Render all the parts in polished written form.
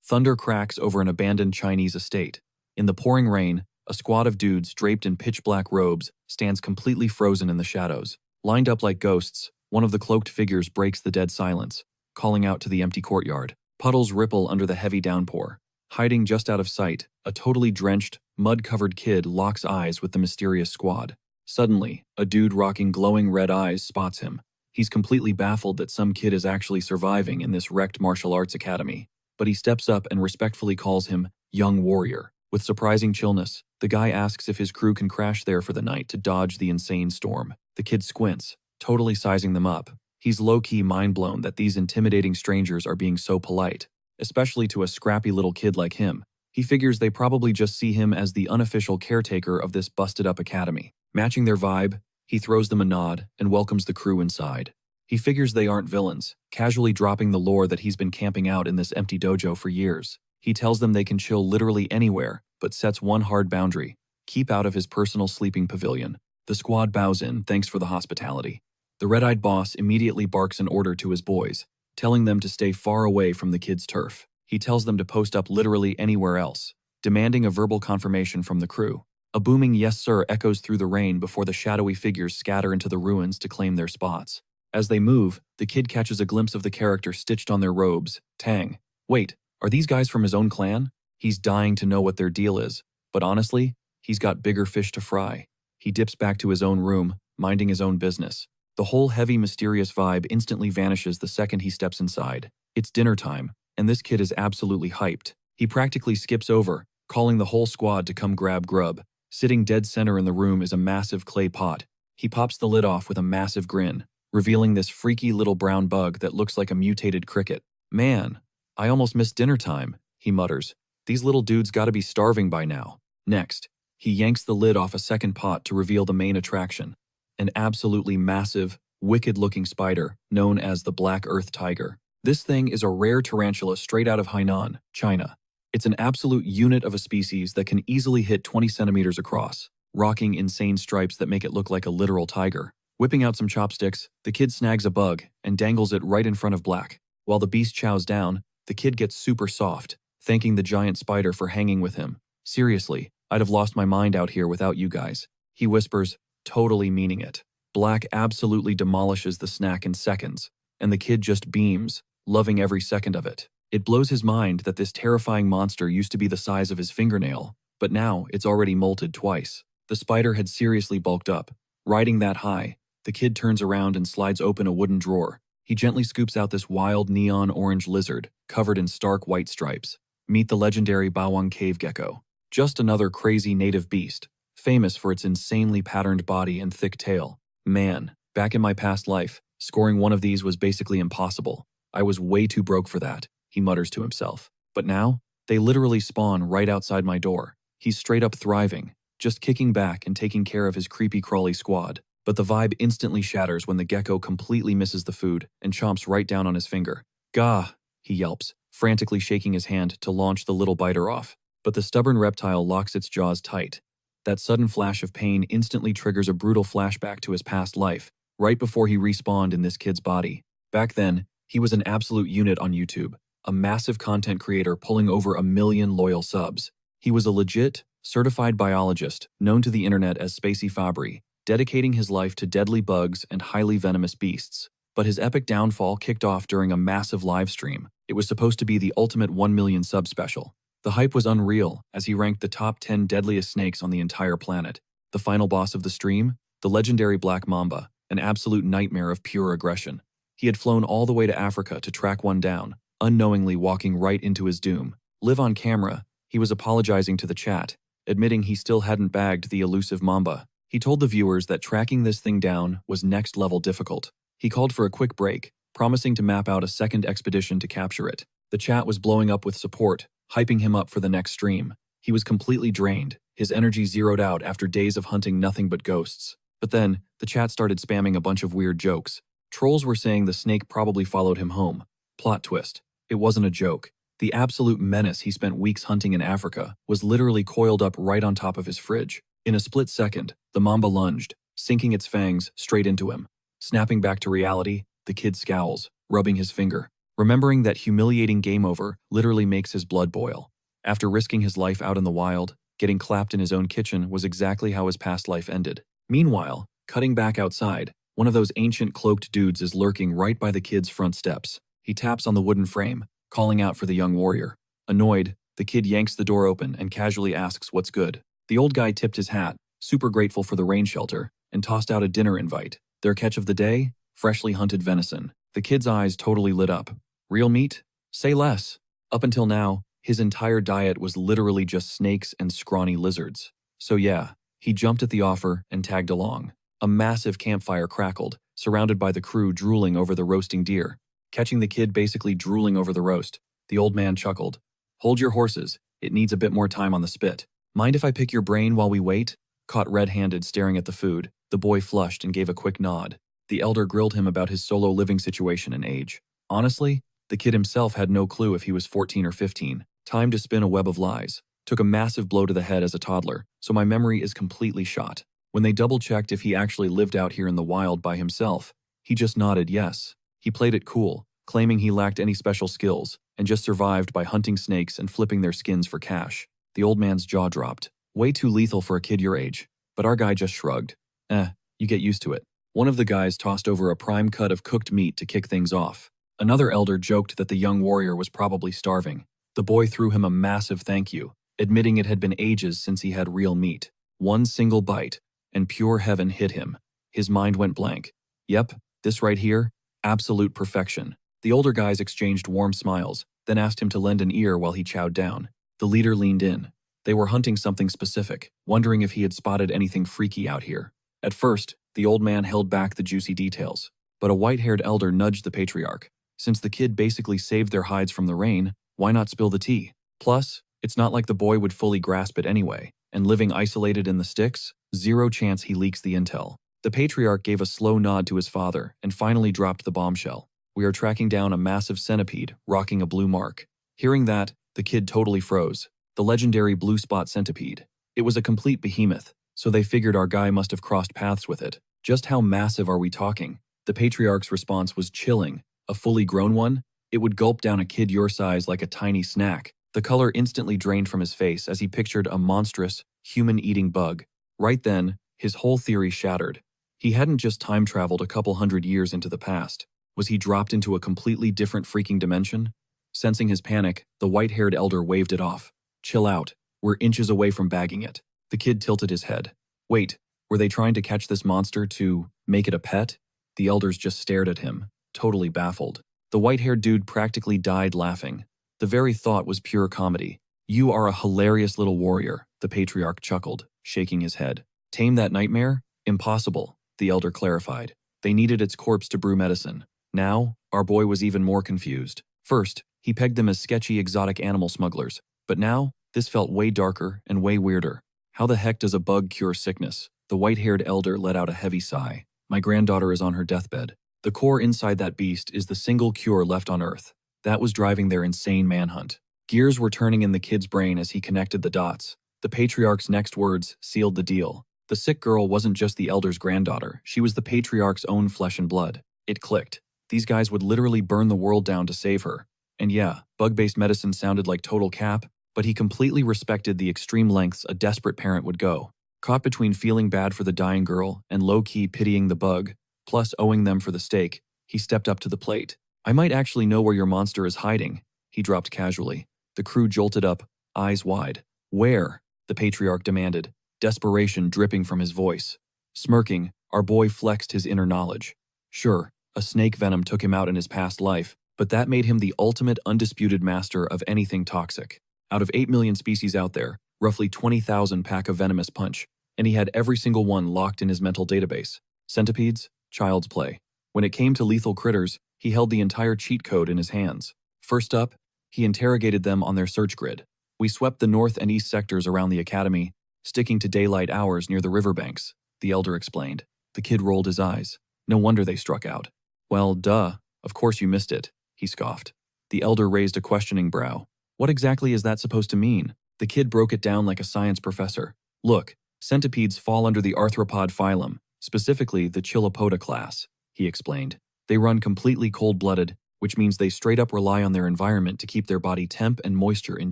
Thunder cracks over an abandoned Chinese estate. In the pouring rain, a squad of dudes draped in pitch-black robes stands completely frozen in the shadows. Lined up like ghosts, one of the cloaked figures breaks the dead silence, calling out to the empty courtyard. Puddles ripple under the heavy downpour. Hiding just out of sight, a totally drenched, mud-covered kid locks eyes with the mysterious squad. Suddenly, a dude rocking glowing red eyes spots him. He's completely baffled that some kid is actually surviving in this wrecked martial arts academy. But he steps up and respectfully calls him young warrior. With surprising chillness, the guy asks if his crew can crash there for the night to dodge the insane storm. The kid squints, totally sizing them up. He's low-key mind-blown that these intimidating strangers are being so polite, especially to a scrappy little kid like him. He figures they probably just see him as the unofficial caretaker of this busted-up academy. Matching their vibe, he throws them a nod and welcomes the crew inside. He figures they aren't villains, casually dropping the lore that he's been camping out in this empty dojo for years. He tells them they can chill literally anywhere, but sets one hard boundary: keep out of his personal sleeping pavilion. The squad bows in, thanks for the hospitality. The red-eyed boss immediately barks an order to his boys, telling them to stay far away from the kid's turf. He tells them to post up literally anywhere else, demanding a verbal confirmation from the crew. A booming "yes sir" echoes through the rain before the shadowy figures scatter into the ruins to claim their spots. As they move, the kid catches a glimpse of the character stitched on their robes, Tang. Wait, are these guys from his own clan? He's dying to know what their deal is, but honestly, he's got bigger fish to fry. He dips back to his own room, minding his own business. The whole heavy, mysterious vibe instantly vanishes the second he steps inside. It's dinner time, and this kid is absolutely hyped. He practically skips over, calling the whole squad to come grab grub. Sitting dead center in the room is a massive clay pot. He pops the lid off with a massive grin, revealing this freaky little brown bug that looks like a mutated cricket. Man, I almost missed dinner time, he mutters. These little dudes gotta be starving by now. Next, he yanks the lid off a second pot to reveal the main attraction: an absolutely massive, wicked-looking spider known as the Black Earth Tiger. This thing is a rare tarantula straight out of Hainan, China. It's an absolute unit of a species that can easily hit 20 centimeters across, rocking insane stripes that make it look like a literal tiger. Whipping out some chopsticks, the kid snags a bug and dangles it right in front of Black. While the beast chows down, the kid gets super soft, thanking the giant spider for hanging with him. Seriously, I'd have lost my mind out here without you guys, he whispers, totally meaning it. Black absolutely demolishes the snack in seconds, and the kid just beams, loving every second of it. It blows his mind that this terrifying monster used to be the size of his fingernail, but now it's already molted twice. The spider had seriously bulked up. Riding that high, the kid turns around and slides open a wooden drawer. He gently scoops out this wild neon orange lizard, covered in stark white stripes. Meet the legendary Bawang cave gecko. Just another crazy native beast, famous for its insanely patterned body and thick tail. Man, back in my past life, scoring one of these was basically impossible. I was way too broke for that, he mutters to himself. But now, they literally spawn right outside my door. He's straight up thriving, just kicking back and taking care of his creepy crawly squad. But the vibe instantly shatters when the gecko completely misses the food and chomps right down on his finger. Gah, he yelps, frantically shaking his hand to launch the little biter off. But the stubborn reptile locks its jaws tight. That sudden flash of pain instantly triggers a brutal flashback to his past life, right before he respawned in this kid's body. Back then, he was an absolute unit on YouTube, a massive content creator pulling over 1 million loyal subs. He was a legit, certified biologist, known to the internet as Spacey Fabry, dedicating his life to deadly bugs and highly venomous beasts. But his epic downfall kicked off during a massive live stream. It was supposed to be the ultimate 1 million sub special. The hype was unreal, as he ranked the top 10 deadliest snakes on the entire planet. The final boss of the stream? The legendary Black Mamba, an absolute nightmare of pure aggression. He had flown all the way to Africa to track one down, unknowingly walking right into his doom. Live on camera, he was apologizing to the chat, admitting he still hadn't bagged the elusive Mamba. He told the viewers that tracking this thing down was next-level difficult. He called for a quick break, promising to map out a second expedition to capture it. The chat was blowing up with support, hyping him up for the next stream. He was completely drained, his energy zeroed out after days of hunting nothing but ghosts. But then, the chat started spamming a bunch of weird jokes. Trolls were saying the snake probably followed him home. Plot twist. It wasn't a joke. The absolute menace he spent weeks hunting in Africa was literally coiled up right on top of his fridge. In a split second, the Mamba lunged, sinking its fangs straight into him. Snapping back to reality, the kid scowls, rubbing his finger. Remembering that humiliating game over literally makes his blood boil. After risking his life out in the wild, getting clapped in his own kitchen was exactly how his past life ended. Meanwhile, cutting back outside, one of those ancient cloaked dudes is lurking right by the kid's front steps. He taps on the wooden frame, calling out for the young warrior. Annoyed, the kid yanks the door open and casually asks what's good. The old guy tipped his hat, super grateful for the rain shelter, and tossed out a dinner invite. Their catch of the day? Freshly hunted venison. The kid's eyes totally lit up. Real meat? Say less. Up until now, his entire diet was literally just snakes and scrawny lizards. So yeah, he jumped at the offer and tagged along. A massive campfire crackled, surrounded by the crew drooling over the roasting deer. Catching the kid basically drooling over the roast, the old man chuckled. Hold your horses, it needs a bit more time on the spit. Mind if I pick your brain while we wait? Caught red-handed staring at the food, the boy flushed and gave a quick nod. The elder grilled him about his solo living situation and age. Honestly, the kid himself had no clue if he was 14 or 15. Time to spin a web of lies. Took a massive blow to the head as a toddler, so my memory is completely shot. When they double-checked if he actually lived out here in the wild by himself, he just nodded yes. He played it cool, claiming he lacked any special skills, and just survived by hunting snakes and flipping their skins for cash. The old man's jaw dropped. Way too lethal for a kid your age. But our guy just shrugged. You get used to it. One of the guys tossed over a prime cut of cooked meat to kick things off. Another elder joked that the young warrior was probably starving. The boy threw him a massive thank you, admitting it had been ages since he had real meat. One single bite, and pure heaven hit him. His mind went blank. Yep, this right here, absolute perfection. The older guys exchanged warm smiles, then asked him to lend an ear while he chowed down. The leader leaned in. They were hunting something specific, wondering if he had spotted anything freaky out here. At first, the old man held back the juicy details, but a white-haired elder nudged the patriarch. Since the kid basically saved their hides from the rain, why not spill the tea? Plus, it's not like the boy would fully grasp it anyway, and living isolated in the sticks, zero chance he leaks the intel. The patriarch gave a slow nod to his father and finally dropped the bombshell. We are tracking down a massive centipede, rocking a blue mark. Hearing that, the kid totally froze. The legendary blue spot centipede. It was a complete behemoth, so they figured our guy must have crossed paths with it. Just how massive are we talking? The patriarch's response was chilling. A fully grown one? It would gulp down a kid your size like a tiny snack. The color instantly drained from his face as he pictured a monstrous, human-eating bug. Right then, his whole theory shattered. He hadn't just time-traveled a couple hundred years into the past. Was he dropped into a completely different freaking dimension? Sensing his panic, the white-haired elder waved it off. Chill out. We're inches away from bagging it. The kid tilted his head. Wait, were they trying to catch this monster to make it a pet? The elders just stared at him, totally baffled. The white-haired dude practically died laughing. The very thought was pure comedy. You are a hilarious little warrior, the patriarch chuckled, shaking his head. Tame that nightmare? Impossible, the elder clarified. They needed its corpse to brew medicine. Now, our boy was even more confused. First, he pegged them as sketchy exotic animal smugglers. But now, this felt way darker and way weirder. How the heck does a bug cure sickness? The white-haired elder let out a heavy sigh. My granddaughter is on her deathbed. The core inside that beast is the single cure left on Earth. That was driving their insane manhunt. Gears were turning in the kid's brain as he connected the dots. The patriarch's next words sealed the deal. The sick girl wasn't just the elder's granddaughter, she was the patriarch's own flesh and blood. It clicked. These guys would literally burn the world down to save her. And yeah, bug-based medicine sounded like total cap, but he completely respected the extreme lengths a desperate parent would go. Caught between feeling bad for the dying girl and low-key pitying the bug, plus owing them for the steak, he stepped up to the plate. I might actually know where your monster is hiding, he dropped casually. The crew jolted up, eyes wide. Where? The patriarch demanded, desperation dripping from his voice. Smirking, our boy flexed his inner knowledge. Sure, a snake venom took him out in his past life, but that made him the ultimate undisputed master of anything toxic. Out of 8 million species out there, roughly 20,000 pack a venomous punch, and he had every single one locked in his mental database. Centipedes? Child's play. When it came to lethal critters, he held the entire cheat code in his hands. First up, he interrogated them on their search grid. We swept the north and east sectors around the academy, sticking to daylight hours near the riverbanks, the elder explained. The kid rolled his eyes. No wonder they struck out. Well, duh, of course you missed it, he scoffed. The elder raised a questioning brow. What exactly is that supposed to mean? The kid broke it down like a science professor. Look, centipedes fall under the arthropod phylum, specifically the Chilopoda class, he explained. They run completely cold-blooded, which means they straight up rely on their environment to keep their body temp and moisture in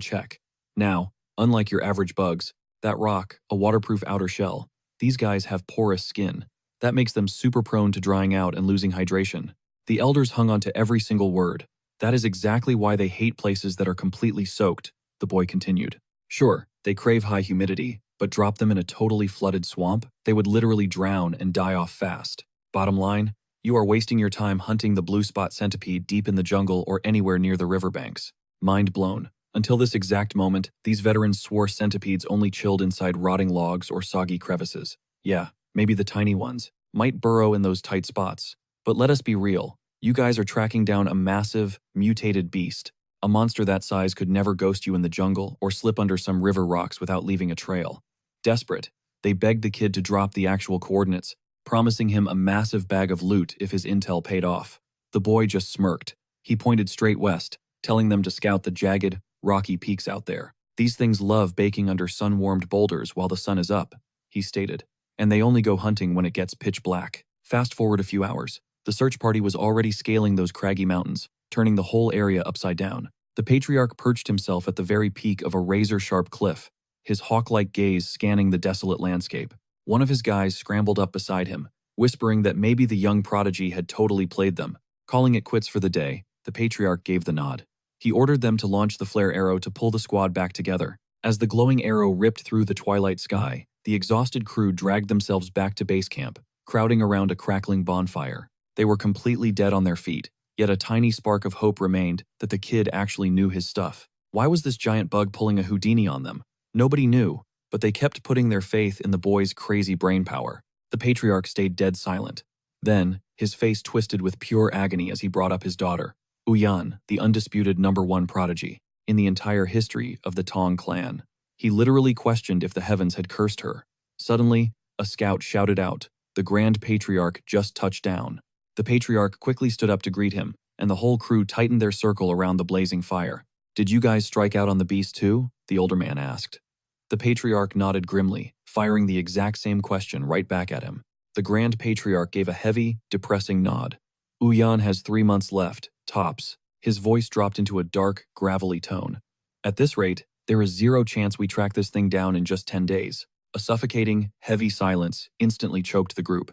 check. Now, unlike your average bugs, that rock, a waterproof outer shell, these guys have porous skin. That makes them super prone to drying out and losing hydration. The elders hung on to every single word. That is exactly why they hate places that are completely soaked, the boy continued. Sure, they crave high humidity, but drop them in a totally flooded swamp, they would literally drown and die off fast. Bottom line, you are wasting your time hunting the blue spot centipede deep in the jungle or anywhere near the riverbanks. Mind blown. Until this exact moment, these veterans swore centipedes only chilled inside rotting logs or soggy crevices. Yeah, maybe the tiny ones might burrow in those tight spots. But let us be real, you guys are tracking down a massive, mutated beast. A monster that size could never ghost you in the jungle or slip under some river rocks without leaving a trail. Desperate, they begged the kid to drop the actual coordinates, promising him a massive bag of loot if his intel paid off. The boy just smirked. He pointed straight west, telling them to scout the jagged, rocky peaks out there. These things love baking under sun-warmed boulders while the sun is up, he stated, and they only go hunting when it gets pitch black. Fast forward a few hours. The search party was already scaling those craggy mountains, turning the whole area upside down. The patriarch perched himself at the very peak of a razor-sharp cliff, his hawk-like gaze scanning the desolate landscape. One of his guys scrambled up beside him, whispering that maybe the young prodigy had totally played them. Calling it quits for the day, the patriarch gave the nod. He ordered them to launch the flare arrow to pull the squad back together. As the glowing arrow ripped through the twilight sky, the exhausted crew dragged themselves back to base camp, crowding around a crackling bonfire. They were completely dead on their feet, yet a tiny spark of hope remained that the kid actually knew his stuff. Why was this giant bug pulling a Houdini on them? Nobody knew, but they kept putting their faith in the boy's crazy brain power. The patriarch stayed dead silent. Then, his face twisted with pure agony as he brought up his daughter, Uyan, the undisputed #1 prodigy in the entire history of the Tong clan. He literally questioned if the heavens had cursed her. Suddenly, a scout shouted out, "The Grand Patriarch just touched down." The patriarch quickly stood up to greet him, and the whole crew tightened their circle around the blazing fire. "Did you guys strike out on the beast too?" the older man asked. The patriarch nodded grimly, firing the exact same question right back at him. The Grand Patriarch gave a heavy, depressing nod. "Uyan has 3 months left, tops." His voice dropped into a dark, gravelly tone. "At this rate, there is zero chance we track this thing down in just 10 days. A suffocating, heavy silence instantly choked the group.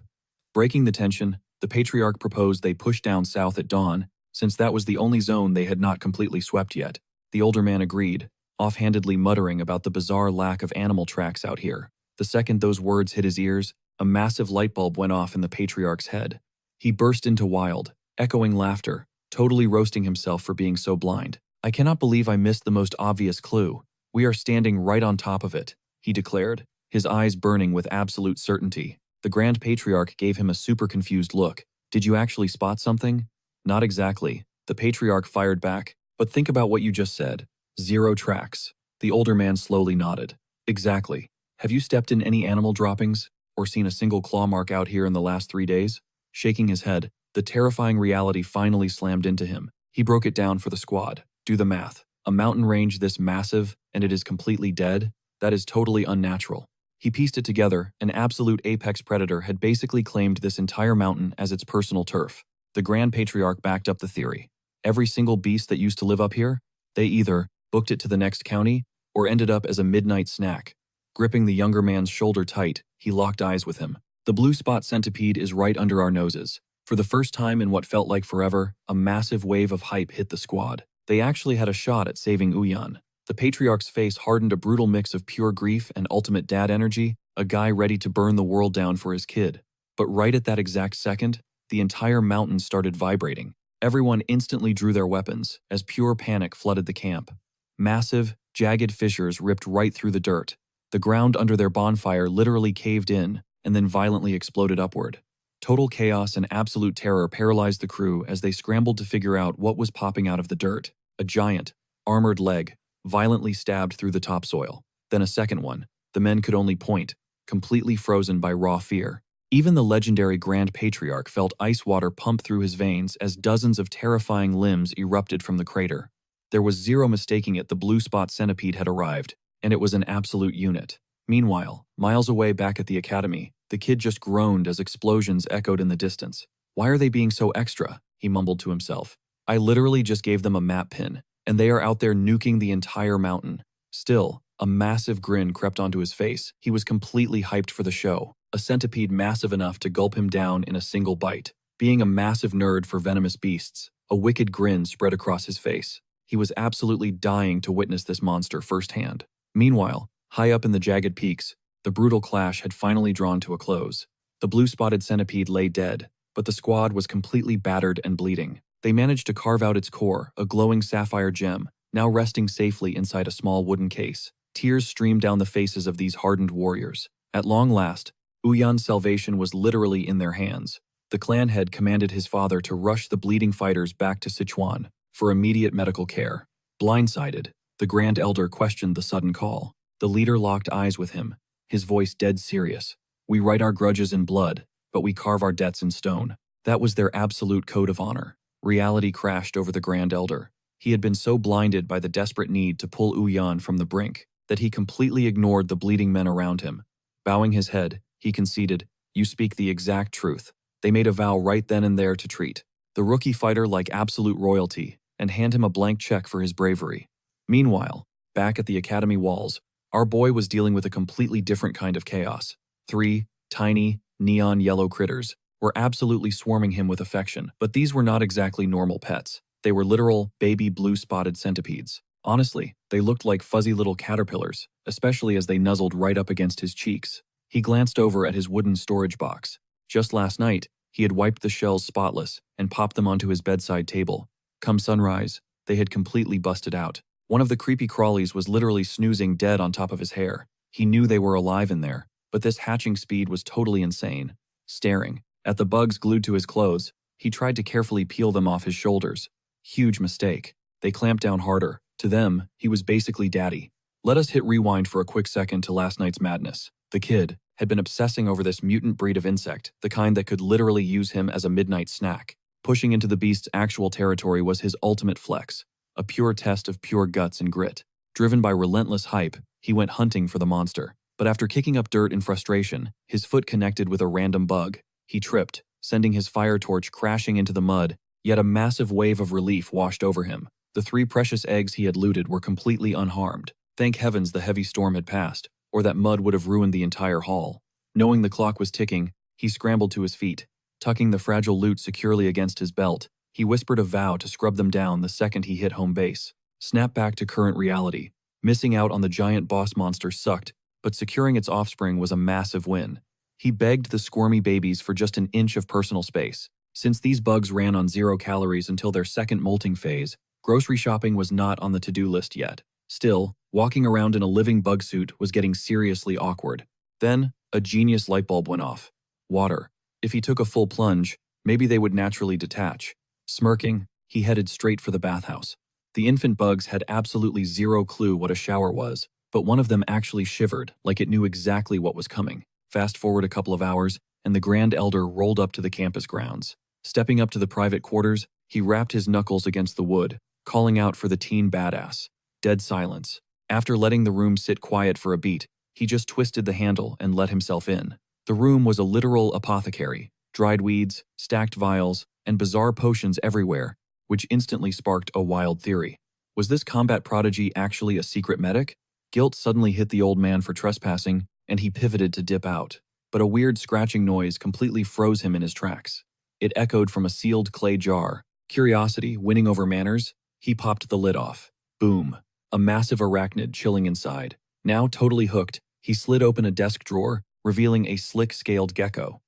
Breaking the tension, the patriarch proposed they push down south at dawn, since that was the only zone they had not completely swept yet. The older man agreed, offhandedly muttering about the bizarre lack of animal tracks out here. The second those words hit his ears, a massive light bulb went off in the patriarch's head. He burst into wild, echoing laughter, totally roasting himself for being so blind. "I cannot believe I missed the most obvious clue. We are standing right on top of it," he declared, his eyes burning with absolute certainty. The Grand Patriarch gave him a super confused look. "Did you actually spot something?" "Not exactly," the Patriarch fired back, "but think about what you just said. 0 tracks." The older man slowly nodded. "Exactly. Have you stepped in any animal droppings, or seen a single claw mark out here in the last 3 days? Shaking his head, the terrifying reality finally slammed into him. He broke it down for the squad. Do the math. A mountain range this massive, and it is completely dead? That is totally unnatural. He pieced it together. An absolute apex predator had basically claimed this entire mountain as its personal turf. The Grand Patriarch backed up the theory. Every single beast that used to live up here, they either booked it to the next county or ended up as a midnight snack. Gripping the younger man's shoulder tight, he locked eyes with him. "The blue spot centipede is right under our noses." For the first time in what felt like forever, a massive wave of hype hit the squad. They actually had a shot at saving Uyan. The Patriarch's face hardened a brutal mix of pure grief and ultimate dad energy, a guy ready to burn the world down for his kid. But right at that exact second, the entire mountain started vibrating. Everyone instantly drew their weapons as pure panic flooded the camp. Massive, jagged fissures ripped right through the dirt. The ground under their bonfire literally caved in and then violently exploded upward. Total chaos and absolute terror paralyzed the crew as they scrambled to figure out what was popping out of the dirt. A giant, armored leg, violently stabbed through the topsoil. Then a second one. The men could only point, completely frozen by raw fear. Even the legendary Grand Patriarch felt ice water pump through his veins as dozens of terrifying limbs erupted from the crater. There was zero mistaking it, the blue spot centipede had arrived, and it was an absolute unit. Meanwhile, miles away back at the academy, the kid just groaned as explosions echoed in the distance. "Why are they being so extra?" he mumbled to himself. I literally just gave them a map pin, and they are out there nuking the entire mountain. Still, a massive grin crept onto his face. He was completely hyped for the show, a centipede massive enough to gulp him down in a single bite. Being a massive nerd for venomous beasts, a wicked grin spread across his face. He was absolutely dying to witness this monster firsthand. Meanwhile, high up in the jagged peaks, the brutal clash had finally drawn to a close. The blue-spotted centipede lay dead, but the squad was completely battered and bleeding. They managed to carve out its core, a glowing sapphire gem, now resting safely inside a small wooden case. Tears streamed down the faces of these hardened warriors. At long last, Uyan's salvation was literally in their hands. The clan head commanded his father to rush the bleeding fighters back to Sichuan for immediate medical care. Blindsided, the Grand Elder questioned the sudden call. The leader locked eyes with him, his voice dead serious. "We write our grudges in blood, but we carve our debts in stone." That was their absolute code of honor. Reality crashed over the Grand Elder. He had been so blinded by the desperate need to pull Uyan from the brink that he completely ignored the bleeding men around him. Bowing his head, he conceded, "You speak the exact truth." They made a vow right then and there to treat the rookie fighter like absolute royalty and hand him a blank check for his bravery. Meanwhile, back at the academy walls, our boy was dealing with a completely different kind of chaos. 3 tiny, neon yellow critters were absolutely swarming him with affection, but these were not exactly normal pets. They were literal, baby blue-spotted centipedes. Honestly, they looked like fuzzy little caterpillars, especially as they nuzzled right up against his cheeks. He glanced over at his wooden storage box. Just last night, he had wiped the shells spotless and popped them onto his bedside table. Come sunrise, they had completely busted out. One of the creepy crawlies was literally snoozing dead on top of his hair. He knew they were alive in there, but this hatching speed was totally insane. Staring at the bugs glued to his clothes, he tried to carefully peel them off his shoulders. Huge mistake. They clamped down harder. To them, he was basically daddy. Let us hit rewind for a quick second to last night's madness. The kid had been obsessing over this mutant breed of insect, the kind that could literally use him as a midnight snack. Pushing into the beast's actual territory was his ultimate flex, a pure test of pure guts and grit. Driven by relentless hype, he went hunting for the monster. But after kicking up dirt in frustration, his foot connected with a random bug. He tripped, sending his fire torch crashing into the mud, yet a massive wave of relief washed over him. The 3 precious eggs he had looted were completely unharmed. Thank heavens the heavy storm had passed, or that mud would have ruined the entire haul. Knowing the clock was ticking, he scrambled to his feet. Tucking the fragile loot securely against his belt, he whispered a vow to scrub them down the second he hit home base. Snap back to current reality. Missing out on the giant boss monster sucked, but securing its offspring was a massive win. He begged the squirmy babies for just an inch of personal space. Since these bugs ran on 0 calories until their second molting phase, grocery shopping was not on the to-do list yet. Still, walking around in a living bug suit was getting seriously awkward. Then, a genius light bulb went off. Water. If he took a full plunge, maybe they would naturally detach. Smirking, he headed straight for the bathhouse. The infant bugs had absolutely 0 clue what a shower was, but one of them actually shivered like it knew exactly what was coming. Fast forward a couple of hours, and the Grand Elder rolled up to the campus grounds. Stepping up to the private quarters, he rapped his knuckles against the wood, calling out for the teen badass. Dead silence. After letting the room sit quiet for a beat, he just twisted the handle and let himself in. The room was a literal apothecary. Dried weeds, stacked vials, and bizarre potions everywhere, which instantly sparked a wild theory. Was this combat prodigy actually a secret medic? Guilt suddenly hit the old man for trespassing, and he pivoted to dip out. But a weird scratching noise completely froze him in his tracks. It echoed from a sealed clay jar. Curiosity winning over manners, he popped the lid off. Boom. A massive arachnid chilling inside. Now totally hooked, he slid open a desk drawer, revealing a slick-scaled gecko.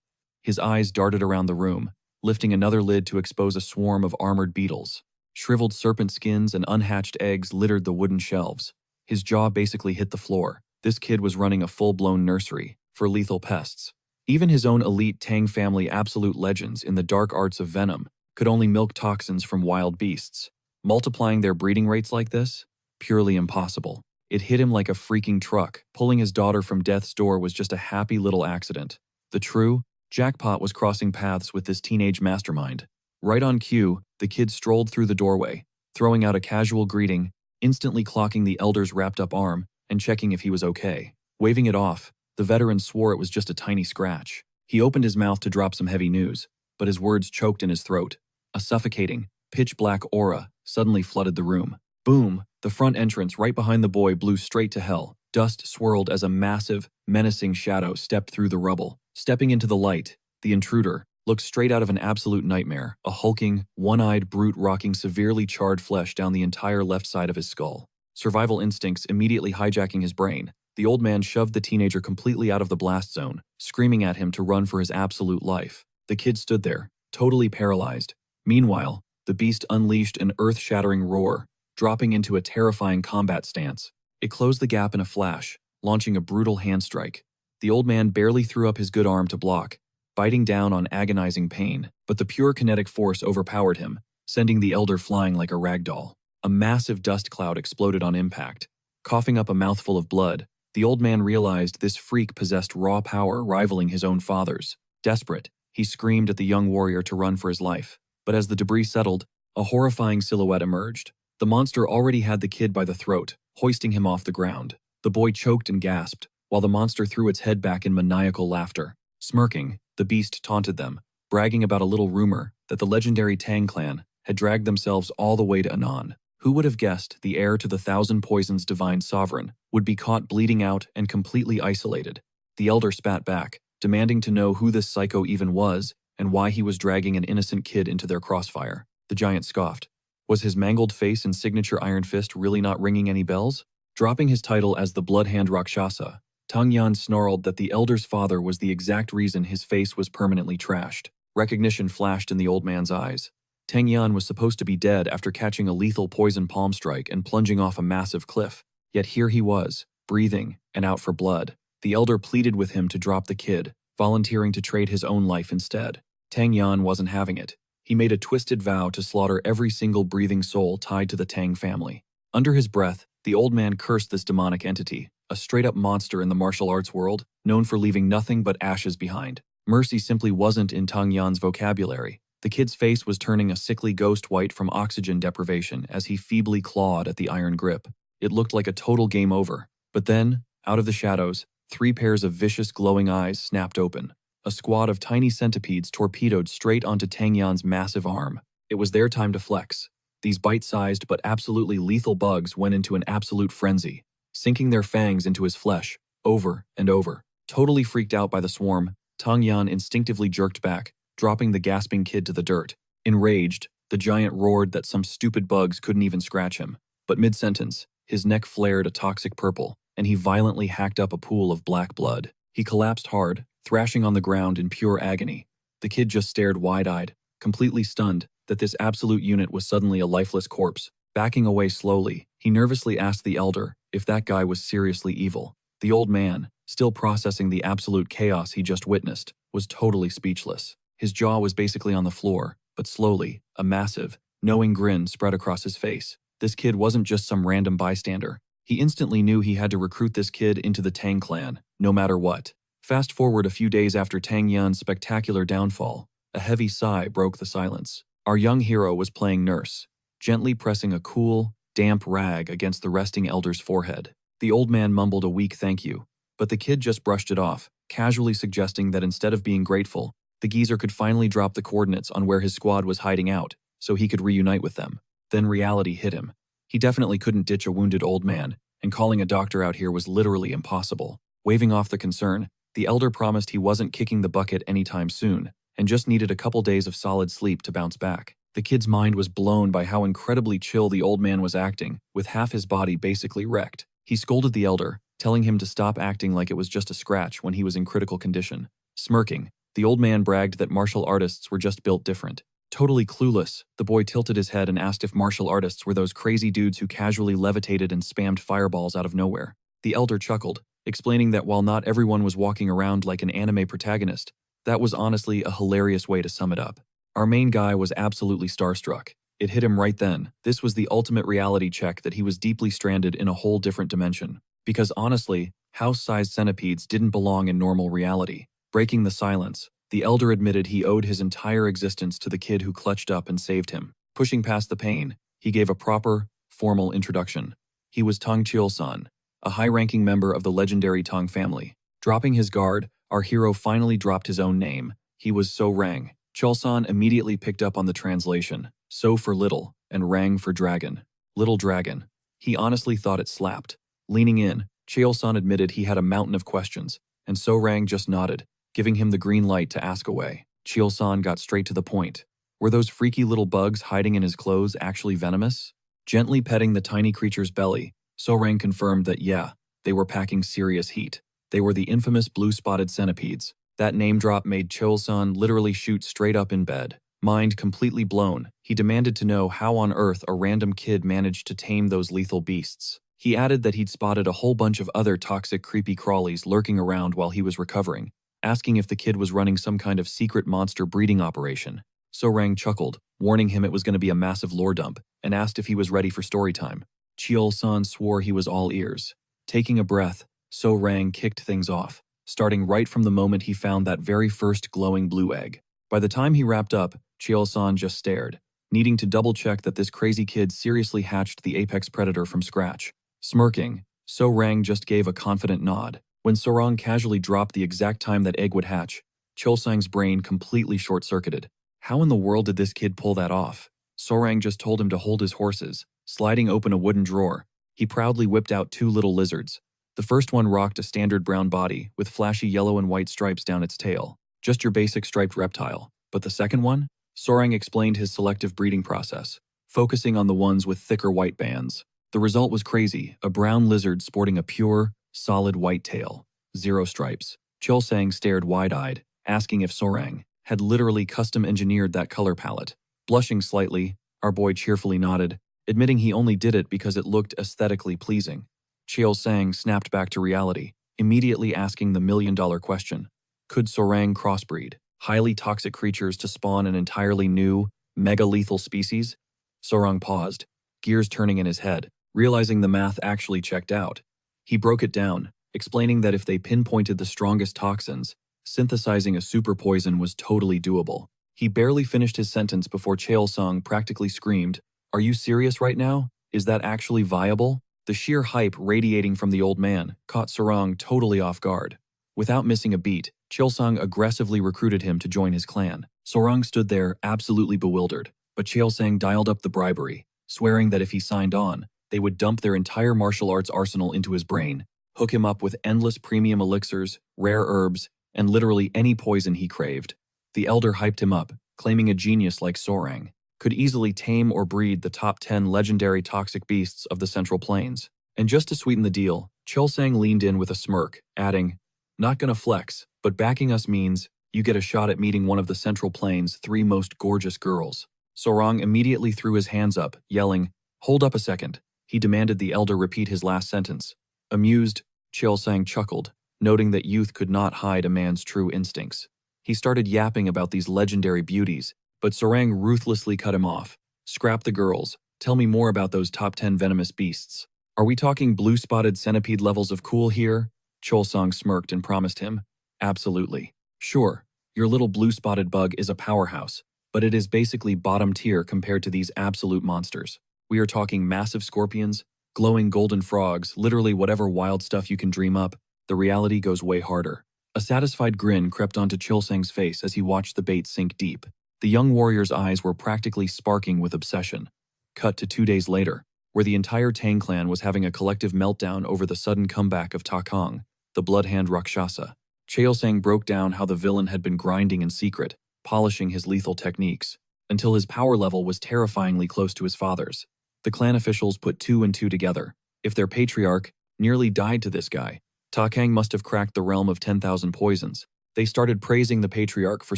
His eyes darted around the room, lifting another lid to expose a swarm of armored beetles. Shriveled serpent skins and unhatched eggs littered the wooden shelves. His jaw basically hit the floor. This kid was running a full-blown nursery for lethal pests. Even his own elite Tang family absolute legends in the dark arts of venom could only milk toxins from wild beasts. Multiplying their breeding rates like this? Purely impossible. It hit him like a freaking truck. Pulling his daughter from death's door was just a happy little accident. The true jackpot was crossing paths with this teenage mastermind. Right on cue, the kid strolled through the doorway, throwing out a casual greeting, instantly clocking the elder's wrapped-up arm and checking if he was okay. Waving it off, the veteran swore it was just a tiny scratch. He opened his mouth to drop some heavy news, but his words choked in his throat. A suffocating, pitch black aura suddenly flooded the room. Boom! The front entrance right behind the boy blew straight to hell. Dust swirled as a massive, menacing shadow stepped through the rubble. Stepping into the light, the intruder looked straight out of an absolute nightmare, a hulking, one-eyed brute rocking severely charred flesh down the entire left side of his skull. Survival instincts immediately hijacking his brain, the old man shoved the teenager completely out of the blast zone, screaming at him to run for his absolute life. The kid stood there, totally paralyzed. Meanwhile, the beast unleashed an earth-shattering roar, dropping into a terrifying combat stance. It closed the gap in a flash, launching a brutal hand strike. The old man barely threw up his good arm to block, biting down on agonizing pain, but the pure kinetic force overpowered him, sending the elder flying like a rag doll. A massive dust cloud exploded on impact. Coughing up a mouthful of blood, the old man realized this freak possessed raw power rivaling his own father's. Desperate, he screamed at the young warrior to run for his life. But as the debris settled, a horrifying silhouette emerged. The monster already had the kid by the throat, hoisting him off the ground. The boy choked and gasped, while the monster threw its head back in maniacal laughter. Smirking, the beast taunted them, bragging about a little rumor that the legendary Tang clan had dragged themselves all the way to Anan. Who would have guessed the heir to the Thousand Poisons divine sovereign would be caught bleeding out and completely isolated? The elder spat back, demanding to know who this psycho even was and why he was dragging an innocent kid into their crossfire. The giant scoffed. Was his mangled face and signature iron fist really not ringing any bells? Dropping his title as the Bloodhand Rakshasa, Tang Yan snarled that the elder's father was the exact reason his face was permanently trashed. Recognition flashed in the old man's eyes. Tang Yan was supposed to be dead after catching a lethal poison palm strike and plunging off a massive cliff. Yet here he was, breathing and out for blood. The elder pleaded with him to drop the kid, volunteering to trade his own life instead. Tang Yan wasn't having it. He made a twisted vow to slaughter every single breathing soul tied to the Tang family. Under his breath, the old man cursed this demonic entity, a straight-up monster in the martial arts world, known for leaving nothing but ashes behind. Mercy simply wasn't in Tang Yan's vocabulary. The kid's face was turning a sickly ghost white from oxygen deprivation as he feebly clawed at the iron grip. It looked like a total game over. But then, out of the shadows, 3 pairs of vicious glowing eyes snapped open. A squad of tiny centipedes torpedoed straight onto Tang Yan's massive arm. It was their time to flex. These bite-sized but absolutely lethal bugs went into an absolute frenzy, sinking their fangs into his flesh, over and over. Totally freaked out by the swarm, Tang Yan instinctively jerked back, dropping the gasping kid to the dirt. Enraged, the giant roared that some stupid bugs couldn't even scratch him. But mid-sentence, his neck flared a toxic purple, and he violently hacked up a pool of black blood. He collapsed hard, thrashing on the ground in pure agony. The kid just stared wide-eyed, completely stunned that this absolute unit was suddenly a lifeless corpse. Backing away slowly, he nervously asked the elder if that guy was seriously evil. The old man, still processing the absolute chaos he just witnessed, was totally speechless. His jaw was basically on the floor, but slowly, a massive, knowing grin spread across his face. This kid wasn't just some random bystander. He instantly knew he had to recruit this kid into the Tang clan, no matter what. Fast forward a few days after Tang Yan's spectacular downfall, a heavy sigh broke the silence. Our young hero was playing nurse, gently pressing a cool, damp rag against the resting elder's forehead. The old man mumbled a weak thank you, but the kid just brushed it off, casually suggesting that instead of being grateful, the geezer could finally drop the coordinates on where his squad was hiding out, so he could reunite with them. Then reality hit him. He definitely couldn't ditch a wounded old man, and calling a doctor out here was literally impossible. Waving off the concern, the elder promised he wasn't kicking the bucket anytime soon, and just needed a couple days of solid sleep to bounce back. The kid's mind was blown by how incredibly chill the old man was acting, with half his body basically wrecked. He scolded the elder, telling him to stop acting like it was just a scratch when he was in critical condition. Smirking, the old man bragged that martial artists were just built different. Totally clueless, the boy tilted his head and asked if martial artists were those crazy dudes who casually levitated and spammed fireballs out of nowhere. The elder chuckled, explaining that while not everyone was walking around like an anime protagonist, that was honestly a hilarious way to sum it up. Our main guy was absolutely starstruck. It hit him right then. This was the ultimate reality check that he was deeply stranded in a whole different dimension. Because honestly, house-sized centipedes didn't belong in normal reality. Breaking the silence, the elder admitted he owed his entire existence to the kid who clutched up and saved him. Pushing past the pain, he gave a proper, formal introduction. He was Tang Chil-san, a high-ranking member of the legendary Tang family. Dropping his guard, our hero finally dropped his own name. He was So Rang. Chul-san immediately picked up on the translation, So for little, and rang for dragon. Little dragon. He honestly thought it slapped. Leaning in, Cheol-san admitted he had a mountain of questions, and So Rang just nodded, giving him the green light to ask away. Cheol-san got straight to the point. Were those freaky little bugs hiding in his clothes actually venomous? Gently petting the tiny creature's belly, So Rang confirmed that yeah, they were packing serious heat. They were the infamous blue-spotted centipedes. That name drop made Cheol-san literally shoot straight up in bed. Mind completely blown, he demanded to know how on earth a random kid managed to tame those lethal beasts. He added that he'd spotted a whole bunch of other toxic creepy crawlies lurking around while he was recovering, asking if the kid was running some kind of secret monster breeding operation. So Rang chuckled, warning him it was going to be a massive lore dump, and asked if he was ready for story time. Cheol-san swore he was all ears. Taking a breath, So Rang kicked things off, starting right from the moment he found that very first glowing blue egg. By the time he wrapped up, Cheol-san just stared, needing to double-check that this crazy kid seriously hatched the apex predator from scratch. Smirking, So Rang just gave a confident nod. When Sorang casually dropped the exact time that egg would hatch, Cheol-sang's brain completely short-circuited. How in the world did this kid pull that off? Sorang just told him to hold his horses. Sliding open a wooden drawer, he proudly whipped out 2 little lizards. The first one rocked a standard brown body with flashy yellow and white stripes down its tail. Just your basic striped reptile. But the second one? Sorang explained his selective breeding process, focusing on the ones with thicker white bands. The result was crazy, a brown lizard sporting a pure, solid white tail. 0 stripes. Cheol-sang stared wide-eyed, asking if Sorang had literally custom-engineered that color palette. Blushing slightly, our boy cheerfully nodded, admitting he only did it because it looked aesthetically pleasing. Cheol-sang snapped back to reality, immediately asking the million-dollar question. Could Sorang crossbreed highly toxic creatures to spawn an entirely new, mega-lethal species? Sorang paused, gears turning in his head, realizing the math actually checked out. He broke it down, explaining that if they pinpointed the strongest toxins, synthesizing a super poison was totally doable. He barely finished his sentence before Cheol-sang practically screamed, "Are you serious right now? Is that actually viable?" The sheer hype radiating from the old man caught Sorang totally off guard. Without missing a beat, Cheol-sang aggressively recruited him to join his clan. Sorang stood there absolutely bewildered, but Cheol-sang dialed up the bribery, swearing that if he signed on, they would dump their entire martial arts arsenal into his brain, hook him up with endless premium elixirs, rare herbs, and literally any poison he craved. The elder hyped him up, claiming a genius like Sorang could easily tame or breed the top 10 legendary toxic beasts of the Central Plains. And just to sweeten the deal, Cheol-sang leaned in with a smirk, adding, "Not gonna flex, but backing us means you get a shot at meeting one of the Central Plains' 3 most gorgeous girls." Sorang immediately threw his hands up, yelling, "Hold up a second." He demanded the elder repeat his last sentence. Amused, Cheol-sang chuckled, noting that youth could not hide a man's true instincts. He started yapping about these legendary beauties, but Sorang ruthlessly cut him off. "Scrap the girls. Tell me more about those top 10 venomous beasts. Are we talking blue-spotted centipede levels of cool here?" Cheol-sang smirked and promised him, "Absolutely. Sure, your little blue-spotted bug is a powerhouse, but it is basically bottom tier compared to these absolute monsters. We are talking massive scorpions, glowing golden frogs, literally whatever wild stuff you can dream up. The reality goes way harder." A satisfied grin crept onto Cheol-sang's face as he watched the bait sink deep. The young warrior's eyes were practically sparking with obsession. Cut to 2 days later, where the entire Tang clan was having a collective meltdown over the sudden comeback of Takong, the bloodhand Rakshasa. Cheol-sang broke down how the villain had been grinding in secret, polishing his lethal techniques, until his power level was terrifyingly close to his father's. The clan officials put 2 and 2 together. If their patriarch nearly died to this guy, Takang must have cracked the realm of 10,000 poisons. They started praising the patriarch for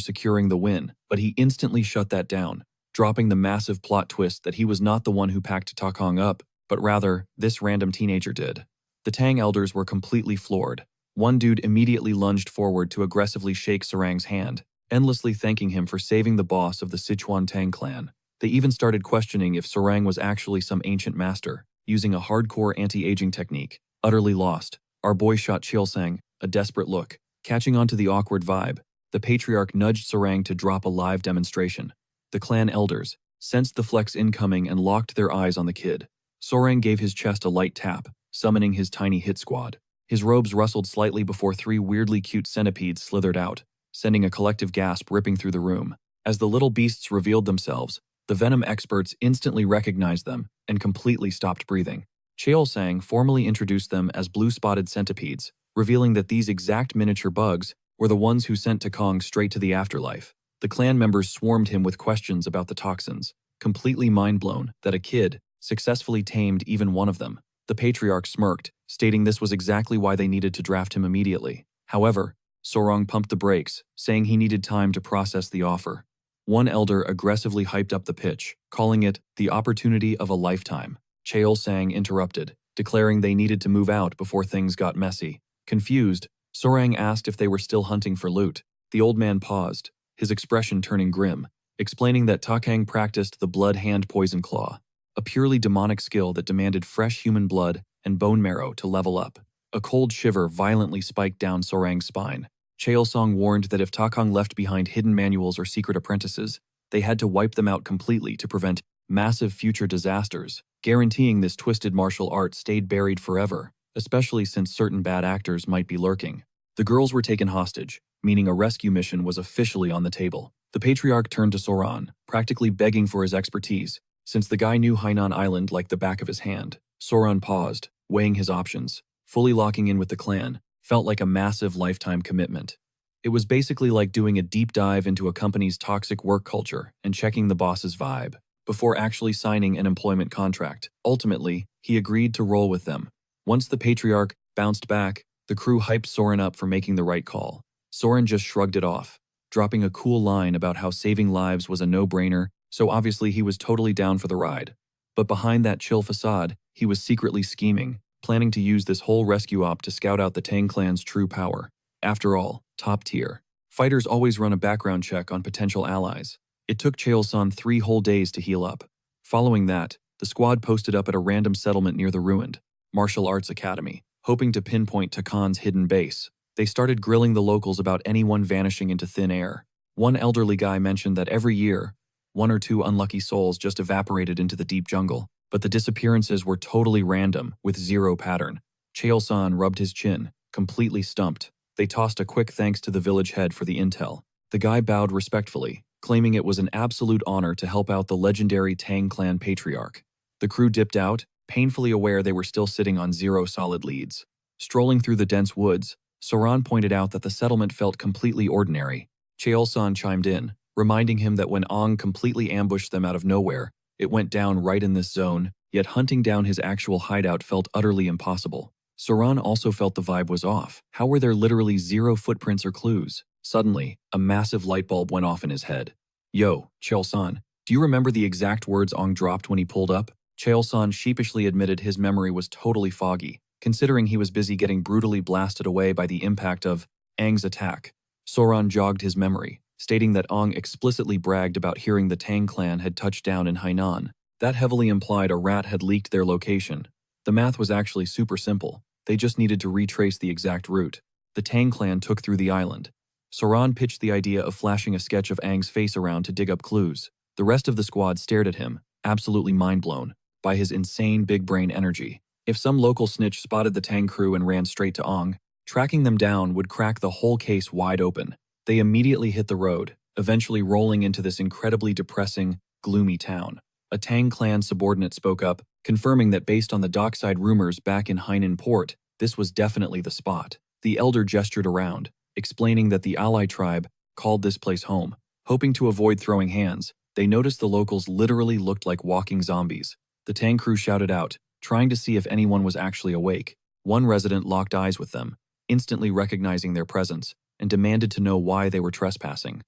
securing the win, but he instantly shut that down, dropping the massive plot twist that he was not the one who packed Takong up, but rather, this random teenager did. The Tang elders were completely floored. One dude immediately lunged forward to aggressively shake Sarang's hand, endlessly thanking him for saving the boss of the Sichuan Tang clan. They even started questioning if Sarang was actually some ancient master, using a hardcore anti-aging technique. Utterly lost, our boy shot Cheol-sang a desperate look. Catching on to the awkward vibe, the patriarch nudged Sarang to drop a live demonstration. The clan elders sensed the flex incoming and locked their eyes on the kid. Sarang gave his chest a light tap, summoning his tiny hit squad. His robes rustled slightly before 3 weirdly cute centipedes slithered out, sending a collective gasp ripping through the room. As the little beasts revealed themselves, The venom experts instantly recognized them and completely stopped breathing. Cheol-sang formally introduced them as blue-spotted centipedes, revealing that these exact miniature bugs were the ones who sent Takong straight to the afterlife. The clan members swarmed him with questions about the toxins, completely mind-blown that a kid successfully tamed even one of them. The patriarch smirked, stating this was exactly why they needed to draft him immediately. However, Sorong pumped the brakes, saying he needed time to process the offer. One elder aggressively hyped up the pitch, calling it the opportunity of a lifetime. Cheol-sang interrupted, declaring they needed to move out before things got messy. Confused, Sorang asked if they were still hunting for loot. The old man paused, his expression turning grim, explaining that Takang practiced the blood hand poison claw, a purely demonic skill that demanded fresh human blood and bone marrow to level up. A cold shiver violently spiked down Sorang's spine. Cheol-song warned that if Takang left behind hidden manuals or secret apprentices, they had to wipe them out completely to prevent massive future disasters, guaranteeing this twisted martial art stayed buried forever, especially since certain bad actors might be lurking. The girls were taken hostage, meaning a rescue mission was officially on the table. The patriarch turned to Soran, practically begging for his expertise, since the guy knew Hainan Island like the back of his hand. Soran paused, weighing his options. Fully locking in with the clan felt like a massive lifetime commitment. It was basically like doing a deep dive into a company's toxic work culture and checking the boss's vibe before actually signing an employment contract. Ultimately, he agreed to roll with them. Once the patriarch bounced back, the crew hyped Soren up for making the right call. Soren just shrugged it off, dropping a cool line about how saving lives was a no-brainer, so obviously he was totally down for the ride. But behind that chill facade, he was secretly scheming, planning to use this whole rescue op to scout out the Tang clan's true power. After all, top tier. Fighters always run a background check on potential allies. It took Cheol-san 3 whole days to heal up. Following that, the squad posted up at a random settlement near the ruined Martial Arts Academy, hoping to pinpoint Takan's hidden base. They started grilling the locals about anyone vanishing into thin air. One elderly guy mentioned that every year, 1 or 2 unlucky souls just evaporated into the deep jungle, but the disappearances were totally random, with zero pattern. Cheol-san rubbed his chin, completely stumped. They tossed a quick thanks to the village head for the intel. The guy bowed respectfully, claiming it was an absolute honor to help out the legendary Tang clan patriarch. The crew dipped out, painfully aware they were still sitting on 0 solid leads. Strolling through the dense woods, Soran pointed out that the settlement felt completely ordinary. Cheol-san chimed in, reminding him that when Ong completely ambushed them out of nowhere, it went down right in this zone, yet hunting down his actual hideout felt utterly impossible. Soran also felt the vibe was off. How were there literally 0 footprints or clues? Suddenly, a massive light bulb went off in his head. Yo, Cheol-san, do you remember the exact words Ong dropped when he pulled up? Cheol-san sheepishly admitted his memory was totally foggy, considering he was busy getting brutally blasted away by the impact of Aang's attack. Soran jogged his memory, stating that Ong explicitly bragged about hearing the Tang clan had touched down in Hainan. That heavily implied a rat had leaked their location. The math was actually super simple. They just needed to retrace the exact route. The Tang clan took through the island. Soran pitched the idea of flashing a sketch of Aang's face around to dig up clues. The rest of the squad stared at him, absolutely mind-blown by his insane big brain energy. If some local snitch spotted the Tang crew and ran straight to Ong, tracking them down would crack the whole case wide open. They immediately hit the road, eventually rolling into this incredibly depressing, gloomy town. A Tang clan subordinate spoke up, confirming that based on the dockside rumors back in Hainan port, this was definitely the spot. The elder gestured around, explaining that the ally tribe called this place home. Hoping to avoid throwing hands, they noticed the locals literally looked like walking zombies. The Tang crew shouted out, trying to see if anyone was actually awake. One resident locked eyes with them, instantly recognizing their presence, and demanded to know why they were trespassing.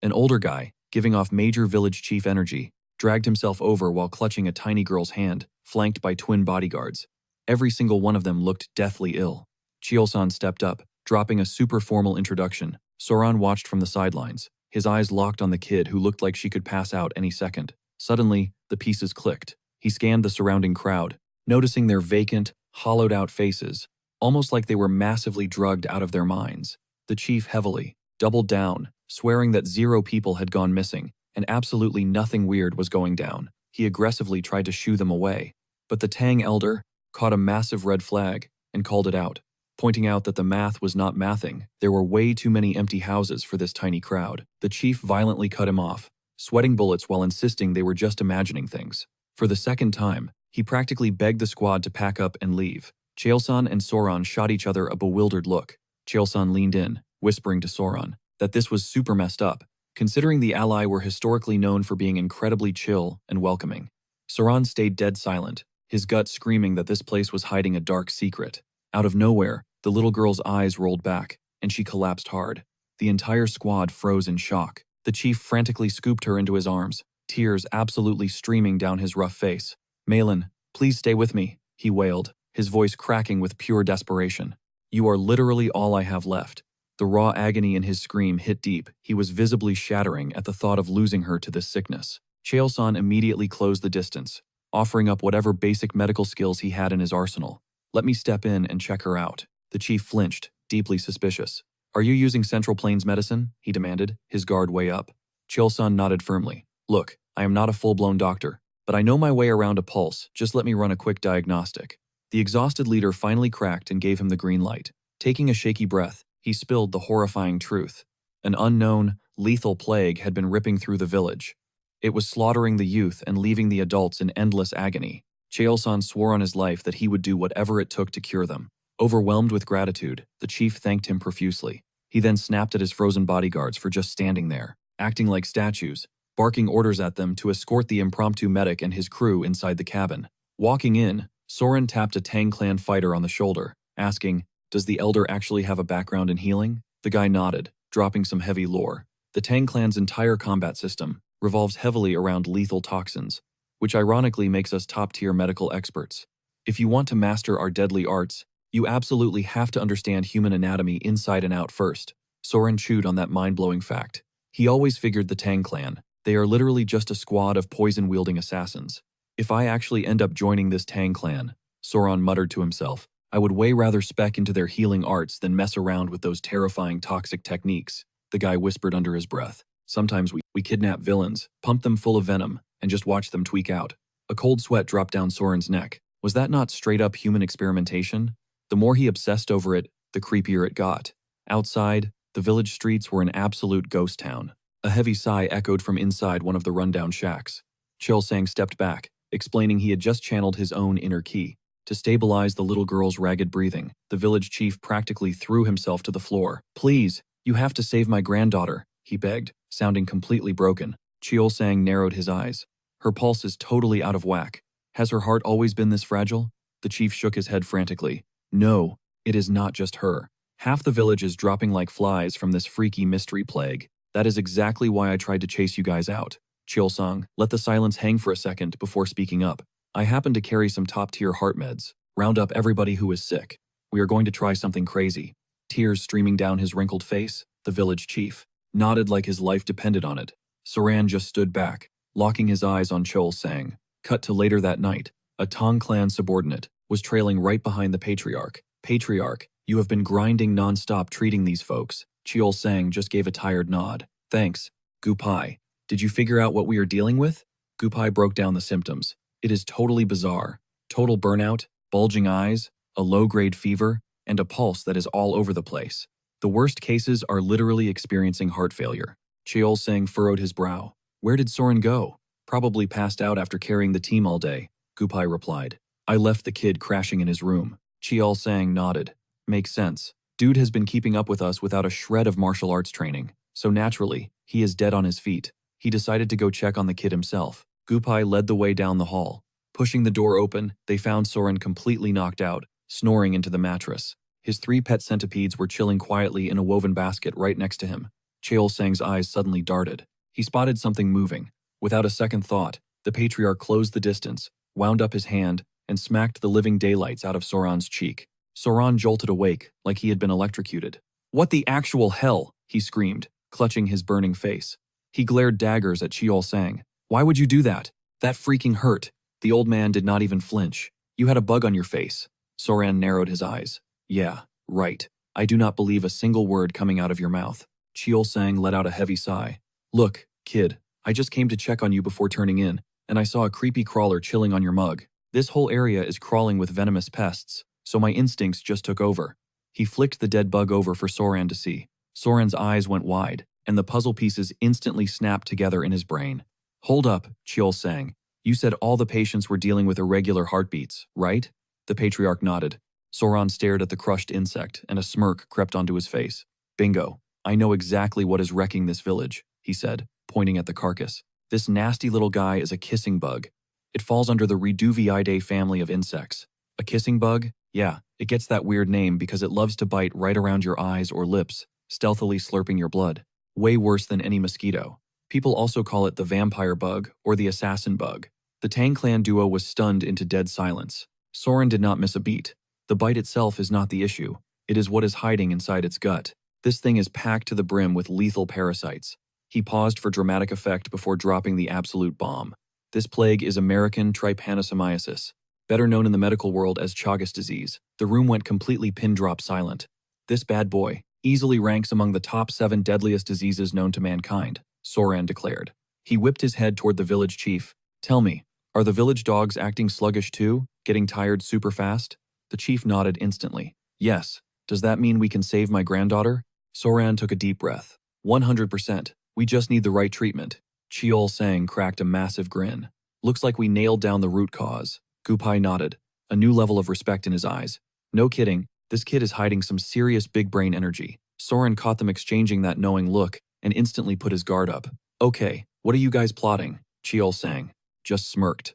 An older guy, giving off major village chief energy, dragged himself over while clutching a tiny girl's hand, flanked by twin bodyguards. Every single one of them looked deathly ill. Cheol-san stepped up, dropping a super formal introduction. Soran watched from the sidelines, his eyes locked on the kid who looked like she could pass out any second. Suddenly, the pieces clicked. He scanned the surrounding crowd, noticing their vacant, hollowed-out faces, almost like they were massively drugged out of their minds. The chief heavily doubled down, swearing that 0 people had gone missing, and absolutely nothing weird was going down. He aggressively tried to shoo them away, but the Tang elder caught a massive red flag and called it out, pointing out that the math was not mathing. There were way too many empty houses for this tiny crowd. The chief violently cut him off, sweating bullets while insisting they were just imagining things. For the second time, he practically begged the squad to pack up and leave. Chaelsan and Soran shot each other a bewildered look. Chaelsan leaned in, whispering to Soran that this was super messed up, considering the ally were historically known for being incredibly chill and welcoming. Soran stayed dead silent, his gut screaming that this place was hiding a dark secret. Out of nowhere, the little girl's eyes rolled back, and she collapsed hard. The entire squad froze in shock. The chief frantically scooped her into his arms, tears absolutely streaming down his rough face. "Malin, please stay with me," he wailed, his voice cracking with pure desperation. "You are literally all I have left." The raw agony in his scream hit deep. He was visibly shattering at the thought of losing her to this sickness. Chaelsan immediately closed the distance, offering up whatever basic medical skills he had in his arsenal. "Let me step in and check her out." The chief flinched, deeply suspicious. "Are you using Central Plains medicine?" he demanded, his guard way up. Chaelsan nodded firmly. "Look, I am not a full-blown doctor, but I know my way around a pulse. Just let me run a quick diagnostic." The exhausted leader finally cracked and gave him the green light. Taking a shaky breath, he spilled the horrifying truth. An unknown, lethal plague had been ripping through the village. It was slaughtering the youth and leaving the adults in endless agony. Chaelsan swore on his life that he would do whatever it took to cure them. Overwhelmed with gratitude, the chief thanked him profusely. He then snapped at his frozen bodyguards for just standing there, acting like statues, barking orders at them to escort the impromptu medic and his crew inside the cabin. Walking in, Soren tapped a Tang clan fighter on the shoulder, asking, "Does the elder actually have a background in healing?" The guy nodded, dropping some heavy lore. The Tang clan's entire combat system revolves heavily around lethal toxins, which ironically makes us top-tier medical experts. If you want to master our deadly arts, you absolutely have to understand human anatomy inside and out first. Soren chewed on that mind-blowing fact. He always figured the Tang clan, they are literally just a squad of poison-wielding assassins. "If I actually end up joining this Tang clan," Soren muttered to himself, "I would way rather spec into their healing arts than mess around with those terrifying toxic techniques." The guy whispered under his breath. "Sometimes we kidnap villains, pump them full of venom, and just watch them tweak out." A cold sweat dropped down Soren's neck. Was that not straight-up human experimentation? The more he obsessed over it, the creepier it got. Outside, the village streets were an absolute ghost town. A heavy sigh echoed from inside one of the rundown shacks. Chaelsang stepped back, explaining he had just channeled his own inner ki. To stabilize the little girl's ragged breathing, the village chief practically threw himself to the floor. "Please, you have to save my granddaughter," he begged, sounding completely broken. Chaelsang narrowed his eyes. "Her pulse is totally out of whack. Has her heart always been this fragile?" The chief shook his head frantically. "No, it is not just her. Half the village is dropping like flies from this freaky mystery plague. That is exactly why I tried to chase you guys out." Chaelsang let the silence hang for a second before speaking up. "I happen to carry some top-tier heart meds. Round up everybody who is sick. We are going to try something crazy." Tears streaming down his wrinkled face, the village chief nodded like his life depended on it. Soran just stood back, locking his eyes on Chaelsang. Cut to later that night, a Tang clan subordinate was trailing right behind the patriarch. "Patriarch, you have been grinding non-stop treating these folks." Chaelsang just gave a tired nod. "Thanks, Gupai. Did you figure out what we are dealing with?" Gupai broke down the symptoms. "It is totally bizarre. Total burnout, bulging eyes, a low-grade fever, and a pulse that is all over the place. The worst cases are literally experiencing heart failure." Chaelsang furrowed his brow. "Where did Soren go?" "Probably passed out after carrying the team all day," Gupai replied. "I left the kid crashing in his room." Chaelsang nodded. "Makes sense. Dude has been keeping up with us without a shred of martial arts training, so naturally, he is dead on his feet." He decided to go check on the kid himself. Gupai led the way down the hall. Pushing the door open, they found Soren completely knocked out, snoring into the mattress. His 3 pet centipedes were chilling quietly in a woven basket right next to him. Chaelsang's eyes suddenly darted. He spotted something moving. Without a second thought, the patriarch closed the distance, wound up his hand, and smacked the living daylights out of Soran's cheek. Soran jolted awake, like he had been electrocuted. "What the actual hell?" he screamed, clutching his burning face. He glared daggers at Chaelsang. "Why would you do that? That freaking hurt." The old man did not even flinch. "You had a bug on your face." Soran narrowed his eyes. "Yeah, right. I do not believe a single word coming out of your mouth." Chaelsang let out a heavy sigh. "Look, kid, I just came to check on you before turning in, and I saw a creepy crawler chilling on your mug. This whole area is crawling with venomous pests, so my instincts just took over." He flicked the dead bug over for Soran to see. Soran's eyes went wide. and the puzzle pieces instantly snapped together in his brain. Hold up, Cheol sang. You said all the patients were dealing with irregular heartbeats, right? The patriarch nodded. Soran stared at the crushed insect, and a smirk crept onto his face. Bingo. I know exactly what is wrecking this village, he said, pointing at the carcass. This nasty little guy is a kissing bug. It falls under the Reduviidae family of insects. A kissing bug? Yeah, it gets that weird name because it loves to bite right around your eyes or lips, stealthily slurping your blood. Way worse than any mosquito. People also call it the vampire bug or the assassin bug. The Tang clan duo was stunned into dead silence. Soren did not miss a beat. The bite itself is not the issue. It is what is hiding inside its gut. This thing is packed to the brim with lethal parasites. He paused for dramatic effect before dropping the absolute bomb. This plague is American trypanosomiasis, better known in the medical world as Chagas disease. The room went completely pin-drop silent. This bad boy easily ranks among the top 7 deadliest diseases known to mankind, Soran declared. He whipped his head toward the village chief. Tell me, are the village dogs acting sluggish too, getting tired super fast? The chief nodded instantly. Yes. Does that mean we can save my granddaughter? Soran took a deep breath. 100%. We just need the right treatment. Cheol Sang cracked a massive grin. Looks like we nailed down the root cause. Gupai nodded, a new level of respect in his eyes. No kidding, this kid is hiding some serious big brain energy. Soren caught them exchanging that knowing look and instantly put his guard up. Okay, what are you guys plotting? Cheol Sang just smirked.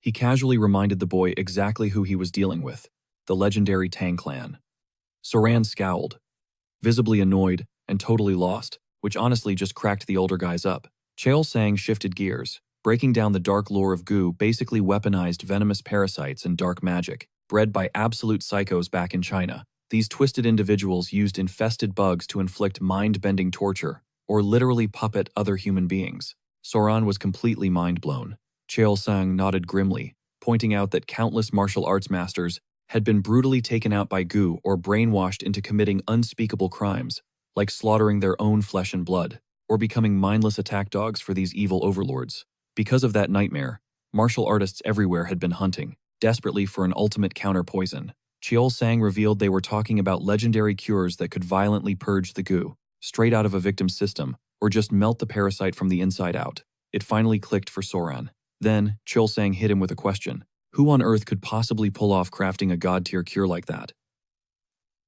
He casually reminded the boy exactly who he was dealing with. The legendary Tang clan. Soran scowled, visibly annoyed and totally lost, which honestly just cracked the older guys up. Cheol Sang shifted gears, breaking down the dark lore of Gu, basically weaponized venomous parasites and dark magic, bred by absolute psychos back in China. These twisted individuals used infested bugs to inflict mind-bending torture, or literally puppet other human beings. Soran was completely mind-blown. Cheol Sang nodded grimly, pointing out that countless martial arts masters had been brutally taken out by Gu or brainwashed into committing unspeakable crimes, like slaughtering their own flesh and blood, or becoming mindless attack dogs for these evil overlords. Because of that nightmare, martial artists everywhere had been hunting, desperately for an ultimate counter-poison. Cheol Sang revealed they were talking about legendary cures that could violently purge the Gu, straight out of a victim's system, or just melt the parasite from the inside out. It finally clicked for Soran. Then, Cheol Sang hit him with a question. Who on earth could possibly pull off crafting a god-tier cure like that?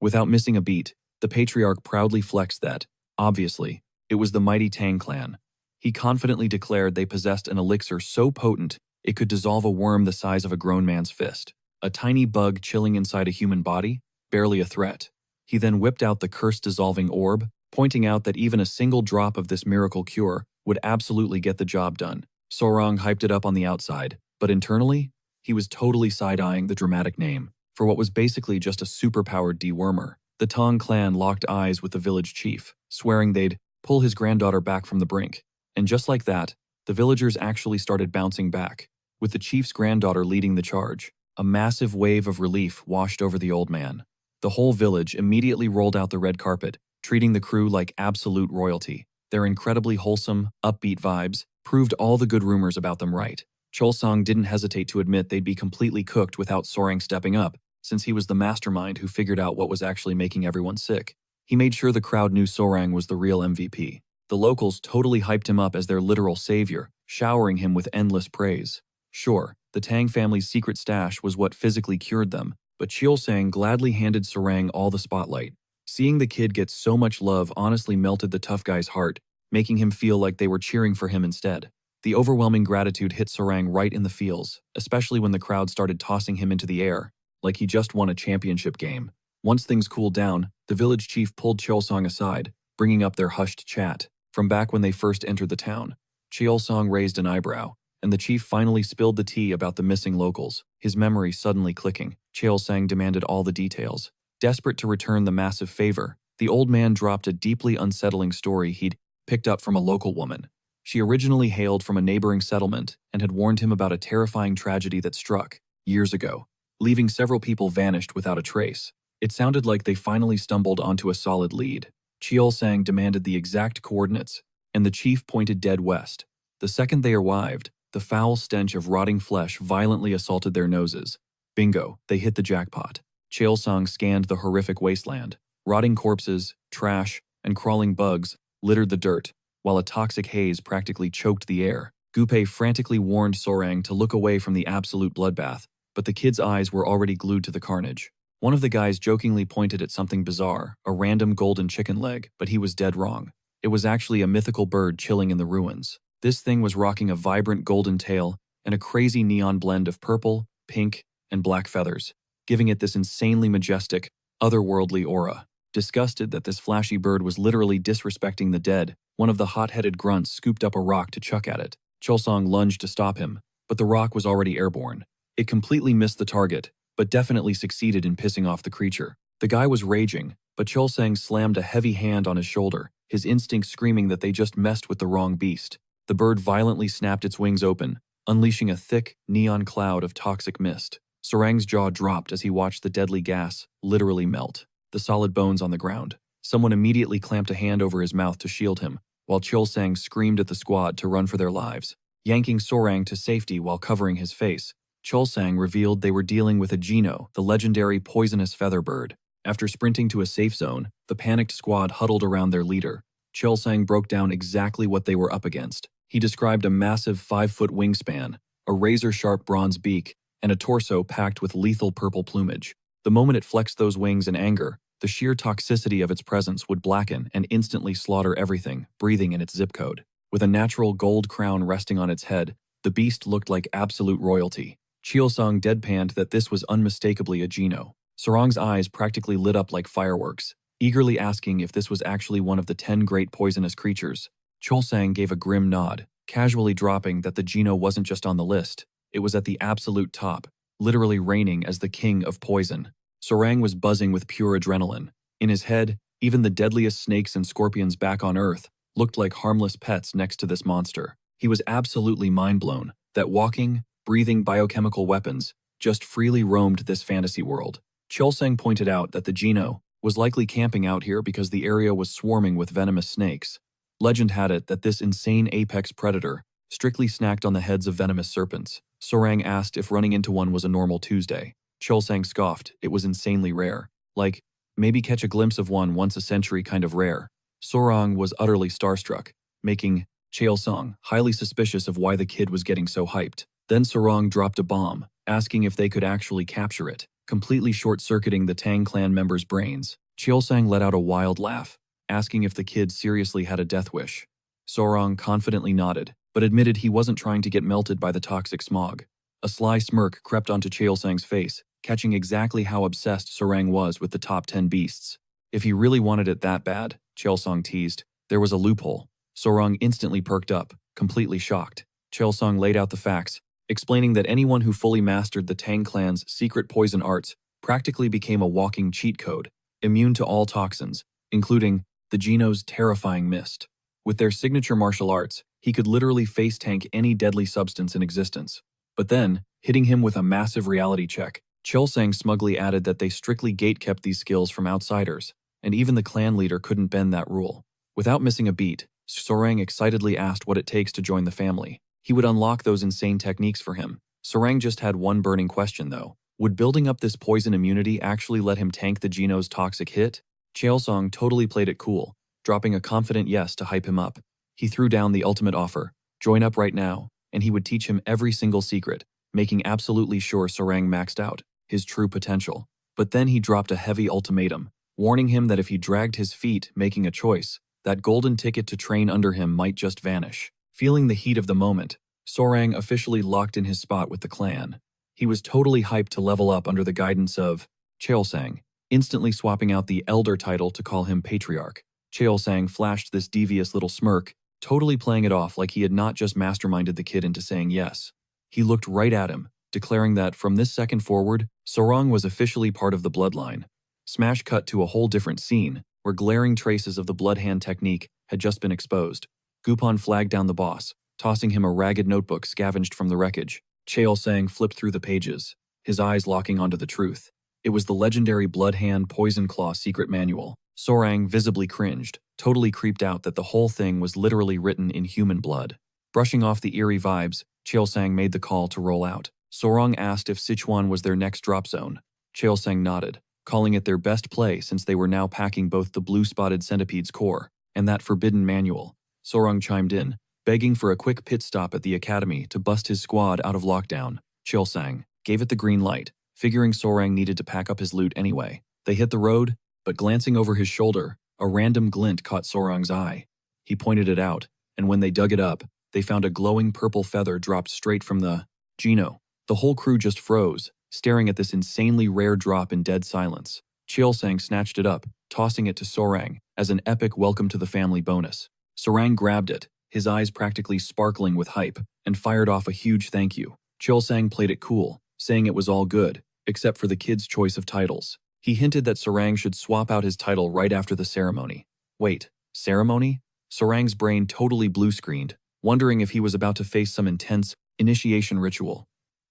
Without missing a beat, the patriarch proudly flexed that, obviously, it was the mighty Tang clan. He confidently declared they possessed an elixir so potent it could dissolve a worm the size of a grown man's fist. A tiny bug chilling inside a human body? Barely a threat. He then whipped out the curse-dissolving orb, pointing out that even a single drop of this miracle cure would absolutely get the job done. Sorang hyped it up on the outside, but internally, he was totally side-eyeing the dramatic name for what was basically just a superpowered dewormer. The Tang clan locked eyes with the village chief, swearing they'd pull his granddaughter back from the brink. And just like that, the villagers actually started bouncing back, with the chief's granddaughter leading the charge. A massive wave of relief washed over the old man. The whole village immediately rolled out the red carpet, treating the crew like absolute royalty. Their incredibly wholesome, upbeat vibes proved all the good rumors about them right. Cholsang didn't hesitate to admit they'd be completely cooked without Sorang stepping up, since he was the mastermind who figured out what was actually making everyone sick. He made sure the crowd knew Sorang was the real MVP. The locals totally hyped him up as their literal savior, showering him with endless praise. Sure, the Tang family's secret stash was what physically cured them, but Chiolsang gladly handed Sorang all the spotlight. Seeing the kid get so much love honestly melted the tough guy's heart, making him feel like they were cheering for him instead. The overwhelming gratitude hit Sorang right in the feels, especially when the crowd started tossing him into the air, like he just won a championship game. Once things cooled down, the village chief pulled Cheolsang aside, bringing up their hushed chat from back when they first entered the town. Cheolsang raised an eyebrow, and the chief finally spilled the tea about the missing locals, his memory suddenly clicking. Cheolsang demanded all the details. Desperate to return the massive favor, the old man dropped a deeply unsettling story he'd picked up from a local woman. She originally hailed from a neighboring settlement and had warned him about a terrifying tragedy that struck years ago, leaving several people vanished without a trace. It sounded like they finally stumbled onto a solid lead. Cheolsang demanded the exact coordinates, and the chief pointed dead west. The second they arrived, the foul stench of rotting flesh violently assaulted their noses. Bingo, they hit the jackpot. Cheolsang scanned the horrific wasteland. Rotting corpses, trash, and crawling bugs littered the dirt, while a toxic haze practically choked the air. Gunpei frantically warned Sorang to look away from the absolute bloodbath, but the kid's eyes were already glued to the carnage. One of the guys jokingly pointed at something bizarre, a random golden chicken leg, but he was dead wrong. It was actually a mythical bird chilling in the ruins. This thing was rocking a vibrant golden tail and a crazy neon blend of purple, pink, and black feathers, giving it this insanely majestic, otherworldly aura. Disgusted that this flashy bird was literally disrespecting the dead, one of the hot-headed grunts scooped up a rock to chuck at it. Cholsang lunged to stop him, but the rock was already airborne. It completely missed the target, but definitely succeeded in pissing off the creature. The guy was raging, but Cholsang slammed a heavy hand on his shoulder, his instinct screaming that they just messed with the wrong beast. The bird violently snapped its wings open, unleashing a thick, neon cloud of toxic mist. Sorang's jaw dropped as he watched the deadly gas literally melt the solid bones on the ground. Someone immediately clamped a hand over his mouth to shield him, while Cholsang screamed at the squad to run for their lives. Yanking Sorang to safety while covering his face, Cholsang revealed they were dealing with a Gino, the legendary poisonous feather bird. After sprinting to a safe zone, the panicked squad huddled around their leader. Cholsang broke down exactly what they were up against. He described a massive 5-foot wingspan, a razor-sharp bronze beak, and a torso packed with lethal purple plumage. The moment it flexed those wings in anger, the sheer toxicity of its presence would blacken and instantly slaughter everything breathing in its zip code. With a natural gold crown resting on its head, the beast looked like absolute royalty. Cholsang deadpanned that this was unmistakably a Gino. Sorang's eyes practically lit up like fireworks, eagerly asking if this was actually one of the 10 great poisonous creatures. Cholsang gave a grim nod, casually dropping that the Gino wasn't just on the list, it was at the absolute top, literally reigning as the king of poison. Sorang was buzzing with pure adrenaline. In his head, even the deadliest snakes and scorpions back on Earth looked like harmless pets next to this monster. He was absolutely mind-blown that walking, breathing biochemical weapons just freely roamed this fantasy world. Cholsang pointed out that the Gino was likely camping out here because the area was swarming with venomous snakes. Legend had it that this insane apex predator strictly snacked on the heads of venomous serpents. Sorang asked if running into one was a normal Tuesday. Cholsang scoffed, it was insanely rare. Like, maybe catch a glimpse of one once a century kind of rare. Sorang was utterly starstruck, making Cholsang highly suspicious of why the kid was getting so hyped. Then Sorang dropped a bomb, asking if they could actually capture it, completely short-circuiting the Tang clan members' brains. Cholsang let out a wild laugh, asking if the kid seriously had a death wish. Sorang confidently nodded, but admitted he wasn't trying to get melted by the toxic smog. A sly smirk crept onto Cholsang's face, catching exactly how obsessed Sorang was with the top 10 beasts. If he really wanted it that bad, Cholsang teased, there was a loophole. Sorang instantly perked up, completely shocked. Cholsang laid out the facts, explaining that anyone who fully mastered the Tang clan's secret poison arts practically became a walking cheat code, immune to all toxins, including the Gino's terrifying mist. With their signature martial arts, he could literally face tank any deadly substance in existence. But then, hitting him with a massive reality check, Cholsang smugly added that they strictly gatekept these skills from outsiders, and even the clan leader couldn't bend that rule. Without missing a beat, Sorang excitedly asked what it takes to join the family. He would unlock those insane techniques for him. Sorang just had one burning question though. Would building up this poison immunity actually let him tank the Gino's toxic hit? Cholsang totally played it cool, dropping a confident yes to hype him up. He threw down the ultimate offer, join up right now, and he would teach him every single secret, making absolutely sure Sorang maxed out his true potential. But then he dropped a heavy ultimatum, warning him that if he dragged his feet making a choice, that golden ticket to train under him might just vanish. Feeling the heat of the moment, Sorang officially locked in his spot with the clan. He was totally hyped to level up under the guidance of Cholsang, instantly swapping out the elder title to call him patriarch. Cholsang flashed this devious little smirk, totally playing it off like he had not just masterminded the kid into saying yes. He looked right at him, declaring that from this second forward, Sorang was officially part of the bloodline. Smash cut to a whole different scene, where glaring traces of the blood hand technique had just been exposed. Gupon flagged down the boss, tossing him a ragged notebook scavenged from the wreckage. Cholsang flipped through the pages, his eyes locking onto the truth. It was the legendary Blood Hand Poison Claw secret manual. Sorang visibly cringed, totally creeped out that the whole thing was literally written in human blood. Brushing off the eerie vibes, Cholsang made the call to roll out. Sorang asked if Sichuan was their next drop zone. Cholsang nodded, calling it their best play since they were now packing both the blue-spotted centipede's core. and that forbidden manual. Sorang chimed in, begging for a quick pit stop at the academy to bust his squad out of lockdown. Chilsang gave it the green light, figuring Sorang needed to pack up his loot anyway. They hit the road, but glancing over his shoulder, a random glint caught Sorang's eye. He pointed it out, and when they dug it up, they found a glowing purple feather dropped straight from the Geno. The whole crew just froze, staring at this insanely rare drop in dead silence. Chilsang snatched it up, tossing it to Sorang as an epic welcome to the family bonus. Sorang grabbed it, his eyes practically sparkling with hype, and fired off a huge thank you. Chilsang played it cool, saying it was all good, except for the kid's choice of titles. He hinted that Sorang should swap out his title right after the ceremony. Wait, ceremony? Sorang's brain totally blue-screened, wondering if he was about to face some intense initiation ritual.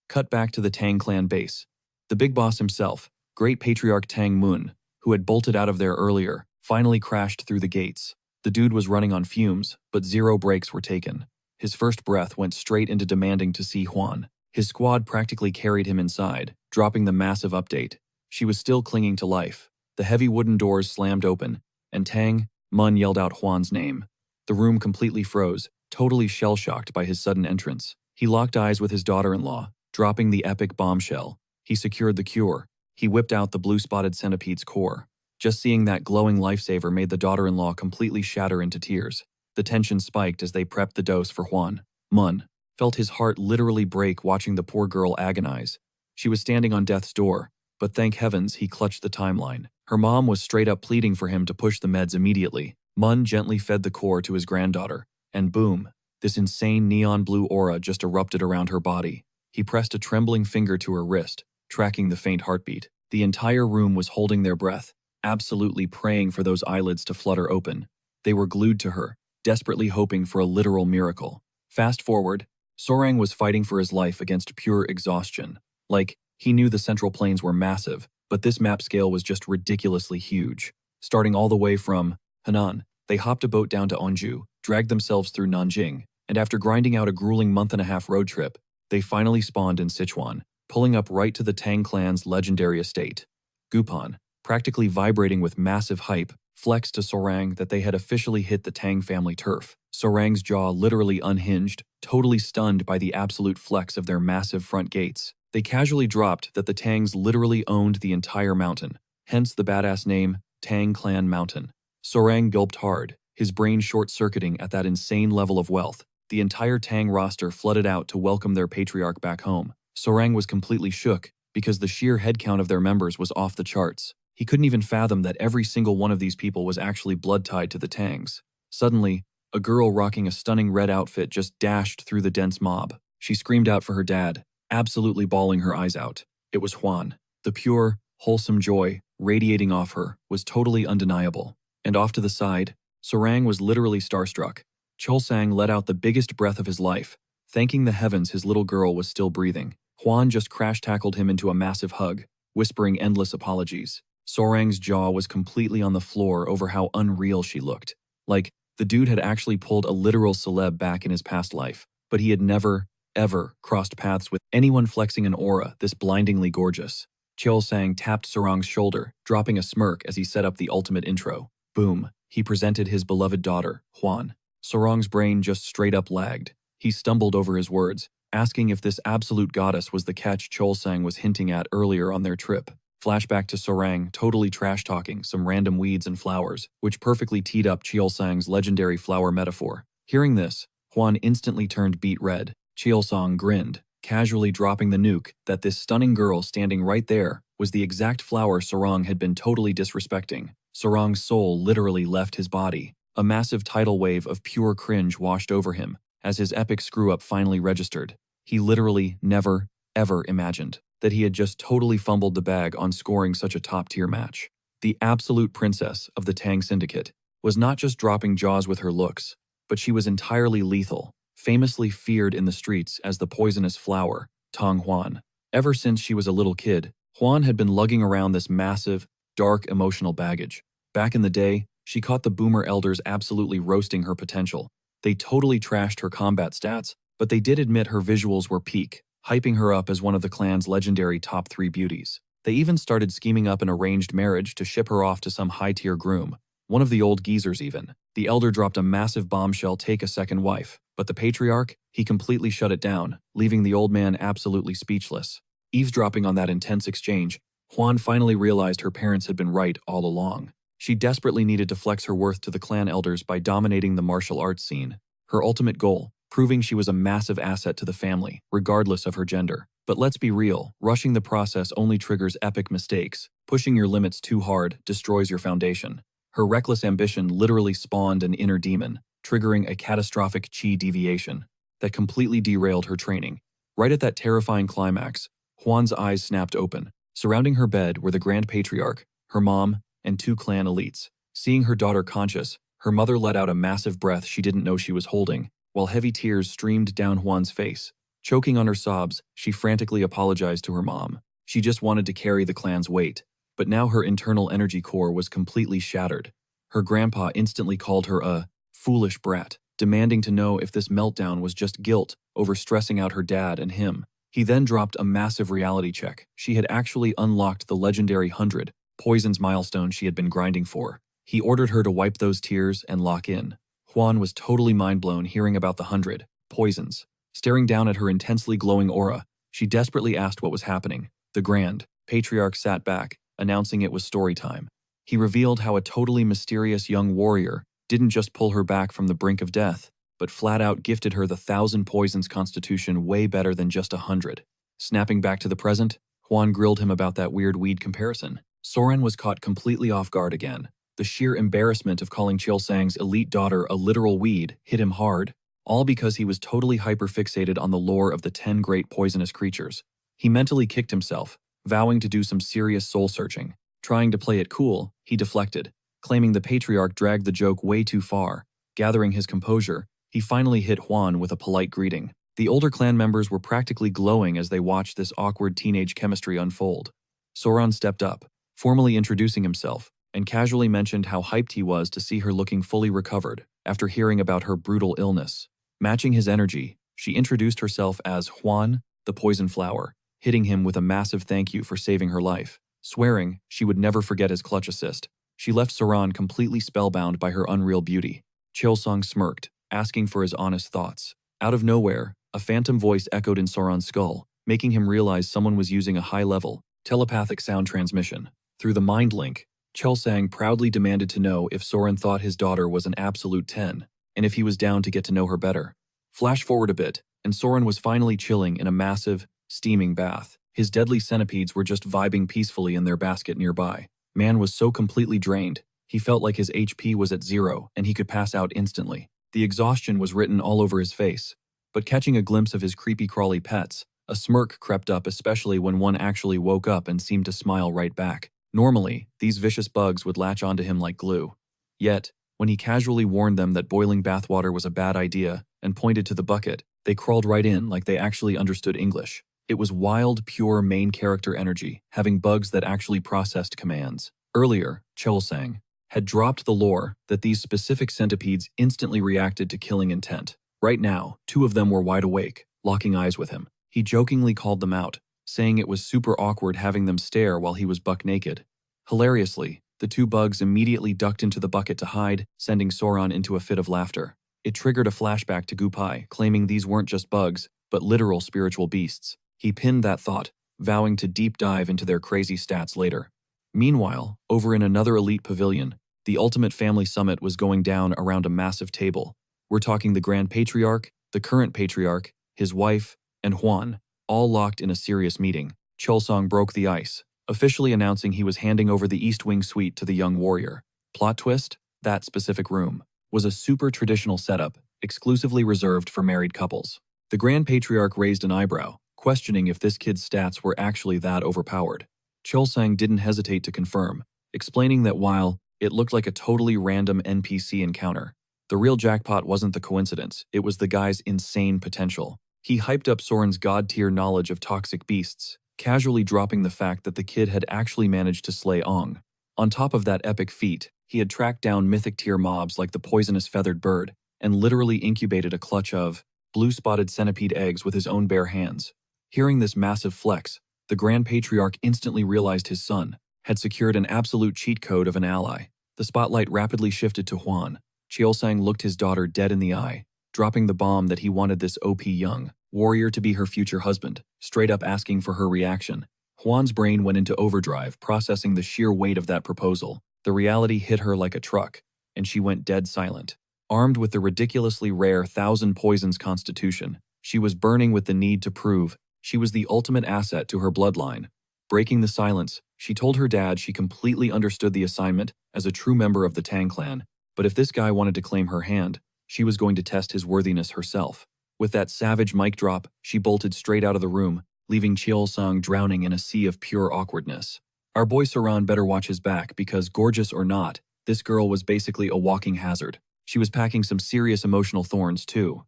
Cut back to the Tang clan base. The big boss himself, Great Patriarch Tang Mun, who had bolted out of there earlier, finally crashed through the gates. The dude was running on fumes, but 0 breaks were taken. His first breath went straight into demanding to see Huan. His squad practically carried him inside, dropping the massive update. She was still clinging to life. The heavy wooden doors slammed open, and Tang Mun yelled out Huan's name. The room completely froze, totally shell-shocked by his sudden entrance. He locked eyes with his daughter-in-law, dropping the epic bombshell. He secured the cure. He whipped out the blue-spotted centipede's core. Just seeing that glowing lifesaver made the daughter-in-law completely shatter into tears. The tension spiked as they prepped the dose for Huan. Mun felt his heart literally break watching the poor girl agonize. She was standing on death's door, but thank heavens he clutched the timeline. Her mom was straight up pleading for him to push the meds immediately. Mun gently fed the core to his granddaughter, and boom, this insane neon blue aura just erupted around her body. He pressed a trembling finger to her wrist, tracking the faint heartbeat. The entire room was holding their breath, absolutely praying for those eyelids to flutter open. They were glued to her, desperately hoping for a literal miracle. Fast forward, Sorang was fighting for his life against pure exhaustion. Like, he knew the Central Plains were massive, but this map scale was just ridiculously huge. Starting all the way from Henan, they hopped a boat down to Onju, dragged themselves through Nanjing, and after grinding out a grueling month-and-a-half road trip, they finally spawned in Sichuan, pulling up right to the Tang clan's legendary estate. Gupan, practically vibrating with massive hype, flexed to Sorang that they had officially hit the Tang family turf. Sorang's jaw literally unhinged, totally stunned by the absolute flex of their massive front gates. They casually dropped that the Tangs literally owned the entire mountain, hence the badass name, Tang Clan Mountain. Sorang gulped hard, his brain short-circuiting at that insane level of wealth. The entire Tang roster flooded out to welcome their patriarch back home. Sorang was completely shook, because the sheer headcount of their members was off the charts. He couldn't even fathom that every single one of these people was actually blood-tied to the Tangs. Suddenly, a girl rocking a stunning red outfit just dashed through the dense mob. She screamed out for her dad, absolutely bawling her eyes out. It was Huan. The pure, wholesome joy radiating off her was totally undeniable. And off to the side, Sorang was literally starstruck. Chulsang let out the biggest breath of his life, thanking the heavens his little girl was still breathing. Huan just crash-tackled him into a massive hug, whispering endless apologies. Sorang's jaw was completely on the floor over how unreal she looked. Like, the dude had actually pulled a literal celeb back in his past life, but he had never, ever crossed paths with anyone flexing an aura this blindingly gorgeous. Chulsang tapped Sorang's shoulder, dropping a smirk as he set up the ultimate intro. Boom, he presented his beloved daughter, Huan. Sorang's brain just straight up lagged. He stumbled over his words, asking if this absolute goddess was the catch Chulsang was hinting at earlier on their trip. Flashback to Sorang totally trash-talking some random weeds and flowers, which perfectly teed up Chulsang's legendary flower metaphor. Hearing this, Huan instantly turned beet red. Chulsang grinned, casually dropping the nuke that this stunning girl standing right there was the exact flower Sorang had been totally disrespecting. Sorang's soul literally left his body. A massive tidal wave of pure cringe washed over him as his epic screw-up finally registered. He literally never, ever imagined that he had just totally fumbled the bag on scoring such a top-tier match. The absolute princess of the Tang Syndicate was not just dropping jaws with her looks, but she was entirely lethal, famously feared in the streets as the poisonous flower, Tang Huan. Ever since she was a little kid, Huan had been lugging around this massive, dark emotional baggage. Back in the day, she caught the boomer elders absolutely roasting her potential. They totally trashed her combat stats, but they did admit her visuals were peak, hyping her up as one of the clan's legendary top 3 beauties. They even started scheming up an arranged marriage to ship her off to some high-tier groom, one of the old geezers even. The elder dropped a massive bombshell, take a second wife, but the patriarch, he completely shut it down, leaving the old man absolutely speechless. Eavesdropping on that intense exchange, Juan finally realized her parents had been right all along. She desperately needed to flex her worth to the clan elders by dominating the martial arts scene. Her ultimate goal, proving she was a massive asset to the family, regardless of her gender. But let's be real, rushing the process only triggers epic mistakes. Pushing your limits too hard destroys your foundation. Her reckless ambition literally spawned an inner demon, triggering a catastrophic chi deviation that completely derailed her training. Right at that terrifying climax, Juan's eyes snapped open. Surrounding her bed were the Grand Patriarch, her mom, and 2 clan elites. Seeing her daughter conscious, her mother let out a massive breath she didn't know she was holding, while heavy tears streamed down Juan's face. Choking on her sobs, she frantically apologized to her mom. She just wanted to carry the clan's weight. But now her internal energy core was completely shattered. Her grandpa instantly called her a foolish brat, demanding to know if this meltdown was just guilt over stressing out her dad and him. He then dropped a massive reality check. She had actually unlocked the legendary 100 poisons milestone she had been grinding for. He ordered her to wipe those tears and lock in. Juan was totally mind-blown hearing about the 100 poisons. Staring down at her intensely glowing aura, she desperately asked what was happening. The Grand Patriarch sat back, announcing it was story time. He revealed how a totally mysterious young warrior didn't just pull her back from the brink of death, but flat out gifted her the 1,000 poisons constitution way better than just 100. Snapping back to the present, Juan grilled him about that weird weed comparison. Soren was caught completely off guard again. The sheer embarrassment of calling Chilsang's elite daughter a literal weed hit him hard, all because he was totally hyperfixated on the lore of the 10 great poisonous creatures. He mentally kicked himself, vowing to do some serious soul-searching. Trying to play it cool, he deflected, claiming the patriarch dragged the joke way too far. Gathering his composure, he finally hit Juan with a polite greeting. The older clan members were practically glowing as they watched this awkward teenage chemistry unfold. Soren stepped up, formally introducing himself, and casually mentioned how hyped he was to see her looking fully recovered after hearing about her brutal illness. Matching his energy, she introduced herself as Juan, the Poison Flower, hitting him with a massive thank you for saving her life. Swearing she would never forget his clutch assist, she left Soren completely spellbound by her unreal beauty. Chilsang smirked, asking for his honest thoughts. Out of nowhere, a phantom voice echoed in Soren's skull, making him realize someone was using a high-level, telepathic sound transmission. Through the mind link, Chilsang proudly demanded to know if Soren thought his daughter was an absolute 10, and if he was down to get to know her better. Flash forward a bit, and Soren was finally chilling in a massive, steaming bath. His deadly centipedes were just vibing peacefully in their basket nearby. Man was so completely drained, he felt like his HP was at 0 and he could pass out instantly. The exhaustion was written all over his face, but catching a glimpse of his creepy crawly pets, a smirk crept up, especially when one actually woke up and seemed to smile right back. Normally, these vicious bugs would latch onto him like glue. Yet, when he casually warned them that boiling bathwater was a bad idea and pointed to the bucket, they crawled right in like they actually understood English. It was wild, pure main character energy, having bugs that actually processed commands. Earlier, Chilsang had dropped the lore that these specific centipedes instantly reacted to killing intent. Right now, 2 of them were wide awake, locking eyes with him. He jokingly called them out, saying it was super awkward having them stare while he was buck naked. Hilariously, the 2 bugs immediately ducked into the bucket to hide, sending Soren into a fit of laughter. It triggered a flashback to Gupai, claiming these weren't just bugs, but literal spiritual beasts. He pinned that thought, vowing to deep dive into their crazy stats later. Meanwhile, over in another elite pavilion, the ultimate family summit was going down around a massive table. We're talking the Grand Patriarch, the current Patriarch, his wife, and Juan, all locked in a serious meeting. Chilsang broke the ice, officially announcing he was handing over the East Wing suite to the young warrior. Plot twist, that specific room was a super traditional setup, exclusively reserved for married couples. The Grand Patriarch raised an eyebrow, questioning if this kid's stats were actually that overpowered. Chilsang didn't hesitate to confirm, explaining that while it looked like a totally random NPC encounter, the real jackpot wasn't the coincidence, it was the guy's insane potential. He hyped up Soren's god-tier knowledge of toxic beasts, casually dropping the fact that the kid had actually managed to slay Ong. On top of that epic feat, he had tracked down mythic-tier mobs like the poisonous feathered bird, and literally incubated a clutch of blue-spotted centipede eggs with his own bare hands. Hearing this massive flex, the Grand Patriarch instantly realized his son had secured an absolute cheat code of an ally. The spotlight rapidly shifted to Juan, Cheolsang looked his daughter dead in the eye, dropping the bomb that he wanted this OP young warrior to be her future husband, straight up asking for her reaction. Huan's brain went into overdrive, processing the sheer weight of that proposal. The reality hit her like a truck, and she went dead silent. Armed with the ridiculously rare 1,000 poisons constitution, she was burning with the need to prove she was the ultimate asset to her bloodline. Breaking the silence, she told her dad she completely understood the assignment as a true member of the Tang clan, but if this guy wanted to claim her hand, she was going to test his worthiness herself. With that savage mic drop, she bolted straight out of the room, leaving Cheolsang drowning in a sea of pure awkwardness. Our boy Saran better watch his back because, gorgeous or not, this girl was basically a walking hazard. She was packing some serious emotional thorns too.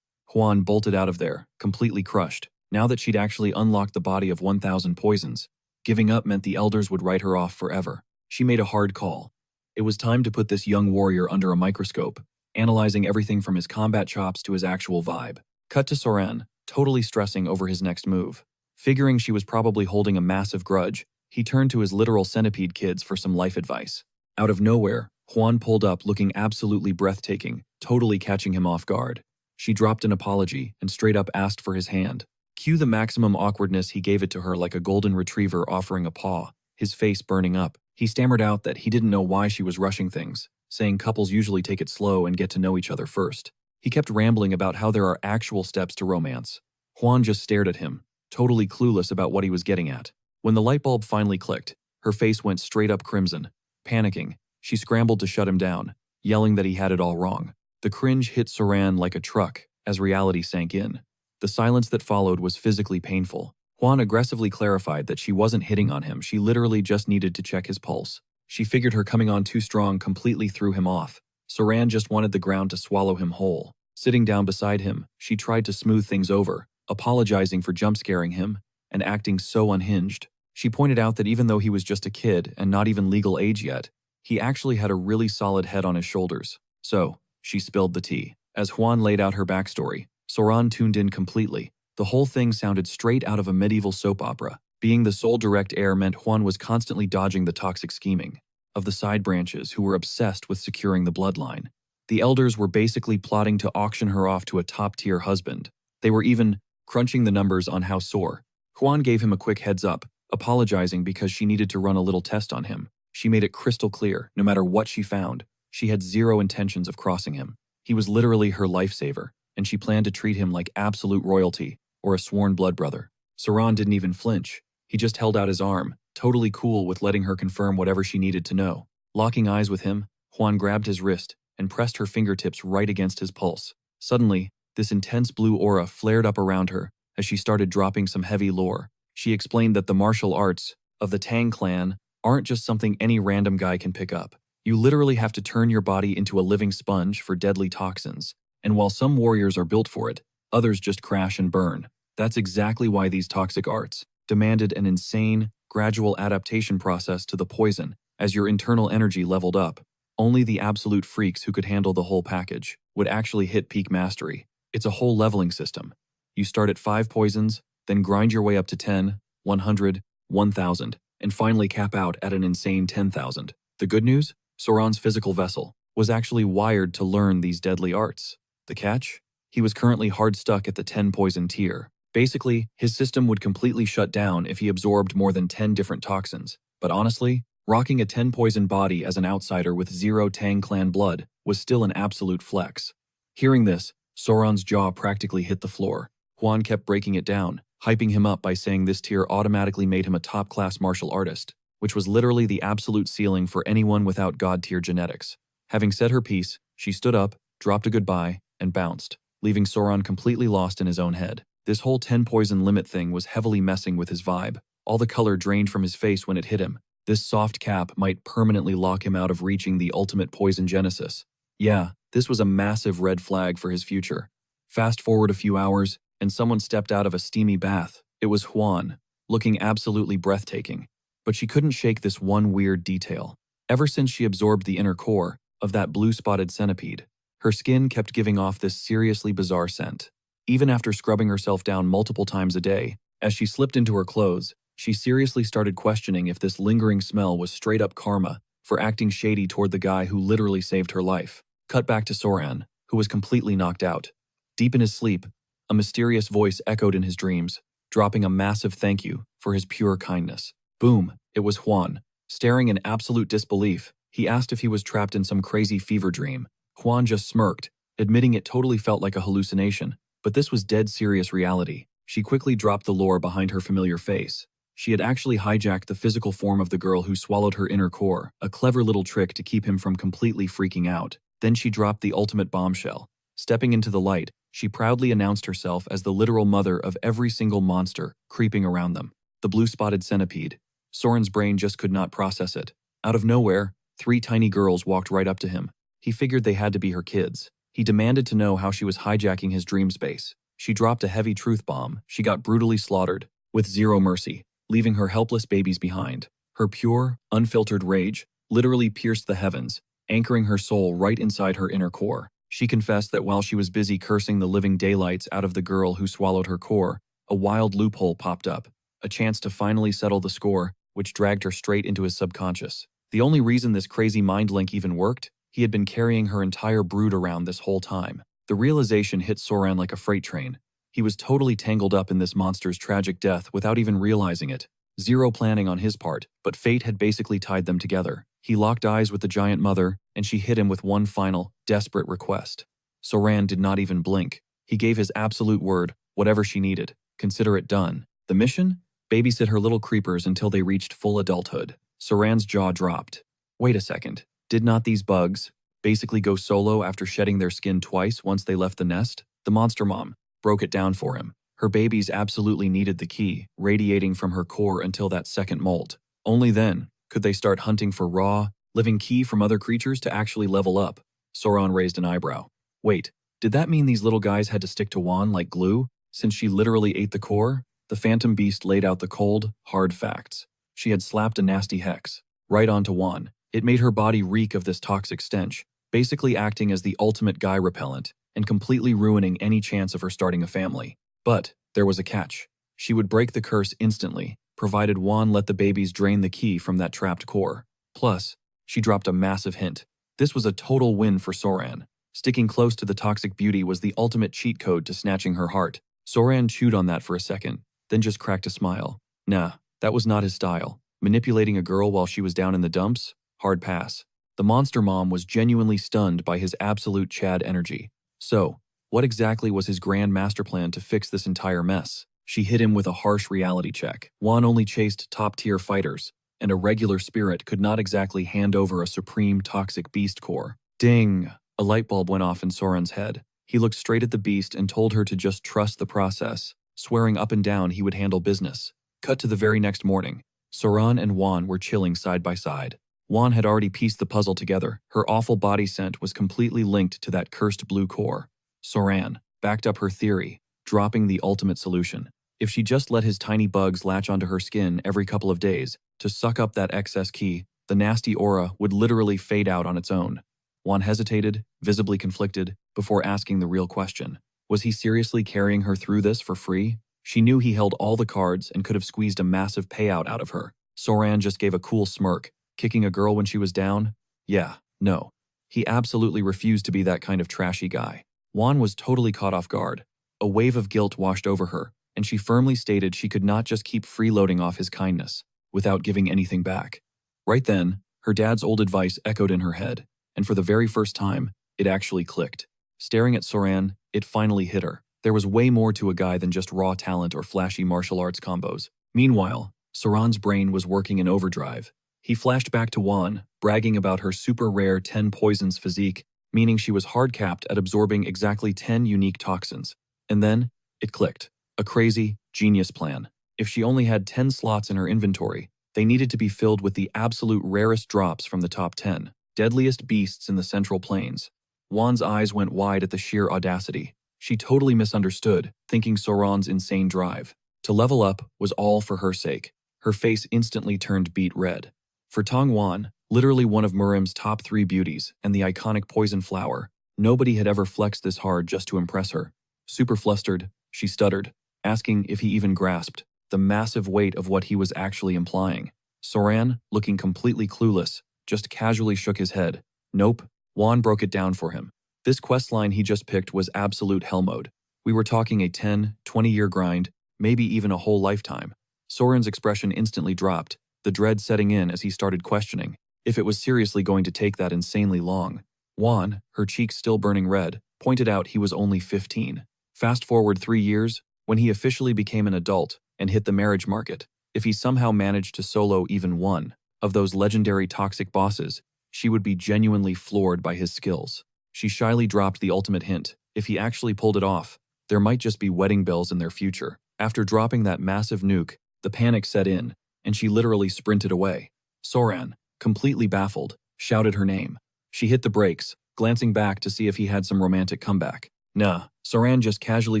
Huan bolted out of there, completely crushed, now that she'd actually unlocked the body of 1,000 poisons. Giving up meant the elders would write her off forever. She made a hard call. It was time to put this young warrior under a microscope, analyzing everything from his combat chops to his actual vibe. Cut to Soren, totally stressing over his next move. Figuring she was probably holding a massive grudge, he turned to his literal centipede kids for some life advice. Out of nowhere, Huan pulled up looking absolutely breathtaking, totally catching him off guard. She dropped an apology and straight up asked for his hand. Cue the maximum awkwardness, he gave it to her like a golden retriever offering a paw, his face burning up. He stammered out that he didn't know why she was rushing things, saying couples usually take it slow and get to know each other first. He kept rambling about how there are actual steps to romance. Huan just stared at him, totally clueless about what he was getting at. When the light bulb finally clicked, her face went straight up crimson. Panicking, she scrambled to shut him down, yelling that he had it all wrong. The cringe hit Saran like a truck as reality sank in. The silence that followed was physically painful. Huan aggressively clarified that she wasn't hitting on him, she literally just needed to check his pulse. She figured her coming on too strong completely threw him off. Saran just wanted the ground to swallow him whole. Sitting down beside him, she tried to smooth things over, apologizing for jump-scaring him and acting so unhinged. She pointed out that even though he was just a kid and not even legal age yet, he actually had a really solid head on his shoulders. So, she spilled the tea. As Huan laid out her backstory, Soran tuned in completely. The whole thing sounded straight out of a medieval soap opera. Being the sole direct heir meant Huan was constantly dodging the toxic scheming of the side branches who were obsessed with securing the bloodline. The elders were basically plotting to auction her off to a top-tier husband. They were even crunching the numbers on how sore. Huan gave him a quick heads up, apologizing because she needed to run a little test on him. She made it crystal clear, no matter what she found, she had zero intentions of crossing him. He was literally her lifesaver, and she planned to treat him like absolute royalty or a sworn blood brother. Saran didn't even flinch. He just held out his arm, totally cool with letting her confirm whatever she needed to know. Locking eyes with him, Huan grabbed his wrist and pressed her fingertips right against his pulse. Suddenly, this intense blue aura flared up around her as she started dropping some heavy lore. She explained that the martial arts of the Tang clan aren't just something any random guy can pick up. You literally have to turn your body into a living sponge for deadly toxins. And while some warriors are built for it, others just crash and burn. That's exactly why these toxic arts demanded an insane, gradual adaptation process to the poison as your internal energy leveled up. Only the absolute freaks who could handle the whole package would actually hit peak mastery. It's a whole leveling system. You start at 5 poisons, then grind your way up to 10, 100, 1,000, and finally cap out at an insane 10,000. The good news? Soran's physical vessel was actually wired to learn these deadly arts. The catch? He was currently hard stuck at the 10 poison tier. Basically, his system would completely shut down if he absorbed more than 10 different toxins. But honestly, rocking a 10 poison body as an outsider with 0 Tang clan blood was still an absolute flex. Hearing this, Soran's jaw practically hit the floor. Huan kept breaking it down, hyping him up by saying this tier automatically made him a top-class martial artist, which was literally the absolute ceiling for anyone without god-tier genetics. Having said her piece, she stood up, dropped a goodbye, and bounced, leaving Soran completely lost in his own head. This whole 10 poison limit thing was heavily messing with his vibe. All the color drained from his face when it hit him. This soft cap might permanently lock him out of reaching the ultimate poison genesis. Yeah, this was a massive red flag for his future. Fast forward a few hours, and someone stepped out of a steamy bath. It was Huan, looking absolutely breathtaking. But she couldn't shake this one weird detail. Ever since she absorbed the inner core of that blue-spotted centipede, her skin kept giving off this seriously bizarre scent. Even after scrubbing herself down multiple times a day, as she slipped into her clothes, she seriously started questioning if this lingering smell was straight-up karma for acting shady toward the guy who literally saved her life. Cut back to Soran, who was completely knocked out. Deep in his sleep, a mysterious voice echoed in his dreams, dropping a massive thank you for his pure kindness. Boom, it was Juan. Staring in absolute disbelief, he asked if he was trapped in some crazy fever dream. Juan just smirked, admitting it totally felt like a hallucination, but this was dead serious reality. She quickly dropped the lore behind her familiar face. She had actually hijacked the physical form of the girl who swallowed her inner core, a clever little trick to keep him from completely freaking out. Then she dropped the ultimate bombshell. Stepping into the light, she proudly announced herself as the literal mother of every single monster creeping around them. The blue-spotted centipede. Soren's brain just could not process it. Out of nowhere, 3 tiny girls walked right up to him. He figured they had to be her kids. He demanded to know how she was hijacking his dream space. She dropped a heavy truth bomb. She got brutally slaughtered, with zero mercy, leaving her helpless babies behind. Her pure, unfiltered rage literally pierced the heavens, anchoring her soul right inside her inner core. She confessed that while she was busy cursing the living daylights out of the girl who swallowed her core, a wild loophole popped up, a chance to finally settle the score, which dragged her straight into his subconscious. The only reason this crazy mind link even worked, he had been carrying her entire brood around this whole time. The realization hit Soran like a freight train. He was totally tangled up in this monster's tragic death without even realizing it. Zero planning on his part, but fate had basically tied them together. He locked eyes with the giant mother, and she hit him with one final, desperate request. Soran did not even blink. He gave his absolute word, whatever she needed. Consider it done. The mission? Babysit her little creepers until they reached full adulthood. Soran's jaw dropped. Wait a second. Did not these bugs basically go solo after shedding their skin twice once they left the nest? The monster mom broke it down for him. Her babies absolutely needed the key, radiating from her core until that second molt. Only then could they start hunting for raw, living key from other creatures to actually level up. Soran raised an eyebrow. Wait, did that mean these little guys had to stick to Juan like glue, since she literally ate the core? The phantom beast laid out the cold, hard facts. She had slapped a nasty hex right onto Juan. It made her body reek of this toxic stench, basically acting as the ultimate guy repellent and completely ruining any chance of her starting a family. But there was a catch. She would break the curse instantly, provided Juan let the babies drain the key from that trapped core. Plus, she dropped a massive hint. This was a total win for Soran. Sticking close to the toxic beauty was the ultimate cheat code to snatching her heart. Soran chewed on that for a second, then just cracked a smile. Nah, that was not his style. Manipulating a girl while she was down in the dumps? Hard pass. The monster mom was genuinely stunned by his absolute Chad energy. So, what exactly was his grand master plan to fix this entire mess? She hit him with a harsh reality check. Juan only chased top-tier fighters, and a regular spirit could not exactly hand over a supreme toxic beast core. Ding! A light bulb went off in Soran's head. He looked straight at the beast and told her to just trust the process, swearing up and down he would handle business. Cut to the very next morning. Soran and Juan were chilling side by side. Juan had already pieced the puzzle together. Her awful body scent was completely linked to that cursed blue core. Soran backed up her theory, dropping the ultimate solution. If she just let his tiny bugs latch onto her skin every couple of days to suck up that excess key, the nasty aura would literally fade out on its own. Juan hesitated, visibly conflicted, before asking the real question. Was he seriously carrying her through this for free? She knew he held all the cards and could have squeezed a massive payout out of her. Soran just gave a cool smirk. Kicking a girl when she was down? Yeah, no. He absolutely refused to be that kind of trashy guy. Juan was totally caught off guard. A wave of guilt washed over her, and she firmly stated she could not just keep freeloading off his kindness without giving anything back. Right then, her dad's old advice echoed in her head, and for the very first time, it actually clicked. Staring at Soran, it finally hit her. There was way more to a guy than just raw talent or flashy martial arts combos. Meanwhile, Soran's brain was working in overdrive. He flashed back to Juan, bragging about her super rare 10 poisons physique, meaning she was hard-capped at absorbing exactly 10 unique toxins. And then, it clicked. A crazy, genius plan. If she only had 10 slots in her inventory, they needed to be filled with the absolute rarest drops from the top 10, deadliest beasts in the Central Plains. Juan's eyes went wide at the sheer audacity. She totally misunderstood, thinking Soran's insane drive to level up was all for her sake. Her face instantly turned beet red. For Tong Wan, literally one of Murim's top 3 beauties and the iconic poison flower, nobody had ever flexed this hard just to impress her. Super flustered, she stuttered, asking if he even grasped the massive weight of what he was actually implying. Soran, looking completely clueless, just casually shook his head. Nope, Juan broke it down for him. This questline he just picked was absolute hell mode. We were talking a 10, 20-year grind, maybe even a whole lifetime. Soren's expression instantly dropped, the dread setting in as he started questioning if it was seriously going to take that insanely long. Juan, her cheeks still burning red, pointed out he was only 15. Fast forward 3 years, when he officially became an adult and hit the marriage market, if he somehow managed to solo even one of those legendary toxic bosses, she would be genuinely floored by his skills. She shyly dropped the ultimate hint. If he actually pulled it off, there might just be wedding bells in their future. After dropping that massive nuke, the panic set in, and she literally sprinted away. Soren, completely baffled, shouted her name. She hit the brakes, glancing back to see if he had some romantic comeback. Nah, Soren just casually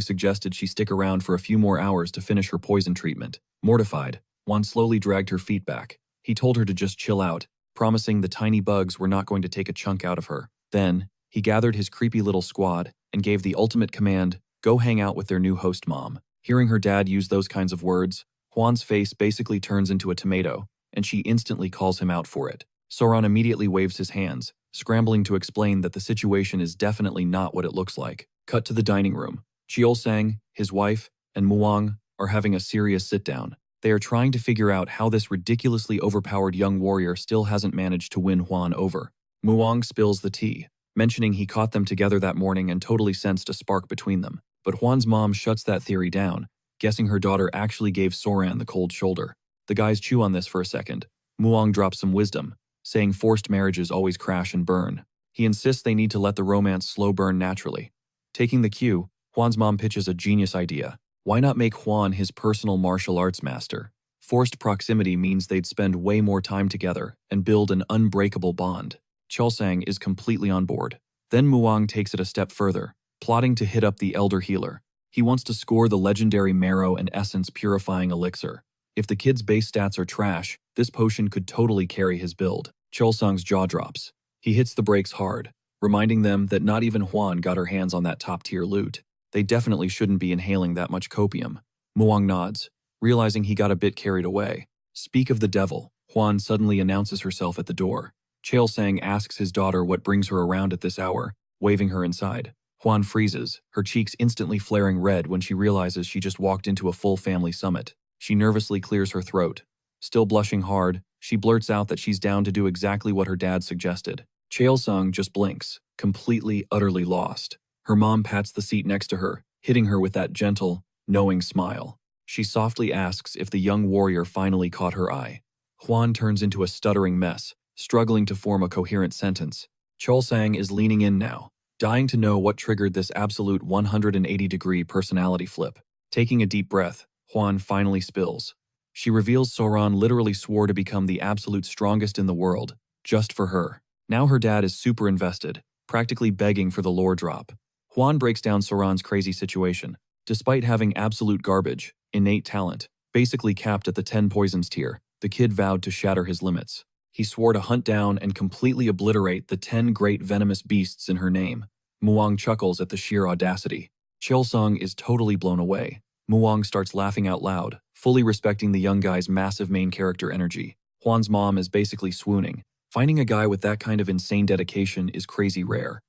suggested she stick around for a few more hours to finish her poison treatment. Mortified, Juan slowly dragged her feet back. He told her to just chill out, promising the tiny bugs were not going to take a chunk out of her. Then, he gathered his creepy little squad and gave the ultimate command, go hang out with their new host mom. Hearing her dad use those kinds of words, Juan's face basically turns into a tomato, and she instantly calls him out for it. Soren immediately waves his hands, scrambling to explain that the situation is definitely not what it looks like. Cut to the dining room. Chiol-sang, his wife, and Muang are having a serious sit-down. They are trying to figure out how this ridiculously overpowered young warrior still hasn't managed to win Juan over. Muang spills the tea, mentioning he caught them together that morning and totally sensed a spark between them. But Juan's mom shuts that theory down, guessing her daughter actually gave Soren the cold shoulder. The guys chew on this for a second. Muang drops some wisdom, saying forced marriages always crash and burn. He insists they need to let the romance slow burn naturally. Taking the cue, Juan's mom pitches a genius idea. Why not make Juan his personal martial arts master? Forced proximity means they'd spend way more time together and build an unbreakable bond. Chiol-sang is completely on board. Then Muang takes it a step further, plotting to hit up the Elder Healer. He wants to score the legendary marrow and essence purifying elixir. If the kid's base stats are trash, this potion could totally carry his build. Chiol-sang's jaw drops. He hits the brakes hard, reminding them that not even Juan got her hands on that top-tier loot. They definitely shouldn't be inhaling that much copium. Muang nods, realizing he got a bit carried away. Speak of the devil, Juan suddenly announces herself at the door. Chiol-sang asks his daughter what brings her around at this hour, waving her inside. Juan freezes, her cheeks instantly flaring red when she realizes she just walked into a full family summit. She nervously clears her throat. Still blushing hard, she blurts out that she's down to do exactly what her dad suggested. Chiol-sang just blinks, completely, utterly lost. Her mom pats the seat next to her, hitting her with that gentle, knowing smile. She softly asks if the young warrior finally caught her eye. Juan turns into a stuttering mess, struggling to form a coherent sentence. Chiol-sang is leaning in now, dying to know what triggered this absolute 180-degree personality flip. Taking a deep breath, Juan finally spills. She reveals Soren literally swore to become the absolute strongest in the world, just for her. Now her dad is super invested, practically begging for the lore drop. Juan breaks down Soren's crazy situation. Despite having absolute garbage, innate talent, basically capped at the 10 poisons tier, the kid vowed to shatter his limits. He swore to hunt down and completely obliterate the 10 great venomous beasts in her name. Muang chuckles at the sheer audacity. Chiol-sang is totally blown away. Muang starts laughing out loud, fully respecting the young guy's massive main character energy. Juan's mom is basically swooning. Finding a guy with that kind of insane dedication is crazy rare.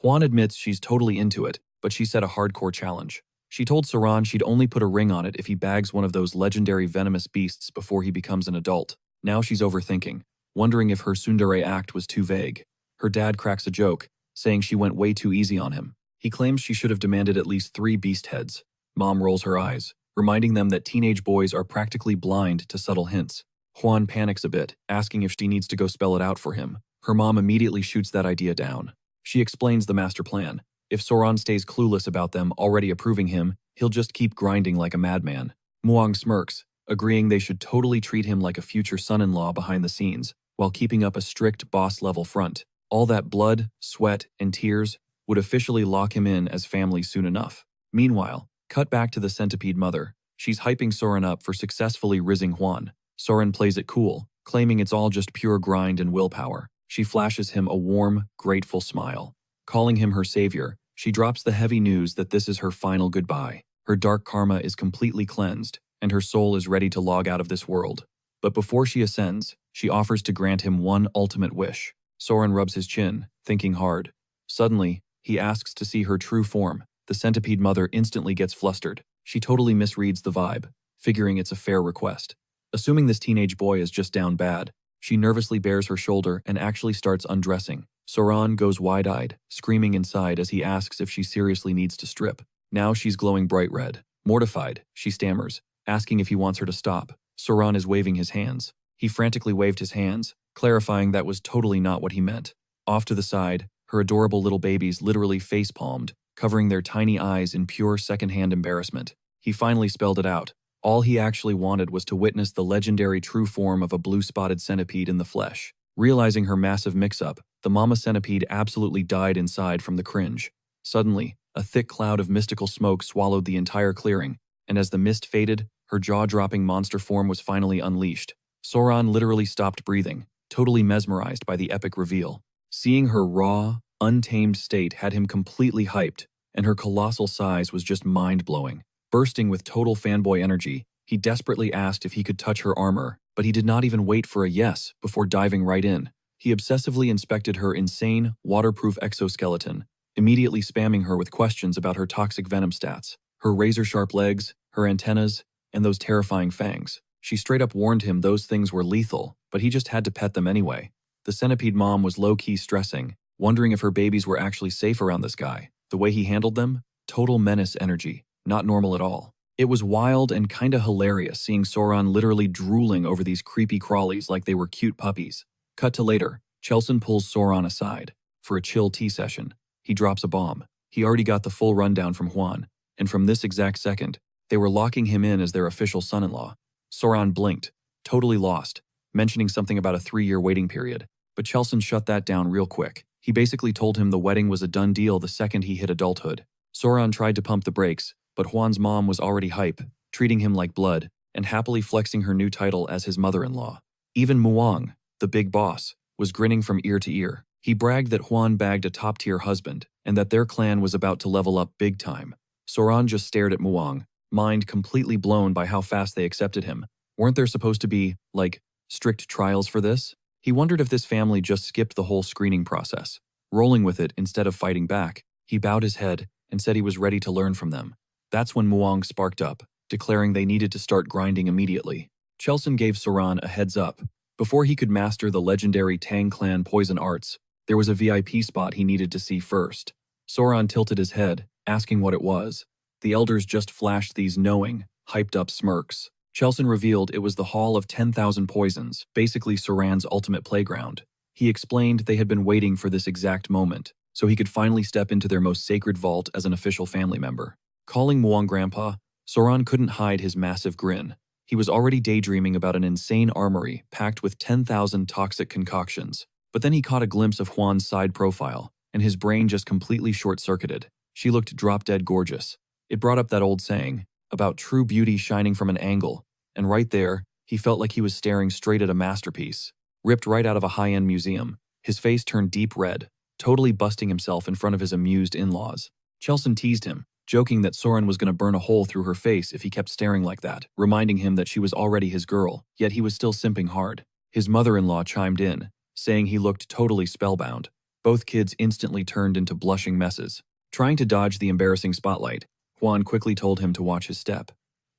Juan admits she's totally into it, but she set a hardcore challenge. She told Soren she'd only put a ring on it if he bags one of those legendary venomous beasts before he becomes an adult. Now she's overthinking, wondering if her tsundere act was too vague. Her dad cracks a joke, saying she went way too easy on him. He claims she should have demanded at least 3 beast heads. Mom rolls her eyes, reminding them that teenage boys are practically blind to subtle hints. Juan panics a bit, asking if she needs to go spell it out for him. Her mom immediately shoots that idea down. She explains the master plan. If Soren stays clueless about them already approving him, he'll just keep grinding like a madman. Muang smirks, agreeing they should totally treat him like a future son-in-law behind the scenes, while keeping up a strict boss-level front. All that blood, sweat, and tears would officially lock him in as family soon enough. Meanwhile, cut back to the centipede mother. She's hyping Soren up for successfully rizzing Juan. Soren plays it cool, claiming it's all just pure grind and willpower. She flashes him a warm, grateful smile. Calling him her savior, she drops the heavy news that this is her final goodbye. Her dark karma is completely cleansed, and her soul is ready to log out of this world. But before she ascends, she offers to grant him one ultimate wish. Soren rubs his chin, thinking hard. Suddenly, he asks to see her true form. The centipede mother instantly gets flustered. She totally misreads the vibe, figuring it's a fair request. Assuming this teenage boy is just down bad, she nervously bares her shoulder and actually starts undressing. Soran goes wide-eyed, screaming inside as he asks if she seriously needs to strip. Now she's glowing bright red. Mortified, she stammers, asking if he wants her to stop. Soran is waving his hands. He frantically waved his hands, clarifying that was totally not what he meant. Off to the side, her adorable little babies literally face-palmed, covering their tiny eyes in pure second-hand embarrassment. He finally spelled it out. All he actually wanted was to witness the legendary true form of a blue-spotted centipede in the flesh. Realizing her massive mix-up, the mama centipede absolutely died inside from the cringe. Suddenly, a thick cloud of mystical smoke swallowed the entire clearing, and as the mist faded, her jaw-dropping monster form was finally unleashed. Soran literally stopped breathing, totally mesmerized by the epic reveal. Seeing her raw, untamed state had him completely hyped, and her colossal size was just mind-blowing. Bursting with total fanboy energy, he desperately asked if he could touch her armor, but he did not even wait for a yes before diving right in. He obsessively inspected her insane, waterproof exoskeleton, immediately spamming her with questions about her toxic venom stats, her razor-sharp legs, her antennas, and those terrifying fangs. She straight up warned him those things were lethal, but he just had to pet them anyway. The centipede mom was low-key stressing, wondering if her babies were actually safe around this guy. The way he handled them? Total menace energy. Not normal at all. It was wild and kinda hilarious seeing Soran literally drooling over these creepy crawlies like they were cute puppies. Cut to later, Chelson pulls Soran aside. For a chill tea session, he drops a bomb. He already got the full rundown from Juan, and from this exact second, they were locking him in as their official son-in-law. Soran blinked, totally lost, mentioning something about a 3-year waiting period. But Chelson shut that down real quick. He basically told him the wedding was a done deal the second he hit adulthood. Soran tried to pump the brakes, but Juan's mom was already hype, treating him like blood, and happily flexing her new title as his mother-in-law. Even Muang, the big boss, was grinning from ear to ear. He bragged that Juan bagged a top-tier husband, and that their clan was about to level up big time. Soran just stared at Muang, mind completely blown by how fast they accepted him. Weren't there supposed to be, like, strict trials for this? He wondered if this family just skipped the whole screening process. Rolling with it instead of fighting back, he bowed his head and said he was ready to learn from them. That's when Muang sparked up, declaring they needed to start grinding immediately. Chelson gave Soran a heads up. Before he could master the legendary Tang clan poison arts, there was a VIP spot he needed to see first. Soran tilted his head, asking what it was. The elders just flashed these knowing, hyped-up smirks. Chelson revealed it was the Hall of 10,000 Poisons, basically Soran's ultimate playground. He explained they had been waiting for this exact moment, so he could finally step into their most sacred vault as an official family member. Calling Muang Grandpa, Soran couldn't hide his massive grin. He was already daydreaming about an insane armory packed with 10,000 toxic concoctions. But then he caught a glimpse of Juan's side profile, and his brain just completely short-circuited. She looked drop-dead gorgeous. It brought up that old saying, about true beauty shining from an angle, and right there, he felt like he was staring straight at a masterpiece, ripped right out of a high-end museum. His face turned deep red, totally busting himself in front of his amused in-laws. Chelson teased him, joking that Soran was going to burn a hole through her face if he kept staring like that, reminding him that she was already his girl, yet he was still simping hard. His mother-in-law chimed in, saying he looked totally spellbound. Both kids instantly turned into blushing messes. Trying to dodge the embarrassing spotlight, Juan quickly told him to watch his step.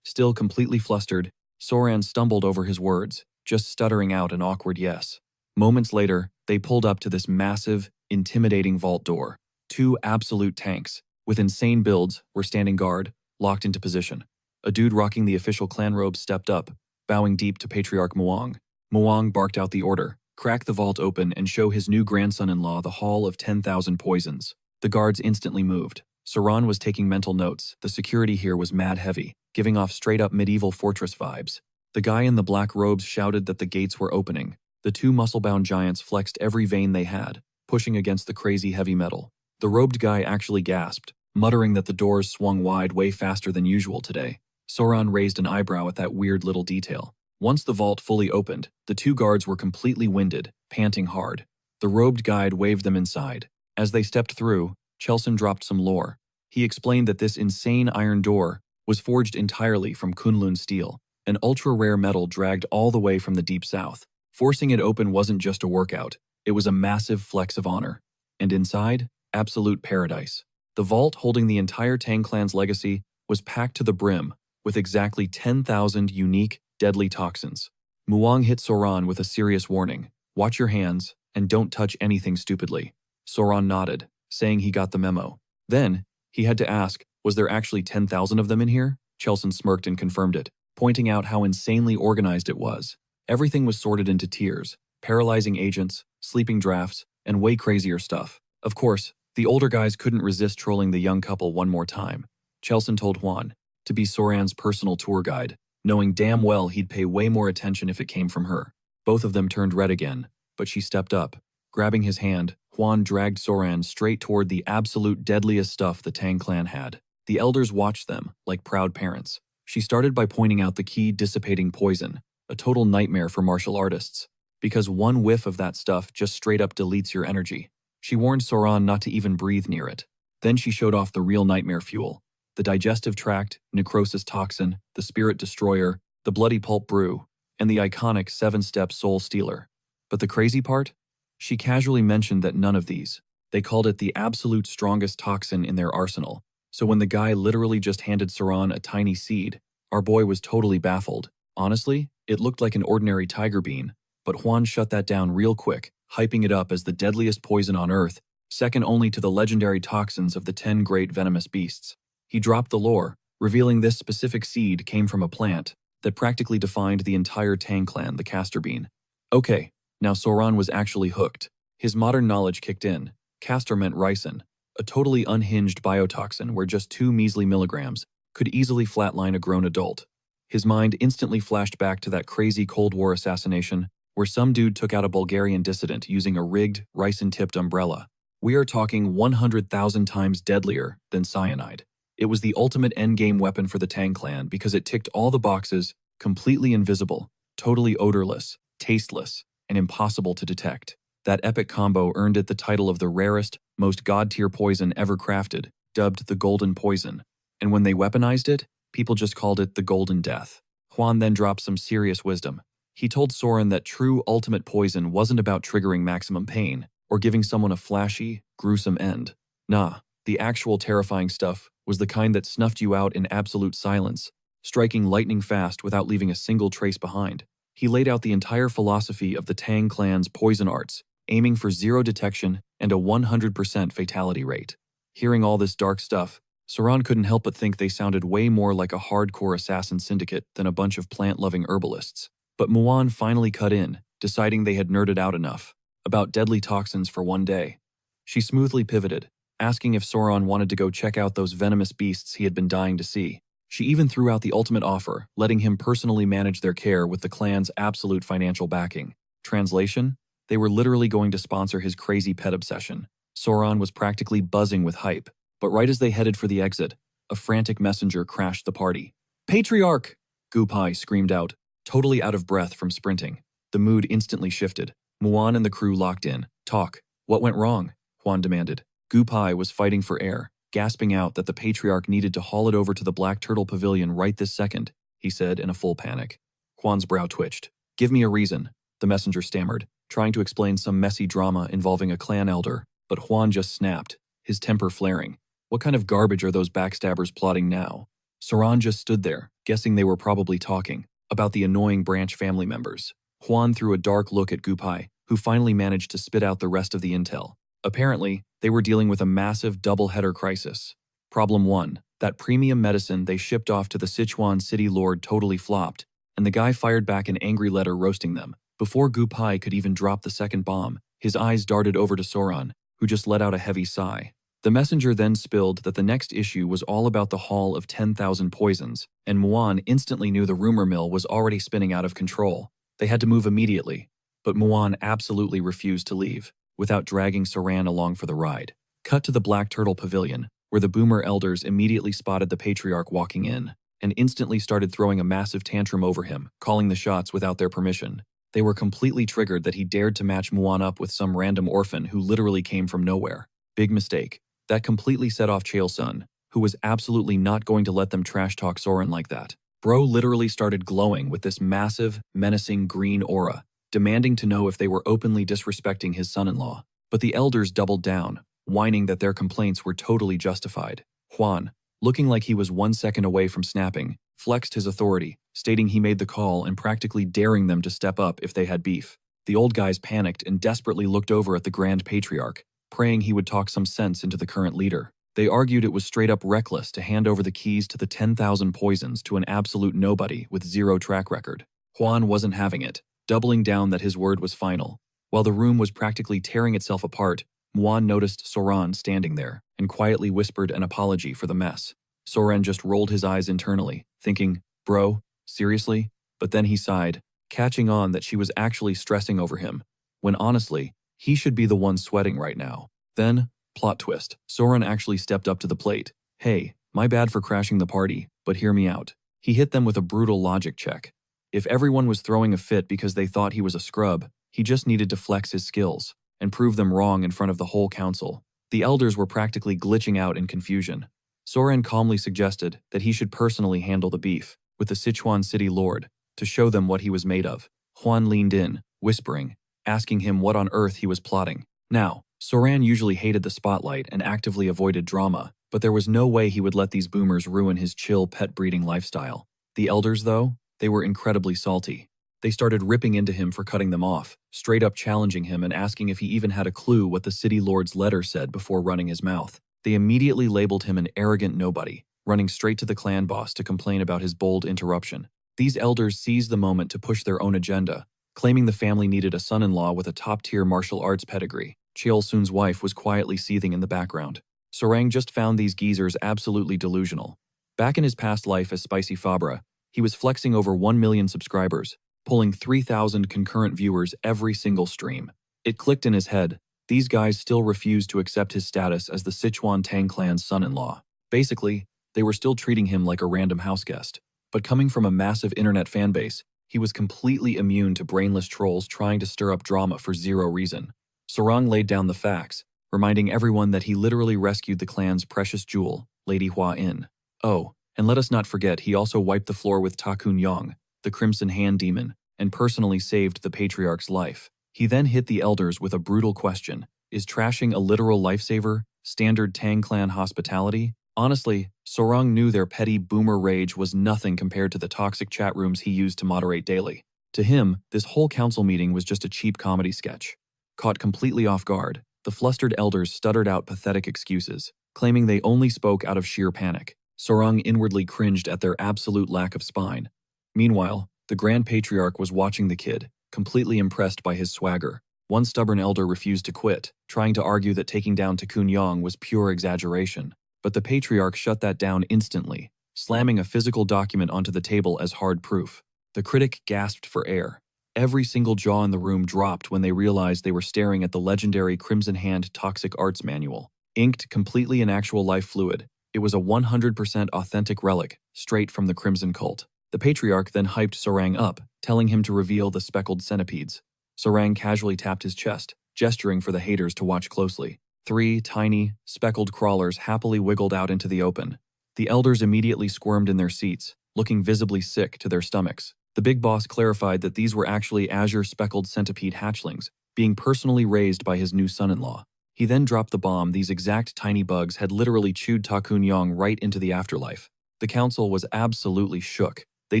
Still completely flustered, Soran stumbled over his words, just stuttering out an awkward yes. Moments later, they pulled up to this massive, intimidating vault door. 2 absolute tanks, with insane builds, were standing guard, locked into position. A dude rocking the official clan robes stepped up, bowing deep to Patriarch Muang. Muang barked out the order, crack the vault open and show his new grandson-in-law the Hall of 10,000 Poisons. The guards instantly moved. Soran was taking mental notes. The security here was mad heavy, giving off straight-up medieval fortress vibes. The guy in the black robes shouted that the gates were opening. The 2 muscle-bound giants flexed every vein they had, pushing against the crazy heavy metal. The robed guy actually gasped, muttering that the doors swung wide way faster than usual today. Soran raised an eyebrow at that weird little detail. Once the vault fully opened, the 2 guards were completely winded, panting hard. The robed guide waved them inside. As they stepped through, Chelson dropped some lore. He explained that this insane iron door was forged entirely from Kunlun steel, an ultra-rare metal dragged all the way from the deep south. Forcing it open wasn't just a workout, it was a massive flex of honor. And inside, absolute paradise. The vault holding the entire Tang clan's legacy was packed to the brim with exactly 10,000 unique, deadly toxins. Muang hit Soran with a serious warning. Watch your hands, and don't touch anything stupidly. Soran nodded, saying he got the memo. Then, he had to ask, was there actually 10,000 of them in here? Chelson smirked and confirmed it, pointing out how insanely organized it was. Everything was sorted into tiers, paralyzing agents, sleeping drafts, and way crazier stuff. Of course, the older guys couldn't resist trolling the young couple one more time. Chelson told Juan to be Soran's personal tour guide, knowing damn well he'd pay way more attention if it came from her. Both of them turned red again, but she stepped up. Grabbing his hand, Juan dragged Soran straight toward the absolute deadliest stuff the Tang clan had. The elders watched them, like proud parents. She started by pointing out the key dissipating poison, a total nightmare for martial artists, because one whiff of that stuff just straight up deletes your energy. She warned Soran not to even breathe near it. Then she showed off the real nightmare fuel: the digestive tract, necrosis toxin, the spirit destroyer, the bloody pulp brew, and the iconic 7-step soul stealer. But the crazy part? She casually mentioned that none of these. They called it the absolute strongest toxin in their arsenal. So when the guy literally just handed Soran a tiny seed, our boy was totally baffled. Honestly, it looked like an ordinary tiger bean, but Juan shut that down real quick, hyping it up as the deadliest poison on Earth, second only to the legendary toxins of the 10 great venomous beasts. He dropped the lore, revealing this specific seed came from a plant that practically defined the entire Tang clan, the castor bean. Okay, now Soran was actually hooked. His modern knowledge kicked in. Castor meant ricin, a totally unhinged biotoxin where just 2 measly milligrams could easily flatline a grown adult. His mind instantly flashed back to that crazy Cold War assassination where some dude took out a Bulgarian dissident using a rigged, ricin-tipped umbrella. We are talking 100,000 times deadlier than cyanide. It was the ultimate endgame weapon for the Tang clan because it ticked all the boxes: completely invisible, totally odorless, tasteless, and impossible to detect. That epic combo earned it the title of the rarest, most god-tier poison ever crafted, dubbed the Golden Poison. And when they weaponized it, people just called it the Golden Death. Juan then dropped some serious wisdom. He told Soran that true ultimate poison wasn't about triggering maximum pain or giving someone a flashy, gruesome end. Nah, the actual terrifying stuff was the kind that snuffed you out in absolute silence, striking lightning fast without leaving a single trace behind. He laid out the entire philosophy of the Tang clan's poison arts, aiming for 0 detection and a 100% fatality rate. Hearing all this dark stuff, Soran couldn't help but think they sounded way more like a hardcore assassin syndicate than a bunch of plant-loving herbalists. But Muan finally cut in, deciding they had nerded out enough about deadly toxins for one day. She smoothly pivoted, asking if Soran wanted to go check out those venomous beasts he had been dying to see. She even threw out the ultimate offer, letting him personally manage their care with the clan's absolute financial backing. Translation? They were literally going to sponsor his crazy pet obsession. Soran was practically buzzing with hype, but right as they headed for the exit, a frantic messenger crashed the party. "Patriarch!" Gupai screamed out, totally out of breath from sprinting. The mood instantly shifted. Muan and the crew locked in. "Talk. What went wrong?" Juan demanded. Gupai was fighting for air, gasping out that the Patriarch needed to haul it over to the Black Turtle Pavilion right this second, he said in a full panic. Juan's brow twitched. "Give me a reason," the messenger stammered, trying to explain some messy drama involving a clan elder, but Juan just snapped, his temper flaring. What kind of garbage are those backstabbers plotting now? Soran just stood there, guessing they were probably talking about the annoying branch family members. Juan threw a dark look at Gupai, who finally managed to spit out the rest of the intel. Apparently, they were dealing with a massive double-header crisis. Problem 1, that premium medicine they shipped off to the Sichuan city lord totally flopped, and the guy fired back an angry letter roasting them. Before Gupai could even drop the second bomb, his eyes darted over to Soran, who just let out a heavy sigh. The messenger then spilled that the next issue was all about the haul of 10,000 poisons, and Muan instantly knew the rumor mill was already spinning out of control. They had to move immediately, but Muan absolutely refused to leave, without dragging Soran along for the ride. Cut to the Black Turtle Pavilion, where the boomer elders immediately spotted the Patriarch walking in, and instantly started throwing a massive tantrum over him, calling the shots without their permission. They were completely triggered that he dared to match Muan up with some random orphan who literally came from nowhere. Big mistake. That completely set off Chaelsun, who was absolutely not going to let them trash-talk Soran like that. Bro literally started glowing with this massive, menacing green aura, demanding to know if they were openly disrespecting his son-in-law. But the elders doubled down, whining that their complaints were totally justified. Juan, looking like he was 1 second away from snapping, flexed his authority, stating he made the call and practically daring them to step up if they had beef. The old guys panicked and desperately looked over at the Grand Patriarch, praying he would talk some sense into the current leader. They argued it was straight up reckless to hand over the keys to the 10,000 poisons to an absolute nobody with 0 track record. Juan wasn't having it, doubling down that his word was final. While the room was practically tearing itself apart, Juan noticed Soran standing there and quietly whispered an apology for the mess. Soren just rolled his eyes internally, thinking, "Bro, seriously?" But then he sighed, catching on that she was actually stressing over him, when honestly, he should be the one sweating right now. Then, plot twist, Soren actually stepped up to the plate. "Hey, my bad for crashing the party, but hear me out." He hit them with a brutal logic check. If everyone was throwing a fit because they thought he was a scrub, he just needed to flex his skills and prove them wrong in front of the whole council. The elders were practically glitching out in confusion. Soren calmly suggested that he should personally handle the beef with the Sichuan city lord to show them what he was made of. Juan leaned in, whispering, asking him what on earth he was plotting. Now, Soran usually hated the spotlight and actively avoided drama, but there was no way he would let these boomers ruin his chill pet breeding lifestyle. The elders, though, they were incredibly salty. They started ripping into him for cutting them off, straight up challenging him and asking if he even had a clue what the city lord's letter said before running his mouth. They immediately labeled him an arrogant nobody, running straight to the clan boss to complain about his bold interruption. These elders seized the moment to push their own agenda, claiming the family needed a son-in-law with a top-tier martial arts pedigree. Cheol Sun's wife was quietly seething in the background. Sorang just found these geezers absolutely delusional. Back in his past life as Spicy Fabra, he was flexing over 1 million subscribers, pulling 3,000 concurrent viewers every single stream. It clicked in his head. These guys still refused to accept his status as the Sichuan Tang clan's son-in-law. Basically, they were still treating him like a random houseguest. But coming from a massive internet fanbase, he was completely immune to brainless trolls trying to stir up drama for 0 reason. Sarang laid down the facts, reminding everyone that he literally rescued the clan's precious jewel, Lady Hua In. Oh, and let us not forget he also wiped the floor with Ta Kun Yong, the Crimson Hand Demon, and personally saved the Patriarch's life. He then hit the elders with a brutal question. Is trashing a literal lifesaver standard Tang clan hospitality? Honestly, Sorang knew their petty boomer rage was nothing compared to the toxic chat rooms he used to moderate daily. To him, this whole council meeting was just a cheap comedy sketch. Caught completely off guard, the flustered elders stuttered out pathetic excuses, claiming they only spoke out of sheer panic. Sorang inwardly cringed at their absolute lack of spine. Meanwhile, the Grand Patriarch was watching the kid, completely impressed by his swagger. One stubborn elder refused to quit, trying to argue that taking down Ta Kun Yong was pure exaggeration. But the Patriarch shut that down instantly, slamming a physical document onto the table as hard proof. The critic gasped for air. Every single jaw in the room dropped when they realized they were staring at the legendary Crimson Hand Toxic Arts Manual. Inked completely in actual life fluid, it was a 100% authentic relic, straight from the Crimson Cult. The Patriarch then hyped Sorang up, telling him to reveal the speckled centipedes. Sorang casually tapped his chest, gesturing for the haters to watch closely. 3 tiny, speckled crawlers happily wiggled out into the open. The elders immediately squirmed in their seats, looking visibly sick to their stomachs. The big boss clarified that these were actually azure speckled centipede hatchlings, being personally raised by his new son-in-law. He then dropped the bomb these exact tiny bugs had literally chewed Ta Kun Yong right into the afterlife. The council was absolutely shook. They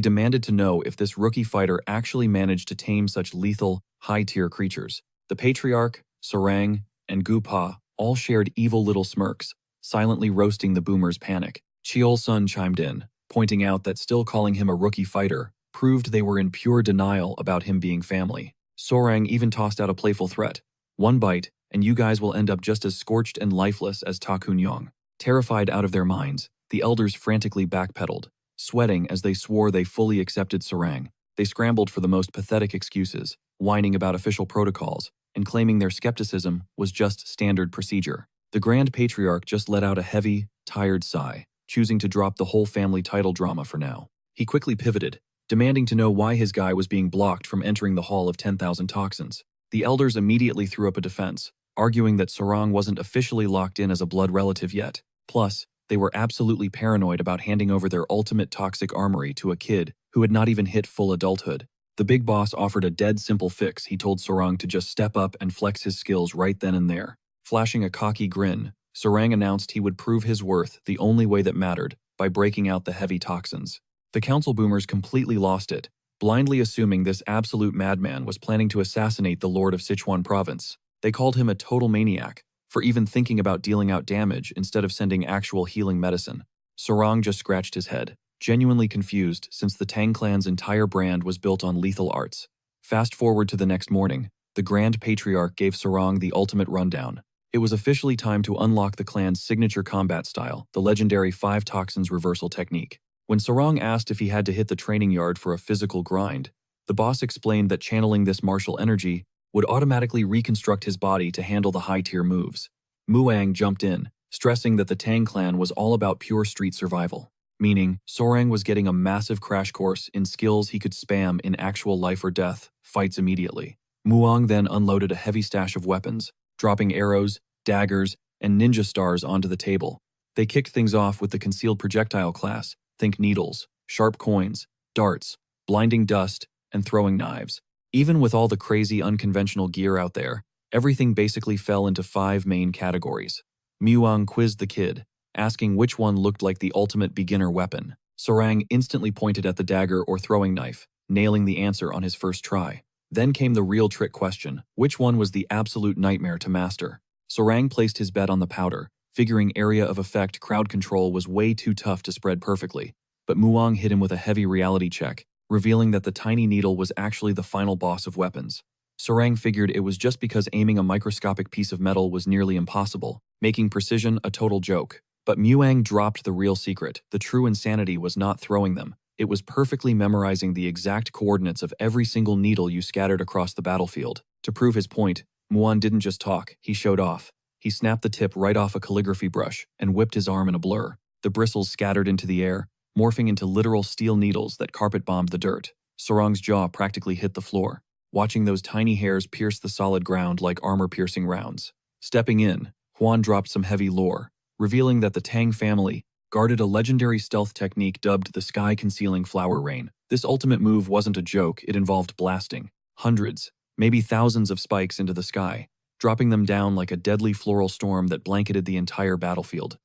demanded to know if this rookie fighter actually managed to tame such lethal, high-tier creatures. The Patriarch, Sorang, and Gupa all shared evil little smirks, silently roasting the boomers' panic. Cheol Sun chimed in, pointing out that still calling him a rookie fighter proved they were in pure denial about him being family. Sorang even tossed out a playful threat. 1 bite, and you guys will end up just as scorched and lifeless as Ta Kun Yong. Terrified out of their minds, the elders frantically backpedaled, sweating as they swore they fully accepted Sorang. They scrambled for the most pathetic excuses, whining about official protocols, and claiming their skepticism was just standard procedure. The Grand Patriarch just let out a heavy, tired sigh, choosing to drop the whole family title drama for now. He quickly pivoted, demanding to know why his guy was being blocked from entering the Hall of 10,000 Toxins. The elders immediately threw up a defense, arguing that Sorang wasn't officially locked in as a blood relative yet. Plus, they were absolutely paranoid about handing over their ultimate toxic armory to a kid who had not even hit full adulthood. The big boss offered a dead simple fix. He told Sorang to just step up and flex his skills right then and there. Flashing a cocky grin, Sorang announced he would prove his worth the only way that mattered, by breaking out the heavy toxins. The council boomers completely lost it, blindly assuming this absolute madman was planning to assassinate the Lord of Sichuan Province. They called him a total maniac for even thinking about dealing out damage instead of sending actual healing medicine. Sorang just scratched his head, genuinely confused since the Tang clan's entire brand was built on lethal arts. Fast forward to the next morning, the Grand Patriarch gave Sorang the ultimate rundown. It was officially time to unlock the clan's signature combat style, the legendary 5 toxins reversal technique. When Sorang asked if he had to hit the training yard for a physical grind, the boss explained that channeling this martial energy would automatically reconstruct his body to handle the high-tier moves. Muang jumped in, stressing that the Tang clan was all about pure street survival, meaning Sorang was getting a massive crash course in skills he could spam in actual life or death fights immediately. Muang then unloaded a heavy stash of weapons, dropping arrows, daggers, and ninja stars onto the table. They kicked things off with the concealed projectile class, think needles, sharp coins, darts, blinding dust, and throwing knives. Even with all the crazy unconventional gear out there, everything basically fell into 5 main categories. Muang quizzed the kid, asking which one looked like the ultimate beginner weapon. Sorang instantly pointed at the dagger or throwing knife, nailing the answer on his first try. Then came the real trick question: which one was the absolute nightmare to master? Sorang placed his bet on the powder, figuring area of effect crowd control was way too tough to spread perfectly. But Muang hit him with a heavy reality check, revealing that the tiny needle was actually the final boss of weapons. Sorang figured it was just because aiming a microscopic piece of metal was nearly impossible, making precision a total joke. But Muang dropped the real secret. The true insanity was not throwing them. It was perfectly memorizing the exact coordinates of every single needle you scattered across the battlefield. To prove his point, Muang didn't just talk, he showed off. He snapped the tip right off a calligraphy brush and whipped his arm in a blur. The bristles scattered into the air, morphing into literal steel needles that carpet-bombed the dirt. Sorang's jaw practically hit the floor, watching those tiny hairs pierce the solid ground like armor-piercing rounds. Stepping in, Huan dropped some heavy lore, revealing that the Tang family guarded a legendary stealth technique dubbed the Sky-Concealing Flower Rain. This ultimate move wasn't a joke, it involved blasting hundreds, maybe thousands of spikes into the sky, dropping them down like a deadly floral storm that blanketed the entire battlefield.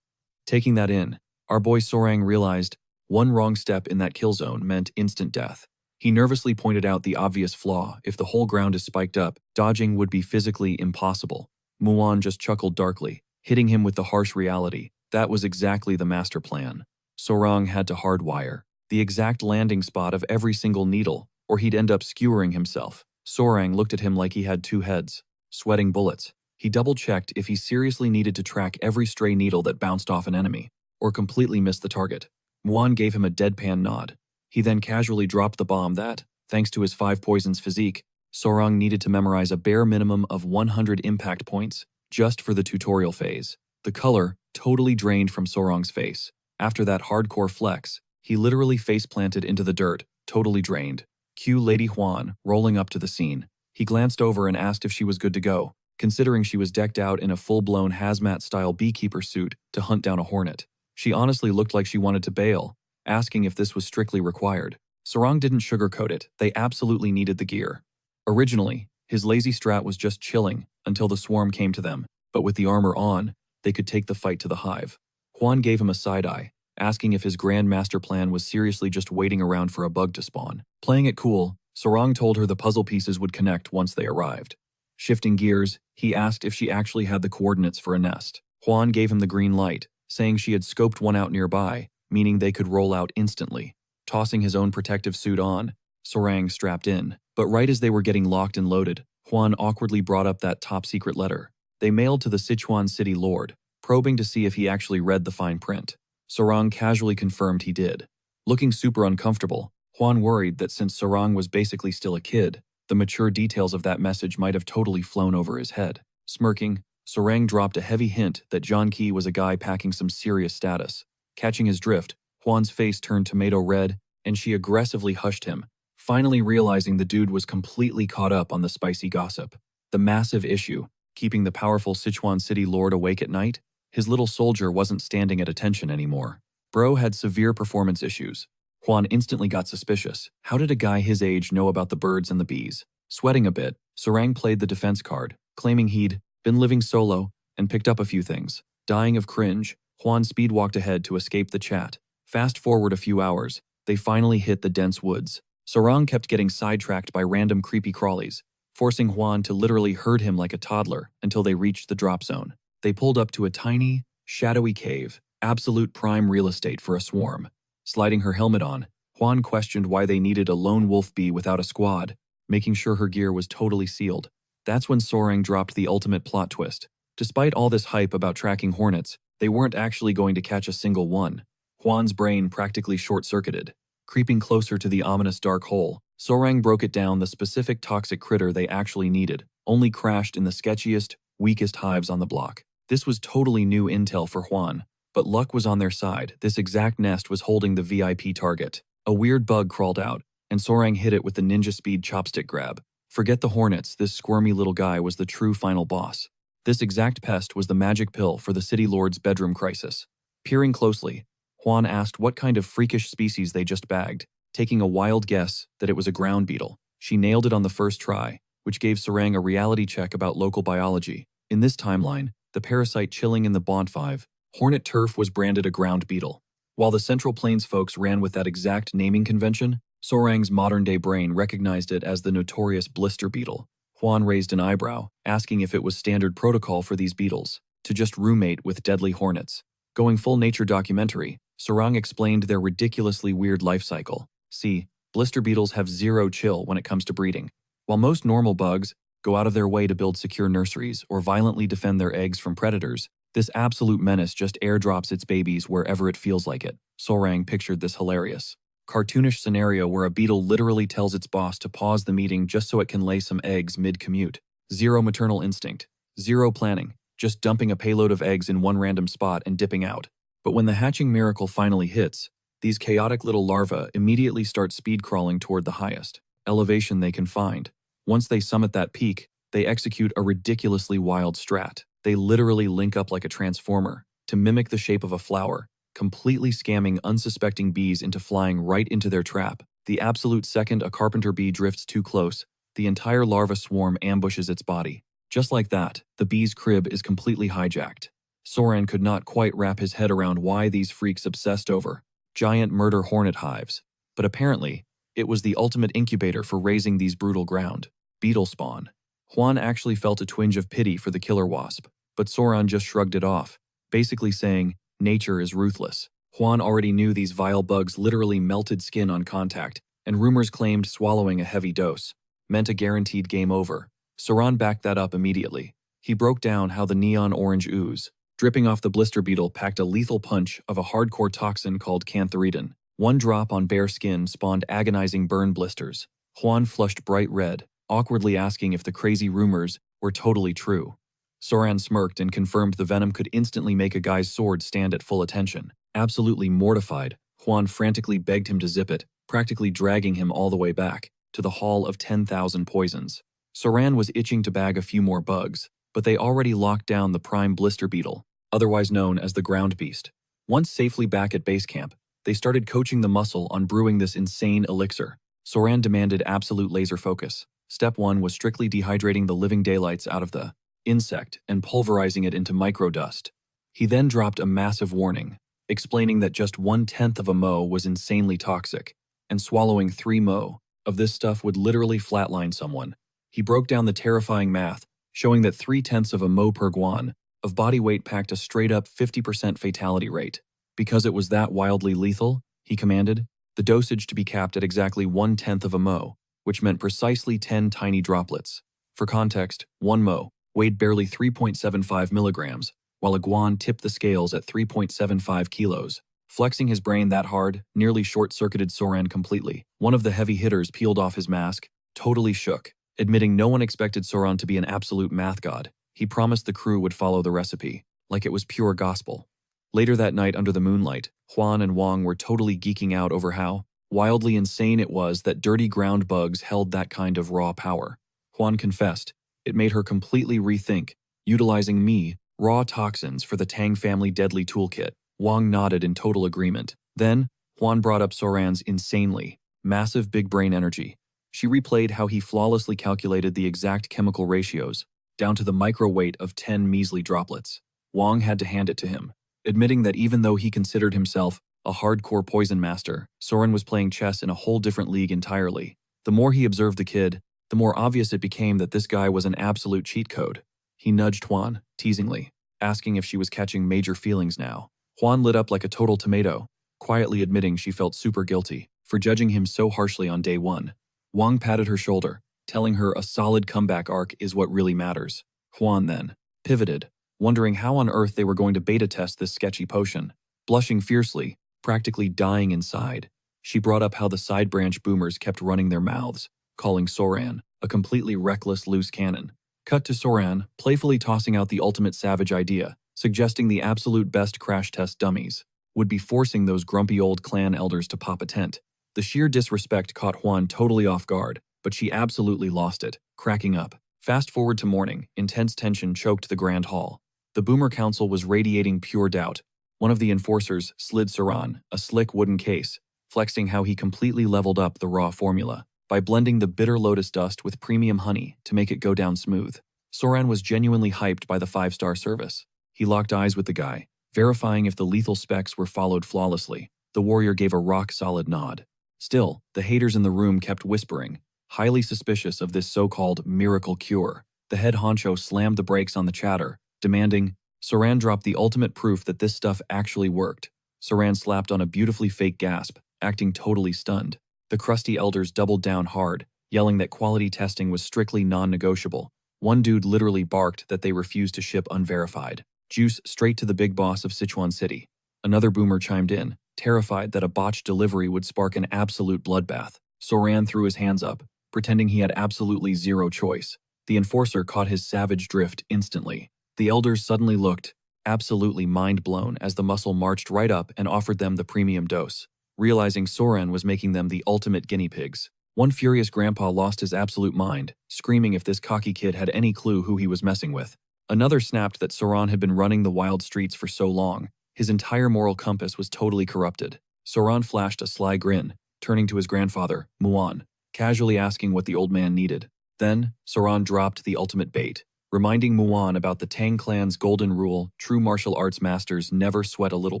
Taking that in, our boy Sorang realized one wrong step in that kill zone meant instant death. He nervously pointed out the obvious flaw: if the whole ground is spiked up, dodging would be physically impossible. Muan just chuckled darkly, hitting him with the harsh reality. That was exactly the master plan. Sorang had to hardwire the exact landing spot of every single needle, or he'd end up skewering himself. Sorang looked at him like he had 2 heads, sweating bullets. He double-checked if he seriously needed to track every stray needle that bounced off an enemy, or completely missed the target. Muan gave him a deadpan nod. He then casually dropped the bomb that, thanks to his 5 poisons physique, Sorang needed to memorize a bare minimum of 100 impact points just for the tutorial phase. The color totally drained from Sorang's face. After that hardcore flex, he literally face-planted into the dirt, totally drained. Cue Lady Huan rolling up to the scene. He glanced over and asked if she was good to go, considering she was decked out in a full-blown hazmat-style beekeeper suit to hunt down a hornet. She honestly looked like she wanted to bail, asking if this was strictly required. Sorang didn't sugarcoat it, they absolutely needed the gear. Originally, his lazy strat was just chilling until the swarm came to them, but with the armor on, they could take the fight to the hive. Huan gave him a side-eye, asking if his grand master plan was seriously just waiting around for a bug to spawn. Playing it cool, Sorang told her the puzzle pieces would connect once they arrived. Shifting gears, he asked if she actually had the coordinates for a nest. Huan gave him the green light, saying she had scoped one out nearby, meaning they could roll out instantly. Tossing his own protective suit on, Sorang strapped in. But right as they were getting locked and loaded, Huan awkwardly brought up that top-secret letter. They mailed to the Sichuan city lord, probing to see if he actually read the fine print. Sorang casually confirmed he did. Looking super uncomfortable, Huan worried that since Sorang was basically still a kid, the mature details of that message might have totally flown over his head. Smirking, Sorang dropped a heavy hint that John Key was a guy packing some serious status. Catching his drift, Huan's face turned tomato red, and she aggressively hushed him, finally realizing the dude was completely caught up on the spicy gossip. The massive issue, keeping the powerful Sichuan city lord awake at night, his little soldier wasn't standing at attention anymore. Bro had severe performance issues. Juan instantly got suspicious. How did a guy his age know about the birds and the bees? Sweating a bit, Sarang played the defense card, claiming he'd been living solo and picked up a few things. Dying of cringe, Juan speed-walked ahead to escape the chat. Fast forward a few hours, they finally hit the dense woods. Sarang kept getting sidetracked by random creepy crawlies, forcing Juan to literally herd him like a toddler until they reached the drop zone. They pulled up to a tiny, shadowy cave, absolute prime real estate for a swarm. Sliding her helmet on, Juan questioned why they needed a lone wolf bee without a squad, making sure her gear was totally sealed. That's when Sorang dropped the ultimate plot twist. Despite all this hype about tracking hornets, they weren't actually going to catch a single one. Juan's brain practically short-circuited. Creeping closer to the ominous dark hole, Sorang broke it down the specific toxic critter they actually needed, only crashed in the sketchiest, weakest hives on the block. This was totally new intel for Juan, but luck was on their side. This exact nest was holding the VIP target. A weird bug crawled out, and Sorang hit it with the ninja speed chopstick grab. Forget the hornets, this squirmy little guy was the true final boss. This exact pest was the magic pill for the city lord's bedroom crisis. Peering closely, Juan asked what kind of freakish species they just bagged, taking a wild guess that it was a ground beetle. She nailed it on the first try, which gave Sarang a reality check about local biology. In this timeline, the parasite chilling in the Bont 5, hornet turf was branded a ground beetle. While the Central Plains folks ran with that exact naming convention, Sorang's modern-day brain recognized it as the notorious blister beetle. Juan raised an eyebrow, asking if it was standard protocol for these beetles to just roommate with deadly hornets. Going full nature documentary, Sarang explained their ridiculously weird life cycle. See, blister beetles have zero chill when it comes to breeding. While most normal bugs go out of their way to build secure nurseries or violently defend their eggs from predators, this absolute menace just airdrops its babies wherever it feels like it. Sorang pictured this hilarious, cartoonish scenario where a beetle literally tells its boss to pause the meeting just so it can lay some eggs mid-commute. Zero maternal instinct, zero planning, just dumping a payload of eggs in one random spot and dipping out. But when the hatching miracle finally hits, these chaotic little larvae immediately start speed crawling toward the highest elevation they can find. Once they summit that peak, they execute a ridiculously wild strat. They literally link up like a transformer to mimic the shape of a flower, completely scamming unsuspecting bees into flying right into their trap. The absolute second a carpenter bee drifts too close, the entire larva swarm ambushes its body. Just like that, the bee's crib is completely hijacked. Soren could not quite wrap his head around why these freaks obsessed over giant murder hornet hives, but apparently, it was the ultimate incubator for raising these brutal ground beetle spawn. Juan actually felt a twinge of pity for the killer wasp, but Soren just shrugged it off, basically saying, nature is ruthless. Juan already knew these vile bugs literally melted skin on contact, and rumors claimed swallowing a heavy dose meant a guaranteed game over. Soren backed that up immediately. He broke down how the neon orange ooze dripping off the blister beetle packed a lethal punch of a hardcore toxin called cantharidin. One drop on bare skin spawned agonizing burn blisters. Juan flushed bright red, awkwardly asking if the crazy rumors were totally true. Soran smirked and confirmed the venom could instantly make a guy's sword stand at full attention. Absolutely mortified, Juan frantically begged him to zip it, practically dragging him all the way back to the Hall of 10,000 Poisons. Soran was itching to bag a few more bugs, but they already locked down the prime blister beetle, otherwise known as the ground beast. Once safely back at base camp, they started coaching the muscle on brewing this insane elixir. Soran demanded absolute laser focus. Step 1 was strictly dehydrating the living daylights out of the insect and pulverizing it into microdust. He then dropped a massive warning, explaining that just 1/10 of a mo was insanely toxic, and swallowing 3 mo of this stuff would literally flatline someone. He broke down the terrifying math, showing that 3/10 of a mo per guan of body weight packed a straight-up 50% fatality rate. Because it was that wildly lethal, he commanded, the dosage to be capped at exactly 1/10 of a mo, which meant precisely 10 tiny droplets. For context, 1 mo weighed barely 3.75 milligrams, while a guan tipped the scales at 3.75 kilos. Flexing his brain that hard nearly short-circuited Soran completely. One of the heavy hitters peeled off his mask, totally shook. Admitting no one expected Soran to be an absolute math god, he promised the crew would follow the recipe, like it was pure gospel. Later that night under the moonlight, Juan and Wang were totally geeking out over how wildly insane it was that dirty ground bugs held that kind of raw power. Juan confessed, it made her completely rethink, utilizing raw toxins for the Tang family deadly toolkit. Wang nodded in total agreement. Then, Juan brought up Soran's insanely massive big brain energy. She replayed how he flawlessly calculated the exact chemical ratios, down to the micro weight of 10 measly droplets. Wang had to hand it to him, admitting that even though he considered himself a hardcore poison master, Soren was playing chess in a whole different league entirely. The more he observed the kid, the more obvious it became that this guy was an absolute cheat code. He nudged Juan, teasingly, asking if she was catching major feelings now. Juan lit up like a total tomato, quietly admitting she felt super guilty for judging him so harshly on day one. Wang patted her shoulder, telling her a solid comeback arc is what really matters. Juan then pivoted, wondering how on earth they were going to beta test this sketchy potion. Blushing fiercely, practically dying inside, she brought up how the side branch boomers kept running their mouths, calling Soran a completely reckless loose cannon. Cut to Soran, playfully tossing out the ultimate savage idea, suggesting the absolute best crash test dummies would be forcing those grumpy old clan elders to pop a tent. The sheer disrespect caught Juan totally off guard, but she absolutely lost it, cracking up. Fast forward to morning, intense tension choked the Grand Hall. The Boomer Council was radiating pure doubt. One of the enforcers slid Soran a slick wooden case, flexing how he completely leveled up the raw formula by blending the bitter lotus dust with premium honey to make it go down smooth. Soran was genuinely hyped by the 5-star service. He locked eyes with the guy, verifying if the lethal specs were followed flawlessly. The warrior gave a rock-solid nod. Still, the haters in the room kept whispering, highly suspicious of this so-called miracle cure. The head honcho slammed the brakes on the chatter, demanding, Soran dropped the ultimate proof that this stuff actually worked. Soran slapped on a beautifully fake gasp, acting totally stunned. The crusty elders doubled down hard, yelling that quality testing was strictly non-negotiable. One dude literally barked that they refused to ship unverified juice straight to the big boss of Sichuan City. Another boomer chimed in, terrified that a botched delivery would spark an absolute bloodbath. Soran threw his hands up, pretending he had absolutely zero choice. The enforcer caught his savage drift instantly. The elders suddenly looked absolutely mind-blown as the muscle marched right up and offered them the premium dose, realizing Soran was making them the ultimate guinea pigs. One furious grandpa lost his absolute mind, screaming if this cocky kid had any clue who he was messing with. Another snapped that Soran had been running the wild streets for so long, his entire moral compass was totally corrupted. Soran flashed a sly grin, turning to his grandfather, Muan, casually asking what the old man needed. Then, Soran dropped the ultimate bait, reminding Muan about the Tang clan's golden rule: true martial arts masters never sweat a little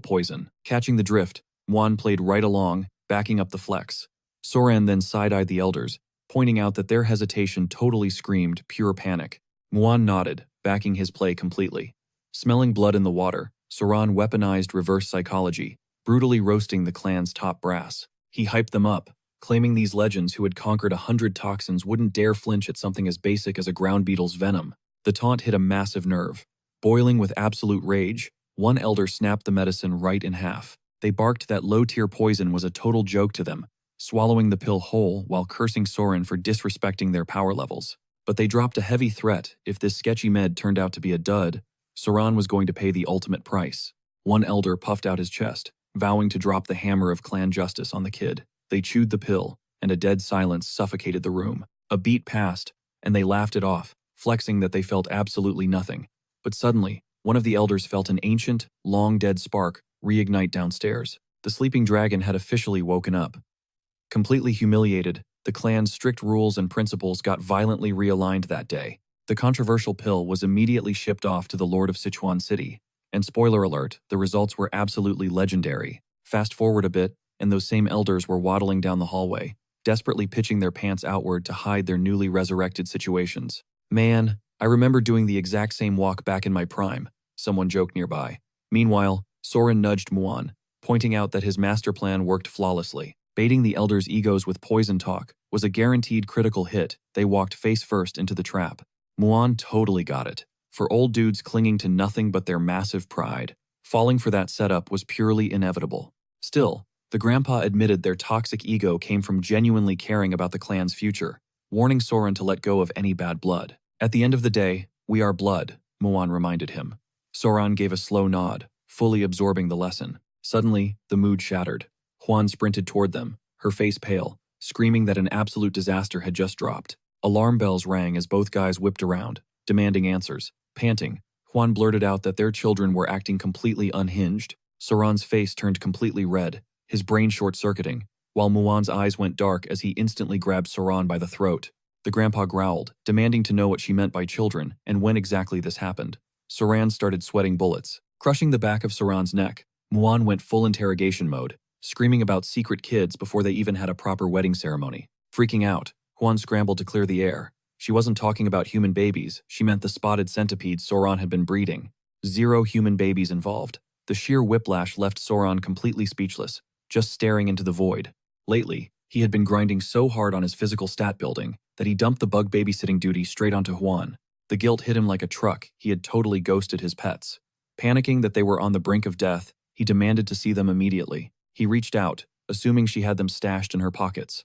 poison. Catching the drift, Muan played right along, backing up the flex. Soran then side-eyed the elders, pointing out that their hesitation totally screamed pure panic. Muan nodded, backing his play completely. Smelling blood in the water, Soran weaponized reverse psychology, brutally roasting the clan's top brass. He hyped them up, claiming these legends who had conquered 100 toxins wouldn't dare flinch at something as basic as a ground beetle's venom. The taunt hit a massive nerve. Boiling with absolute rage, one elder snapped the medicine right in half. They barked that low-tier poison was a total joke to them, swallowing the pill whole while cursing Soran for disrespecting their power levels. But they dropped a heavy threat: if this sketchy med turned out to be a dud, Soran was going to pay the ultimate price. One elder puffed out his chest, vowing to drop the hammer of clan justice on the kid. They chewed the pill, and a dead silence suffocated the room. A beat passed, and they laughed it off, flexing that they felt absolutely nothing. But suddenly, one of the elders felt an ancient, long-dead spark reignite downstairs. The sleeping dragon had officially woken up. Completely humiliated, the clan's strict rules and principles got violently realigned that day. The controversial pill was immediately shipped off to the Lord of Sichuan City, and spoiler alert, the results were absolutely legendary. Fast forward a bit, and those same elders were waddling down the hallway, desperately pitching their pants outward to hide their newly resurrected situations. Man, I remember doing the exact same walk back in my prime, someone joked nearby. Meanwhile, Soren nudged Muan, pointing out that his master plan worked flawlessly. Baiting the elders' egos with poison talk was a guaranteed critical hit. They walked face first into the trap. Muan totally got it. For old dudes clinging to nothing but their massive pride, falling for that setup was purely inevitable. Still, the grandpa admitted their toxic ego came from genuinely caring about the clan's future, warning Soren to let go of any bad blood. At the end of the day, we are blood, Muan reminded him. Soran gave a slow nod, fully absorbing the lesson. Suddenly, the mood shattered. Juan sprinted toward them, her face pale, screaming that an absolute disaster had just dropped. Alarm bells rang as both guys whipped around, demanding answers. Panting, Juan blurted out that their children were acting completely unhinged. Soran's face turned completely red, his brain short-circuiting, while Muan's eyes went dark as he instantly grabbed Soran by the throat. The grandpa growled, demanding to know what she meant by children and when exactly this happened. Soran started sweating bullets, crushing the back of Soran's neck. Muan went full interrogation mode, screaming about secret kids before they even had a proper wedding ceremony. Freaking out, Huan scrambled to clear the air. She wasn't talking about human babies, she meant the spotted centipedes Soran had been breeding. 0 human babies involved. The sheer whiplash left Soran completely speechless, just staring into the void. Lately, he had been grinding so hard on his physical stat building that he dumped the bug babysitting duty straight onto Huan. The guilt hit him like a truck. He had totally ghosted his pets. Panicking that they were on the brink of death, he demanded to see them immediately. He reached out, assuming she had them stashed in her pockets.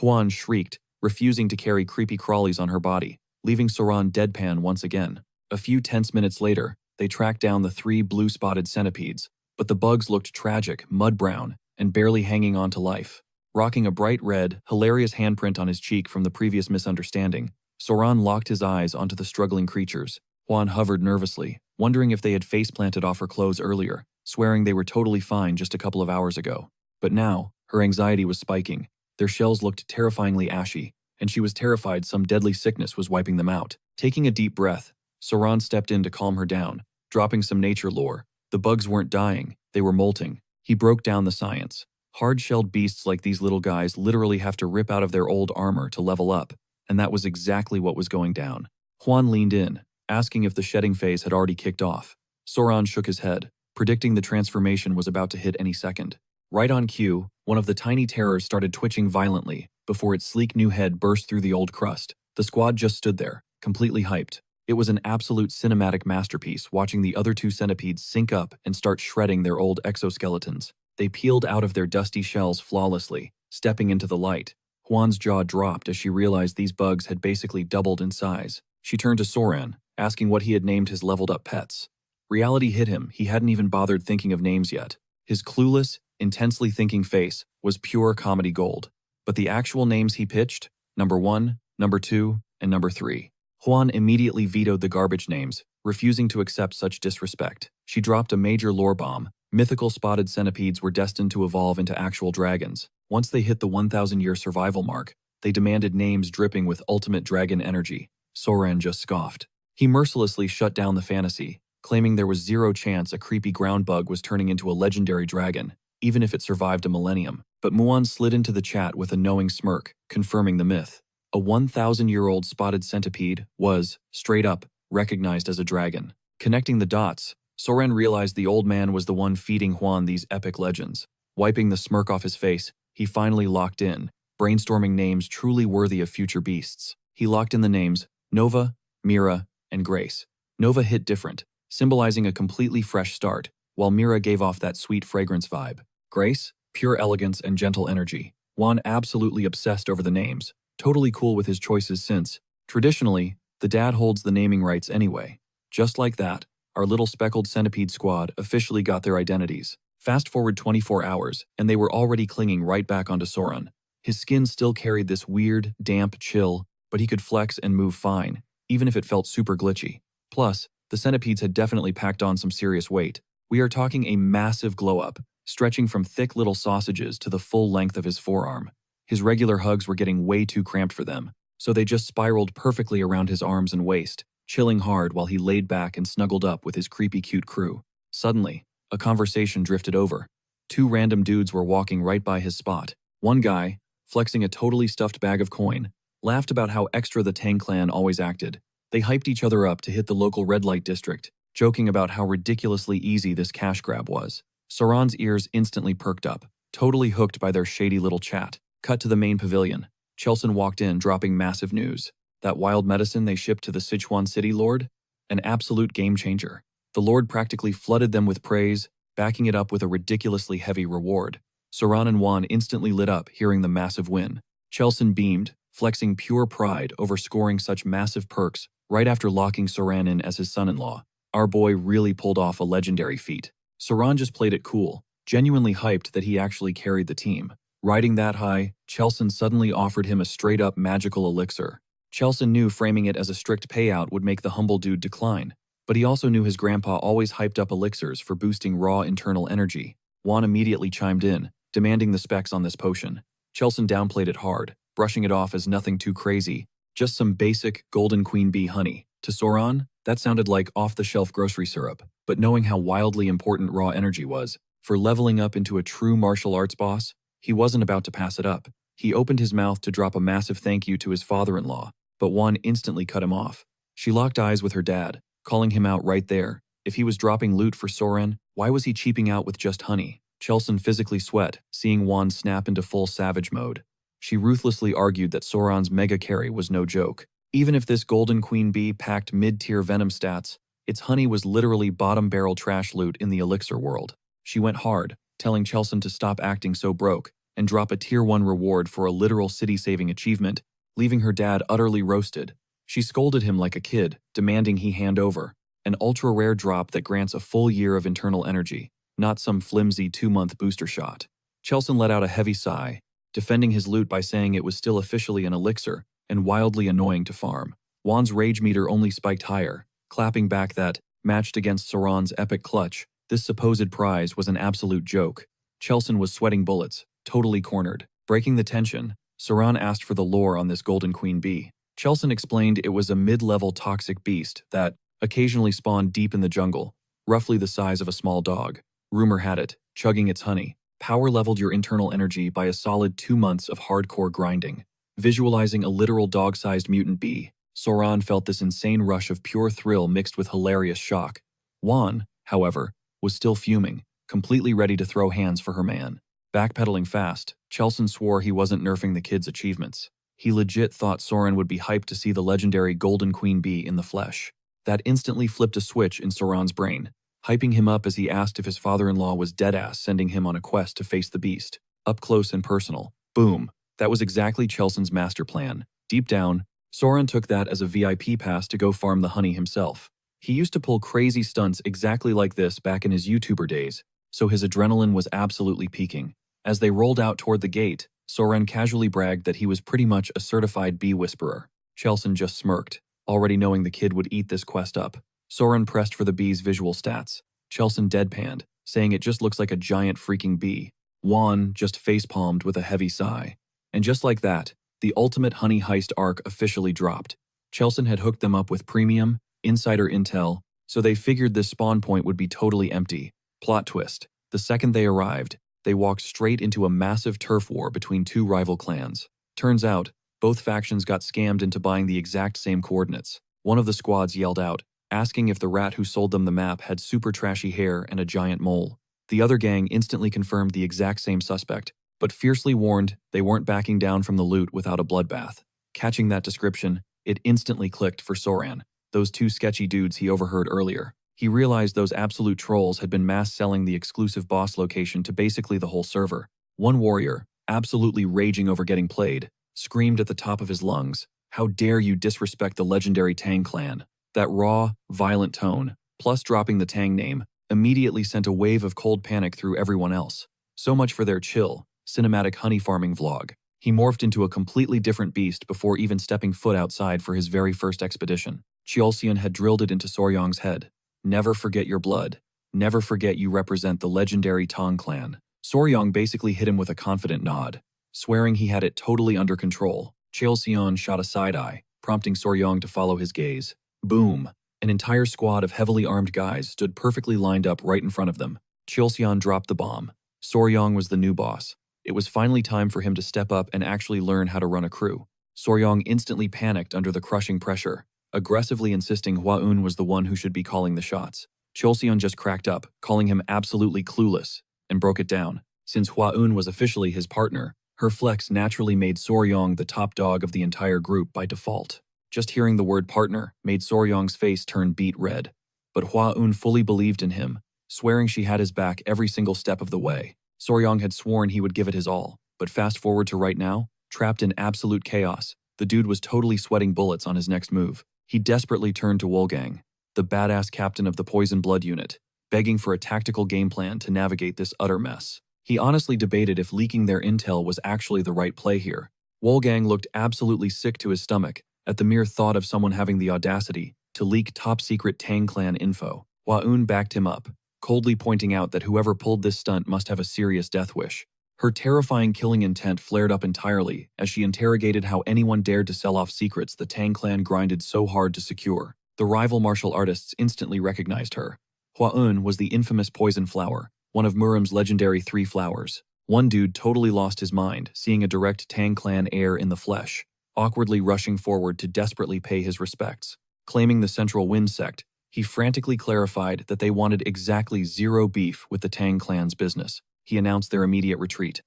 Huan shrieked, refusing to carry creepy crawlies on her body, leaving Soran deadpan once again. A few tense minutes later, they tracked down the 3 blue-spotted centipedes, but the bugs looked tragic, mud-brown, and barely hanging on to life. Rocking a bright red, hilarious handprint on his cheek from the previous misunderstanding, Soran locked his eyes onto the struggling creatures. Huan hovered nervously, wondering if they had face-planted off her clothes earlier, swearing they were totally fine just a couple of hours ago. But now, her anxiety was spiking. Their shells looked terrifyingly ashy, and she was terrified some deadly sickness was wiping them out. Taking a deep breath, Soran stepped in to calm her down, dropping some nature lore. The bugs weren't dying, they were molting. He broke down the science. Hard-shelled beasts like these little guys literally have to rip out of their old armor to level up, and that was exactly what was going down. Huan leaned in, asking if the shedding phase had already kicked off. Soran shook his head, predicting the transformation was about to hit any second. Right on cue, one of the tiny terrors started twitching violently before its sleek new head burst through the old crust. The squad just stood there, completely hyped. It was an absolute cinematic masterpiece watching the other 2 centipedes sync up and start shredding their old exoskeletons. They peeled out of their dusty shells flawlessly, stepping into the light. Huan's jaw dropped as she realized these bugs had basically doubled in size. She turned to Soran, asking what he had named his leveled-up pets. Reality hit him. He hadn't even bothered thinking of names yet. His clueless, intensely thinking face was pure comedy gold. But the actual names he pitched, number 1, number 2, and number 3. Huan immediately vetoed the garbage names, refusing to accept such disrespect. She dropped a major lore bomb. Mythical spotted centipedes were destined to evolve into actual dragons. Once they hit the 1,000-year survival mark, they demanded names dripping with ultimate dragon energy. Soran just scoffed. He mercilessly shut down the fantasy, claiming there was 0 chance a creepy ground bug was turning into a legendary dragon, even if it survived a millennium. But Muan slid into the chat with a knowing smirk, confirming the myth. A 1,000-year-old spotted centipede was, straight up, recognized as a dragon. Connecting the dots, Soran realized the old man was the one feeding Huan these epic legends. Wiping the smirk off his face, he finally locked in, brainstorming names truly worthy of future beasts. He locked in the names Nova, Mira, and Grace. Nova hit different, symbolizing a completely fresh start, while Mira gave off that sweet fragrance vibe. Grace, pure elegance and gentle energy. Huan absolutely obsessed over the names, totally cool with his choices since, traditionally, the dad holds the naming rights anyway. Just like that, our little speckled centipede squad officially got their identities. Fast forward 24 hours, and they were already clinging right back onto Soran. His skin still carried this weird, damp chill, but he could flex and move fine, even if it felt super glitchy. Plus, the centipedes had definitely packed on some serious weight. We are talking a massive glow-up, stretching from thick little sausages to the full length of his forearm. His regular hugs were getting way too cramped for them, so they just spiraled perfectly around his arms and waist, chilling hard while he laid back and snuggled up with his creepy cute crew. Suddenly, a conversation drifted over. 2 random dudes were walking right by his spot. One guy, flexing a totally stuffed bag of coin, laughed about how extra the Tang clan always acted. They hyped each other up to hit the local red light district, joking about how ridiculously easy this cash grab was. Soran's ears instantly perked up, totally hooked by their shady little chat. Cut to the main pavilion. Chelson walked in, dropping massive news. That wild medicine they shipped to the Sichuan city lord? An absolute game changer. The lord practically flooded them with praise, backing it up with a ridiculously heavy reward. Soran and Huan instantly lit up hearing the massive win. Chelson beamed, flexing pure pride over scoring such massive perks right after locking Soran in as his son-in-law. Our boy really pulled off a legendary feat. Soran just played it cool, genuinely hyped that he actually carried the team. Riding that high, Chelson suddenly offered him a straight-up magical elixir. Chelson knew framing it as a strict payout would make the humble dude decline, but he also knew his grandpa always hyped up elixirs for boosting raw internal energy. Juan immediately chimed in, demanding the specs on this potion. Chelson downplayed it hard, brushing it off as nothing too crazy, just some basic golden queen bee honey. To Sauron, that sounded like off-the-shelf grocery syrup, but knowing how wildly important raw energy was, for leveling up into a true martial arts boss, he wasn't about to pass it up. He opened his mouth to drop a massive thank you to his father-in-law, but Juan instantly cut him off. She locked eyes with her dad, calling him out right there. If he was dropping loot for Sauron, why was he cheaping out with just honey? Chelson physically sweat, seeing Juan snap into full savage mode. She ruthlessly argued that Sauron's mega carry was no joke. Even if this golden queen bee packed mid-tier venom stats, its honey was literally bottom-barrel trash loot in the elixir world. She went hard, telling Chelson to stop acting so broke and drop a tier 1 reward for a literal city-saving achievement, leaving her dad utterly roasted. She scolded him like a kid, demanding he hand over an ultra-rare drop that grants a full year of internal energy, not some flimsy 2-month booster shot. Chelson let out a heavy sigh, defending his loot by saying it was still officially an elixir and wildly annoying to farm. Juan's rage meter only spiked higher, clapping back that, matched against Sauron's epic clutch, this supposed prize was an absolute joke. Chelson was sweating bullets, totally cornered. Breaking the tension, Sauron asked for the lore on this golden queen bee. Chelson explained it was a mid-level toxic beast that occasionally spawned deep in the jungle, roughly the size of a small dog. Rumor had it, chugging its honey, power-leveled your internal energy by a solid 2 months of hardcore grinding. Visualizing a literal dog-sized mutant bee, Sauron felt this insane rush of pure thrill mixed with hilarious shock. Juan, however, was still fuming, completely ready to throw hands for her man. Backpedaling fast, Chelson swore he wasn't nerfing the kid's achievements. He legit thought Sauron would be hyped to see the legendary golden queen bee in the flesh. That instantly flipped a switch in Sauron's brain, hyping him up as he asked if his father-in-law was deadass sending him on a quest to face the beast, up close and personal. Boom. That was exactly Chelson's master plan. Deep down, Sauron took that as a VIP pass to go farm the honey himself. He used to pull crazy stunts exactly like this back in his YouTuber days, so his adrenaline was absolutely peaking. As they rolled out toward the gate, Sauron casually bragged that he was pretty much a certified bee whisperer. Chelson just smirked, already knowing the kid would eat this quest up. Sauron pressed for the bee's visual stats. Chelson deadpanned, saying it just looks like a giant freaking bee. Juan just facepalmed with a heavy sigh. And just like that, the ultimate honey heist arc officially dropped. Chelson had hooked them up with premium, insider intel, so they figured this spawn point would be totally empty. Plot twist. The second they arrived, they walked straight into a massive turf war between 2 rival clans. Turns out, both factions got scammed into buying the exact same coordinates. One of the squads yelled out, asking if the rat who sold them the map had super trashy hair and a giant mole. The other gang instantly confirmed the exact same suspect, but fiercely warned they weren't backing down from the loot without a bloodbath. Catching that description, it instantly clicked for Sauron, those 2 sketchy dudes he overheard earlier. He realized those absolute trolls had been mass-selling the exclusive boss location to basically the whole server. One warrior, absolutely raging over getting played, screamed at the top of his lungs, "How dare you disrespect the legendary Tang clan?" That raw, violent tone, plus dropping the Tang name, immediately sent a wave of cold panic through everyone else. So much for their chill, cinematic honey farming vlog. He morphed into a completely different beast before even stepping foot outside for his very first expedition. Chelson had drilled it into Soryong's head. Never forget your blood. Never forget you represent the legendary Tang clan. Soryong basically hit him with a confident nod, swearing he had it totally under control. Chelson shot a side-eye, prompting Soryong to follow his gaze. Boom. An entire squad of heavily armed guys stood perfectly lined up right in front of them. Chelson dropped the bomb. Soryong was the new boss. It was finally time for him to step up and actually learn how to run a crew. Soryong instantly panicked under the crushing pressure, aggressively insisting Hua-Un was the one who should be calling the shots. Chelson just cracked up, calling him absolutely clueless, and broke it down. Since Hua-Un was officially his partner, her flex naturally made Soryong the top dog of the entire group by default. Just hearing the word partner made Soryong's face turn beet red, but Hua-Un fully believed in him, swearing she had his back every single step of the way. Soryong had sworn he would give it his all, but fast forward to right now, trapped in absolute chaos, the dude was totally sweating bullets on his next move. He desperately turned to Wolfgang, the badass captain of the Poison Blood unit, begging for a tactical game plan to navigate this utter mess. He honestly debated if leaking their intel was actually the right play here. Wolfgang looked absolutely sick to his stomach at the mere thought of someone having the audacity to leak top-secret Tang clan info. Hua-Un backed him up, coldly pointing out that whoever pulled this stunt must have a serious death wish. Her terrifying killing intent flared up entirely as she interrogated how anyone dared to sell off secrets the Tang clan grinded so hard to secure. The rival martial artists instantly recognized her. Hua-un was the infamous poison flower, one of Murim's legendary 3 flowers. One dude totally lost his mind, seeing a direct Tang clan heir in the flesh, awkwardly rushing forward to desperately pay his respects. Claiming the Central Wind sect, he frantically clarified that they wanted exactly 0 beef with the Tang clan's business. He announced their immediate retreat.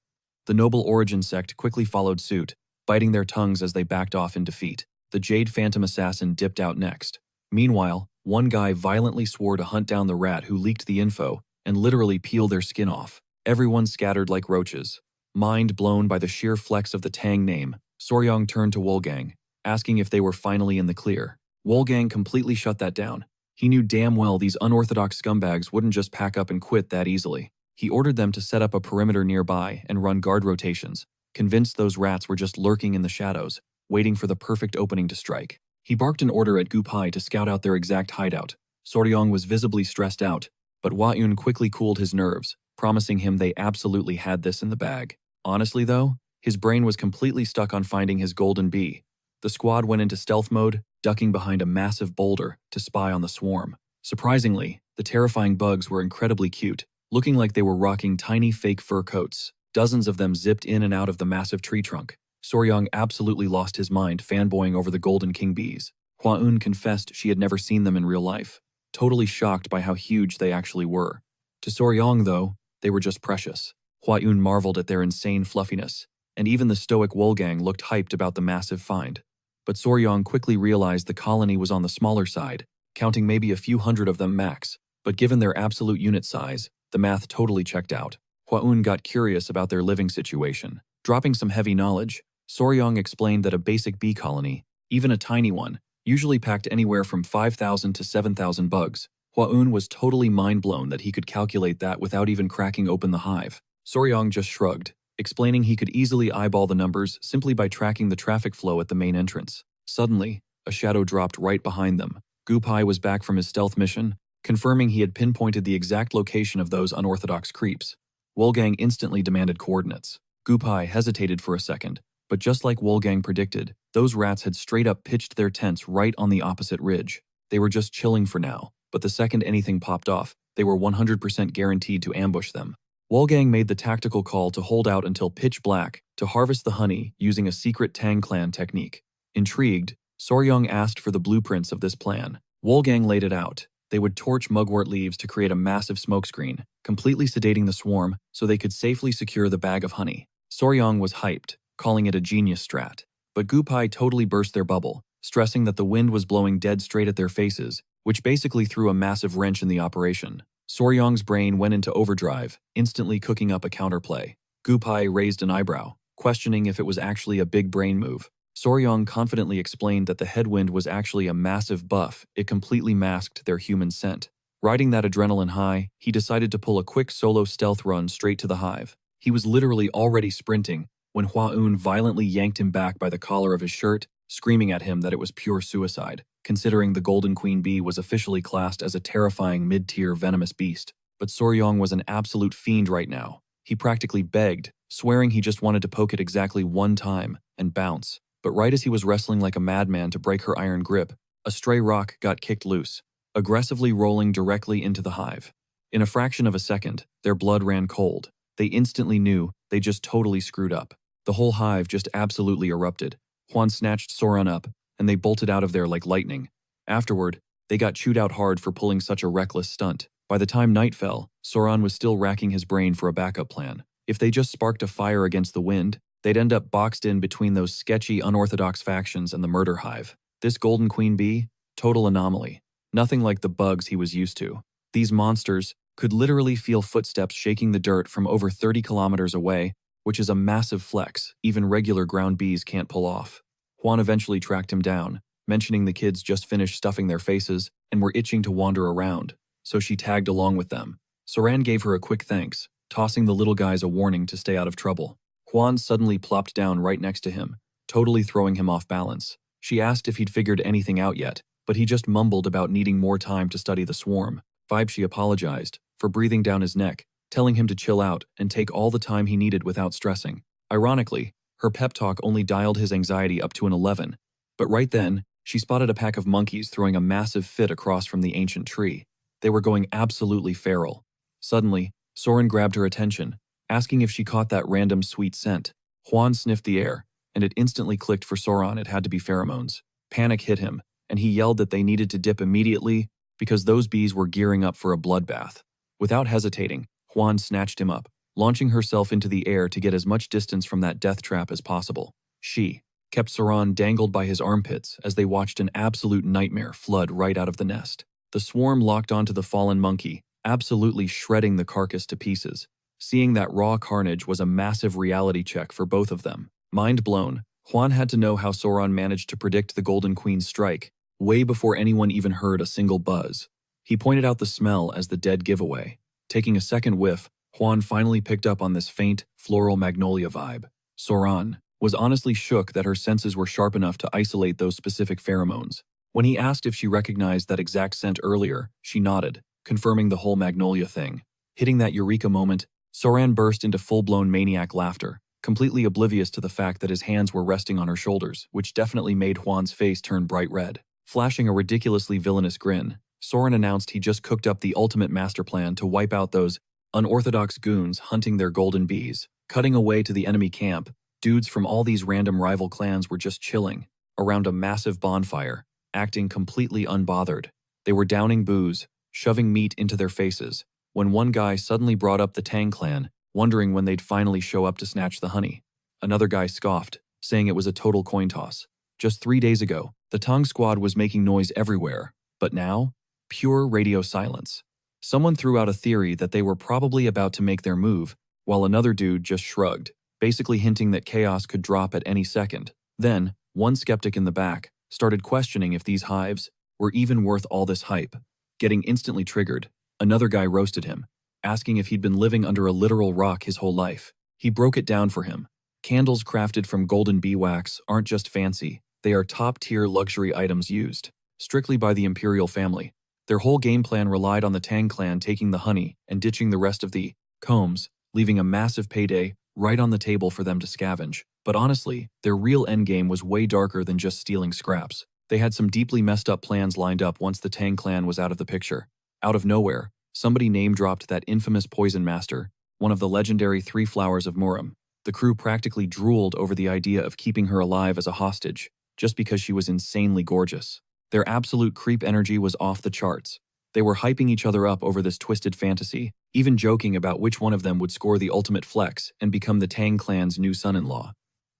The Noble Origin sect quickly followed suit, biting their tongues as they backed off in defeat. The Jade Phantom Assassin dipped out next. Meanwhile, one guy violently swore to hunt down the rat who leaked the info and literally peel their skin off. Everyone scattered like roaches. Mind blown by the sheer flex of the Tang name, Soryong turned to Wolgang, asking if they were finally in the clear. Wolgang completely shut that down. He knew damn well these unorthodox scumbags wouldn't just pack up and quit that easily. He ordered them to set up a perimeter nearby and run guard rotations, convinced those rats were just lurking in the shadows, waiting for the perfect opening to strike. He barked an order at Gu Pai to scout out their exact hideout. Soryong was visibly stressed out, but Hua-un quickly cooled his nerves, promising him they absolutely had this in the bag. Honestly though, his brain was completely stuck on finding his golden bee. The squad went into stealth mode, ducking behind a massive boulder to spy on the swarm. Surprisingly, the terrifying bugs were incredibly cute, looking like they were rocking tiny fake fur coats. Dozens of them zipped in and out of the massive tree trunk. Soryong absolutely lost his mind fanboying over the golden king bees. Hua-un confessed she had never seen them in real life, totally shocked by how huge they actually were. To Soryong, though, they were just precious. Hua-un marveled at their insane fluffiness, and even the stoic Wolgang looked hyped about the massive find. But Soryong quickly realized the colony was on the smaller side, counting maybe a few hundred of them max, but given their absolute unit size, the math totally checked out. Hua-un got curious about their living situation. Dropping some heavy knowledge, Soryong explained that a basic bee colony, even a tiny one, usually packed anywhere from 5,000 to 7,000 bugs. Hua-un was totally mind-blown that he could calculate that without even cracking open the hive. Soryong just shrugged, explaining he could easily eyeball the numbers simply by tracking the traffic flow at the main entrance. Suddenly, a shadow dropped right behind them. Gu Pai was back from his stealth mission, confirming he had pinpointed the exact location of those unorthodox creeps. Wolgang instantly demanded coordinates. Gu Pai hesitated for a second, but just like Wolgang predicted, those rats had straight up pitched their tents right on the opposite ridge. They were just chilling for now, but the second anything popped off, they were 100% guaranteed to ambush them. Wolgang made the tactical call to hold out until pitch black to harvest the honey using a secret Tang clan technique. Intrigued, Soryong asked for the blueprints of this plan. Wolgang laid it out. They would torch mugwort leaves to create a massive smokescreen, completely sedating the swarm so they could safely secure the bag of honey. Soryong was hyped, calling it a genius strat. But Gu Pai totally burst their bubble, stressing that the wind was blowing dead straight at their faces, which basically threw a massive wrench in the operation. Soryong's brain went into overdrive, instantly cooking up a counterplay. Gu Pai raised an eyebrow, questioning if it was actually a big brain move. Soryong confidently explained that the headwind was actually a massive buff. It completely masked their human scent. Riding that adrenaline high, he decided to pull a quick solo stealth run straight to the hive. He was literally already sprinting when Hua-un violently yanked him back by the collar of his shirt, screaming at him that it was pure suicide, considering the golden queen bee was officially classed as a terrifying mid-tier venomous beast. But Soryong was an absolute fiend right now. He practically begged, swearing he just wanted to poke it exactly one time and bounce. But right as he was wrestling like a madman to break her iron grip, a stray rock got kicked loose, aggressively rolling directly into the hive. In a fraction of a second, their blood ran cold. They instantly knew they just totally screwed up. The whole hive just absolutely erupted. Huan snatched Soran up, and they bolted out of there like lightning. Afterward, they got chewed out hard for pulling such a reckless stunt. By the time night fell, Soran was still racking his brain for a backup plan. If they just sparked a fire against the wind, they'd end up boxed in between those sketchy, unorthodox factions and the murder hive. This golden queen bee? Total anomaly. Nothing like the bugs he was used to. These monsters could literally feel footsteps shaking the dirt from over 30 kilometers away, which is a massive flex even regular ground bees can't pull off. Huan eventually tracked him down, mentioning the kids just finished stuffing their faces and were itching to wander around, so she tagged along with them. Soran gave her a quick thanks, tossing the little guys a warning to stay out of trouble. Huan suddenly plopped down right next to him, totally throwing him off balance. She asked if he'd figured anything out yet, but he just mumbled about needing more time to study the swarm. She apologized for breathing down his neck, telling him to chill out and take all the time he needed without stressing. Ironically, her pep talk only dialed his anxiety up to an 11, but right then, she spotted a pack of monkeys throwing a massive fit across from the ancient tree. They were going absolutely feral. Suddenly, Soren grabbed her attention, asking if she caught that random sweet scent. Juan sniffed the air, and it instantly clicked for Soren it had to be pheromones. Panic hit him, and he yelled that they needed to dip immediately because those bees were gearing up for a bloodbath. Without hesitating, Juan snatched him up, launching herself into the air to get as much distance from that death trap as possible. She kept Soren dangled by his armpits as they watched an absolute nightmare flood right out of the nest. The swarm locked onto the fallen monkey, absolutely shredding the carcass to pieces. Seeing that raw carnage was a massive reality check for both of them. Mind blown, Juan had to know how Soren managed to predict the Golden Queen's strike, way before anyone even heard a single buzz. He pointed out the smell as the dead giveaway. Taking a second whiff, Juan finally picked up on this faint, floral magnolia vibe. Soren was honestly shook that her senses were sharp enough to isolate those specific pheromones. When he asked if she recognized that exact scent earlier, she nodded, confirming the whole magnolia thing. Hitting that eureka moment, Soren burst into full-blown maniac laughter, completely oblivious to the fact that his hands were resting on her shoulders, which definitely made Juan's face turn bright red. Flashing a ridiculously villainous grin, Soren announced he just cooked up the ultimate master plan to wipe out those unorthodox goons hunting their golden bees. Cutting away to the enemy camp, dudes from all these random rival clans were just chilling around a massive bonfire, acting completely unbothered. They were downing booze, shoving meat into their faces, when one guy suddenly brought up the Tang clan, wondering when they'd finally show up to snatch the honey. Another guy scoffed, saying it was a total coin toss. Just 3 days ago, the Tang squad was making noise everywhere, but now, pure radio silence. Someone threw out a theory that they were probably about to make their move, while another dude just shrugged, basically hinting that chaos could drop at any second. Then, one skeptic in the back started questioning if these hives were even worth all this hype. Getting instantly triggered, another guy roasted him, asking if he'd been living under a literal rock his whole life. He broke it down for him. Candles crafted from golden bee wax aren't just fancy, they are top-tier luxury items used strictly by the imperial family. Their whole game plan relied on the Tang clan taking the honey and ditching the rest of the combs, leaving a massive payday right on the table for them to scavenge. But honestly, their real endgame was way darker than just stealing scraps. They had some deeply messed up plans lined up once the Tang clan was out of the picture. Out of nowhere, somebody name-dropped that infamous poison master, one of the legendary Three Flowers of Muram. The crew practically drooled over the idea of keeping her alive as a hostage, just because she was insanely gorgeous. Their absolute creep energy was off the charts. They were hyping each other up over this twisted fantasy, even joking about which one of them would score the ultimate flex and become the Tang clan's new son-in-law.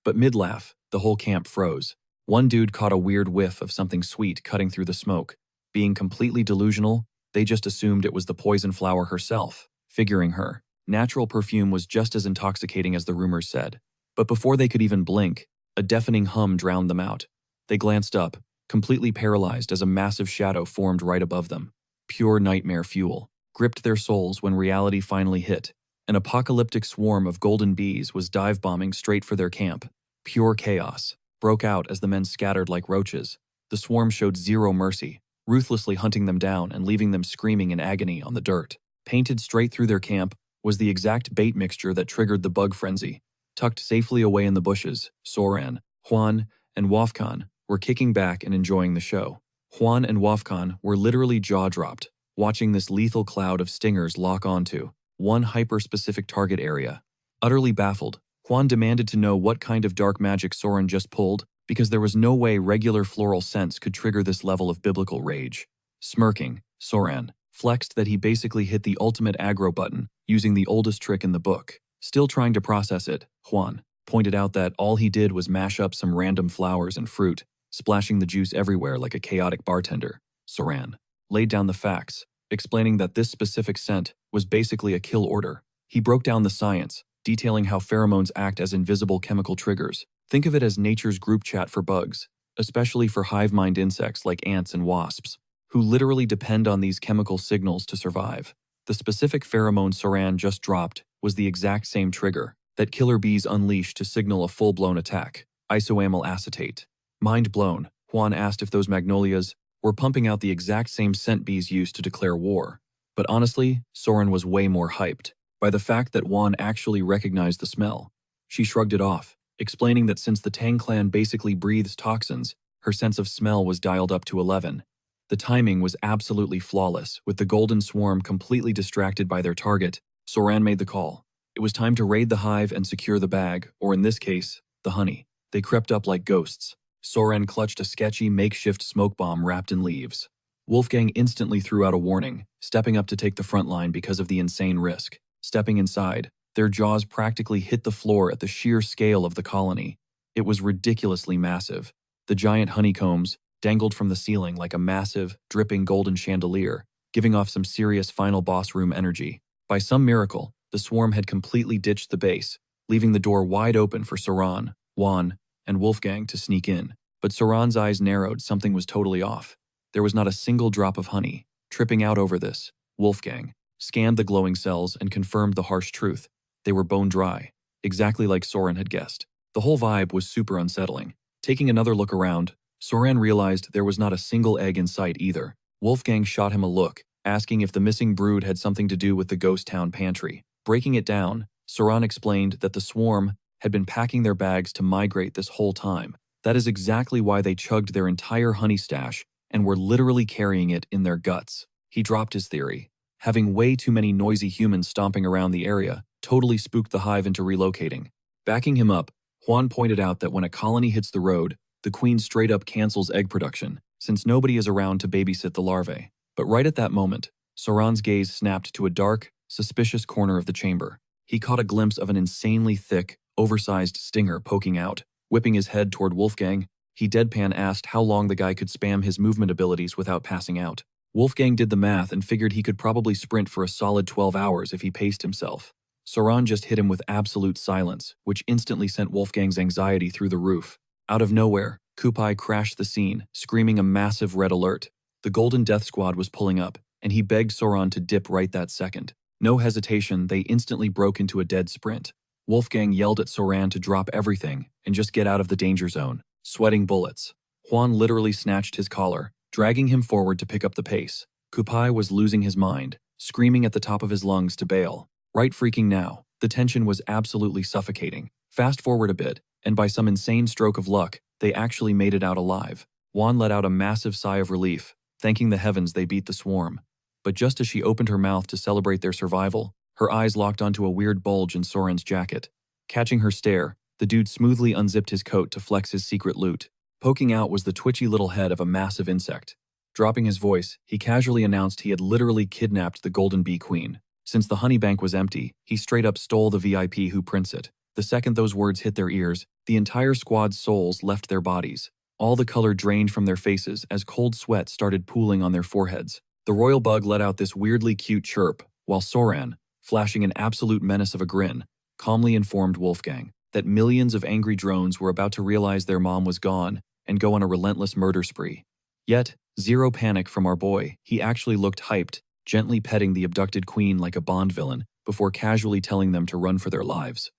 But mid-laugh, the whole camp froze. One dude caught a weird whiff of something sweet cutting through the smoke. Being completely delusional, they just assumed it was the poison flower herself, figuring her natural perfume was just as intoxicating as the rumors said. But before they could even blink, a deafening hum drowned them out. They glanced up, completely paralyzed as a massive shadow formed right above them. Pure nightmare fuel gripped their souls when reality finally hit. An apocalyptic swarm of golden bees was dive-bombing straight for their camp. Pure chaos broke out as the men scattered like roaches. The swarm showed zero mercy, ruthlessly hunting them down and leaving them screaming in agony on the dirt. Painted straight through their camp was the exact bait mixture that triggered the bug frenzy. Tucked safely away in the bushes, Soren, Juan, and Wolfkan were kicking back and enjoying the show. Juan and Wolfkan were literally jaw-dropped, watching this lethal cloud of stingers lock onto one hyper-specific target area. Utterly baffled, Juan demanded to know what kind of dark magic Soren just pulled, because there was no way regular floral scents could trigger this level of biblical rage. Smirking, Soren flexed that he basically hit the ultimate aggro button, using the oldest trick in the book. Still trying to process it, Juan pointed out that all he did was mash up some random flowers and fruit, splashing the juice everywhere like a chaotic bartender. Soren laid down the facts, explaining that this specific scent was basically a kill order. He broke down the science, detailing how pheromones act as invisible chemical triggers. Think of it as nature's group chat for bugs, especially for hive-mind insects like ants and wasps, who literally depend on these chemical signals to survive. The specific pheromone Soren just dropped was the exact same trigger that killer bees unleash to signal a full-blown attack: isoamyl acetate. Mind blown, Juan asked if those magnolias were pumping out the exact same scent bees used to declare war. But honestly, Soren was way more hyped. by the fact that Juan actually recognized the smell. She shrugged it off, explaining that since the Tang clan basically breathes toxins, her sense of smell was dialed up to 11. The timing was absolutely flawless. With the golden swarm completely distracted by their target, Soran made the call. It was time to raid the hive and secure the bag, or in this case, the honey. They crept up like ghosts. Soren clutched a sketchy makeshift smoke bomb wrapped in leaves. Wolfgang instantly threw out a warning, stepping up to take the front line because of the insane risk. Stepping inside, their jaws practically hit the floor at the sheer scale of the colony. It was ridiculously massive. The giant honeycombs dangled from the ceiling like a massive, dripping golden chandelier, giving off some serious final boss room energy. By some miracle, the swarm had completely ditched the base, leaving the door wide open for Soran, Juan, and Wolfgang to sneak in. But Soran's eyes narrowed. Something was totally off. There was not a single drop of honey. Tripping out over this, Wolfgang scanned the glowing cells and confirmed the harsh truth. They were bone dry, exactly like Soren had guessed. The whole vibe was super unsettling. Taking another look around, Soren realized there was not a single egg in sight either. Wolfgang shot him a look, asking if the missing brood had something to do with the ghost town pantry. Breaking it down, Soran explained that the swarm had been packing their bags to migrate this whole time. That is exactly why they chugged their entire honey stash and were literally carrying it in their guts. He dropped his theory. Having way too many noisy humans stomping around the area totally spooked the hive into relocating. Backing him up, Juan pointed out that when a colony hits the road, the queen straight up cancels egg production, since nobody is around to babysit the larvae. But right at that moment, Soran's gaze snapped to a dark, suspicious corner of the chamber. He caught a glimpse of an insanely thick, oversized stinger poking out. Whipping his head toward Wolfgang, he deadpan asked how long the guy could spam his movement abilities without passing out. Wolfgang did the math and figured he could probably sprint for a solid 12 hours if he paced himself. Soran just hit him with absolute silence, which instantly sent Wolfgang's anxiety through the roof. Out of nowhere, Kupai crashed the scene, screaming a massive red alert. The Golden Death Squad was pulling up, and he begged Soran to dip right that second. No hesitation, they instantly broke into a dead sprint. Wolfgang yelled at Soran to drop everything and just get out of the danger zone, sweating bullets. Juan literally snatched his collar, dragging him forward to pick up the pace. Kupai was losing his mind, screaming at the top of his lungs to bail. Right freaking now, the tension was absolutely suffocating. Fast forward a bit, and by some insane stroke of luck, they actually made it out alive. Juan let out a massive sigh of relief, thanking the heavens they beat the swarm. But just as she opened her mouth to celebrate their survival, her eyes locked onto a weird bulge in Soren's jacket. Catching her stare, the dude smoothly unzipped his coat to flex his secret loot. Poking out was the twitchy little head of a massive insect. Dropping his voice, he casually announced he had literally kidnapped the Golden Bee Queen. Since the honey bank was empty, he straight up stole the VIP who prints it. The second those words hit their ears, the entire squad's souls left their bodies. All the color drained from their faces as cold sweat started pooling on their foreheads. The royal bug let out this weirdly cute chirp, while Soran, flashing an absolute menace of a grin, calmly informed Wolfgang that millions of angry drones were about to realize their mom was gone and go on a relentless murder spree. Yet, zero panic from our boy. He actually looked hyped, gently petting the abducted queen like a Bond villain before casually telling them to run for their lives.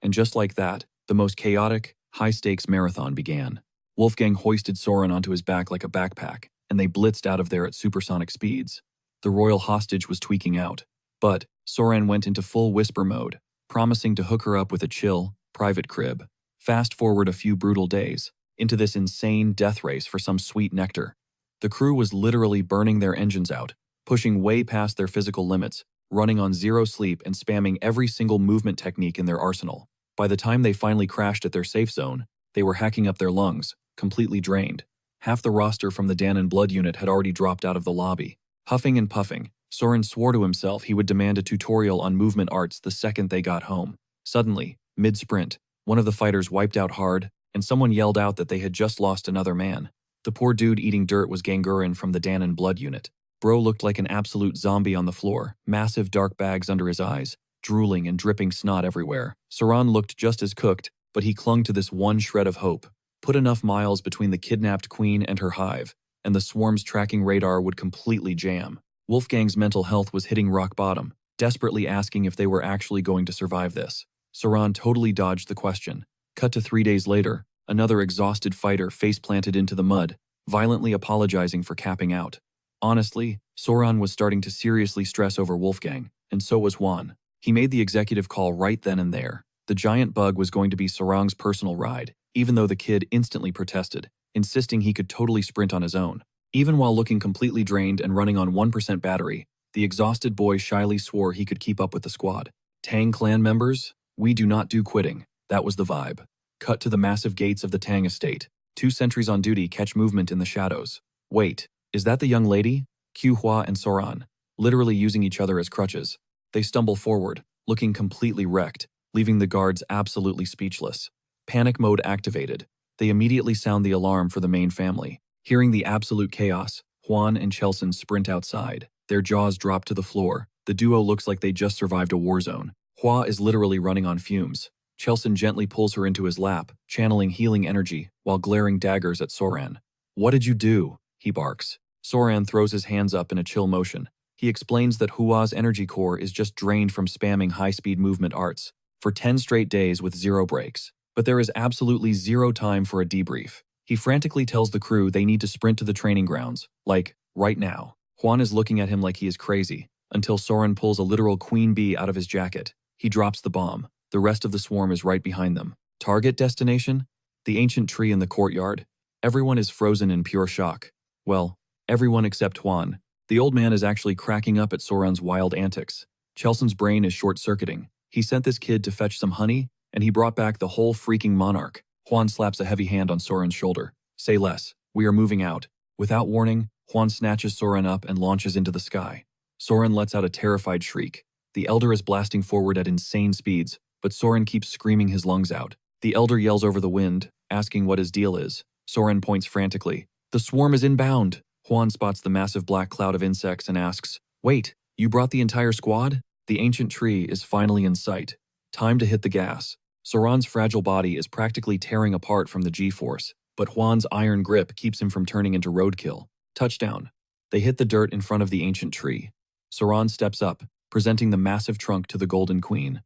And just like that, the most chaotic, high-stakes marathon began. Wolfgang hoisted Soren onto his back like a backpack, and they blitzed out of there at supersonic speeds. The royal hostage was tweaking out, but Soren went into full whisper mode, promising to hook her up with a chill, private crib. Fast forward a few brutal days, into this insane death race for some sweet nectar. The crew was literally burning their engines out, pushing way past their physical limits, running on zero sleep and spamming every single movement technique in their arsenal. By the time they finally crashed at their safe zone, they were hacking up their lungs, completely drained. Half the roster from the Dan and Blood unit had already dropped out of the lobby. Huffing and puffing, Soren swore to himself he would demand a tutorial on movement arts the second they got home. Suddenly, mid-sprint, one of the fighters wiped out hard, and someone yelled out that they had just lost another man. The poor dude eating dirt was Gangurin from the Dan and Blood unit. Bro looked like an absolute zombie on the floor, massive dark bags under his eyes, drooling and dripping snot everywhere. Soran looked just as cooked, but he clung to this one shred of hope. Put enough miles between the kidnapped queen and her hive, and the swarm's tracking radar would completely jam. Wolfgang's mental health was hitting rock bottom, desperately asking if they were actually going to survive this. Soran totally dodged the question. Cut to 3 days later, another exhausted fighter face-planted into the mud, violently apologizing for capping out. Honestly, Soran was starting to seriously stress over Wolfgang, and so was Juan. He made the executive call right then and there. The giant bug was going to be Sarang's personal ride, even though the kid instantly protested, insisting he could totally sprint on his own. Even while looking completely drained and running on 1% battery, the exhausted boy shyly swore he could keep up with the squad. Tang clan members? We do not do quitting. That was the vibe. Cut to the massive gates of the Tang estate. 2 sentries on duty catch movement in the shadows. Wait, is that the young lady? Hua and Soran, literally using each other as crutches. They stumble forward, looking completely wrecked, leaving the guards absolutely speechless. Panic mode activated. They immediately sound the alarm for the main family. Hearing the absolute chaos, Juan and Chelson sprint outside. Their jaws drop to the floor. The duo looks like they just survived a war zone. Hua is literally running on fumes. Chelson gently pulls her into his lap, channeling healing energy while glaring daggers at Soran. "What did you do?" he barks. Soran throws his hands up in a chill motion. He explains that Hua's energy core is just drained from spamming high-speed movement arts for 10 straight days with 0 breaks. But there is absolutely 0 time for a debrief. He frantically tells the crew they need to sprint to the training grounds, like, right now. Juan is looking at him like he is crazy, until Soren pulls a literal queen bee out of his jacket. He drops the bomb. The rest of the swarm is right behind them. Target destination? The ancient tree in the courtyard. Everyone is frozen in pure shock. Well, everyone except Juan. The old man is actually cracking up at Soran's wild antics. Chelson's brain is short-circuiting. He sent this kid to fetch some honey, and he brought back the whole freaking monarch. Juan slaps a heavy hand on Soran's shoulder. "Say less. We are moving out." Without warning, Juan snatches Soran up and launches into the sky. Soran lets out a terrified shriek. The elder is blasting forward at insane speeds, but Soran keeps screaming his lungs out. The elder yells over the wind, asking what his deal is. Soran points frantically. "The swarm is inbound." Juan spots the massive black cloud of insects and asks, "Wait, you brought the entire squad?" The ancient tree is finally in sight. Time to hit the gas. Soran's fragile body is practically tearing apart from the G-force, but Juan's iron grip keeps him from turning into roadkill. Touchdown. They hit the dirt in front of the ancient tree. Soran steps up, presenting the massive trunk to the Golden Queen.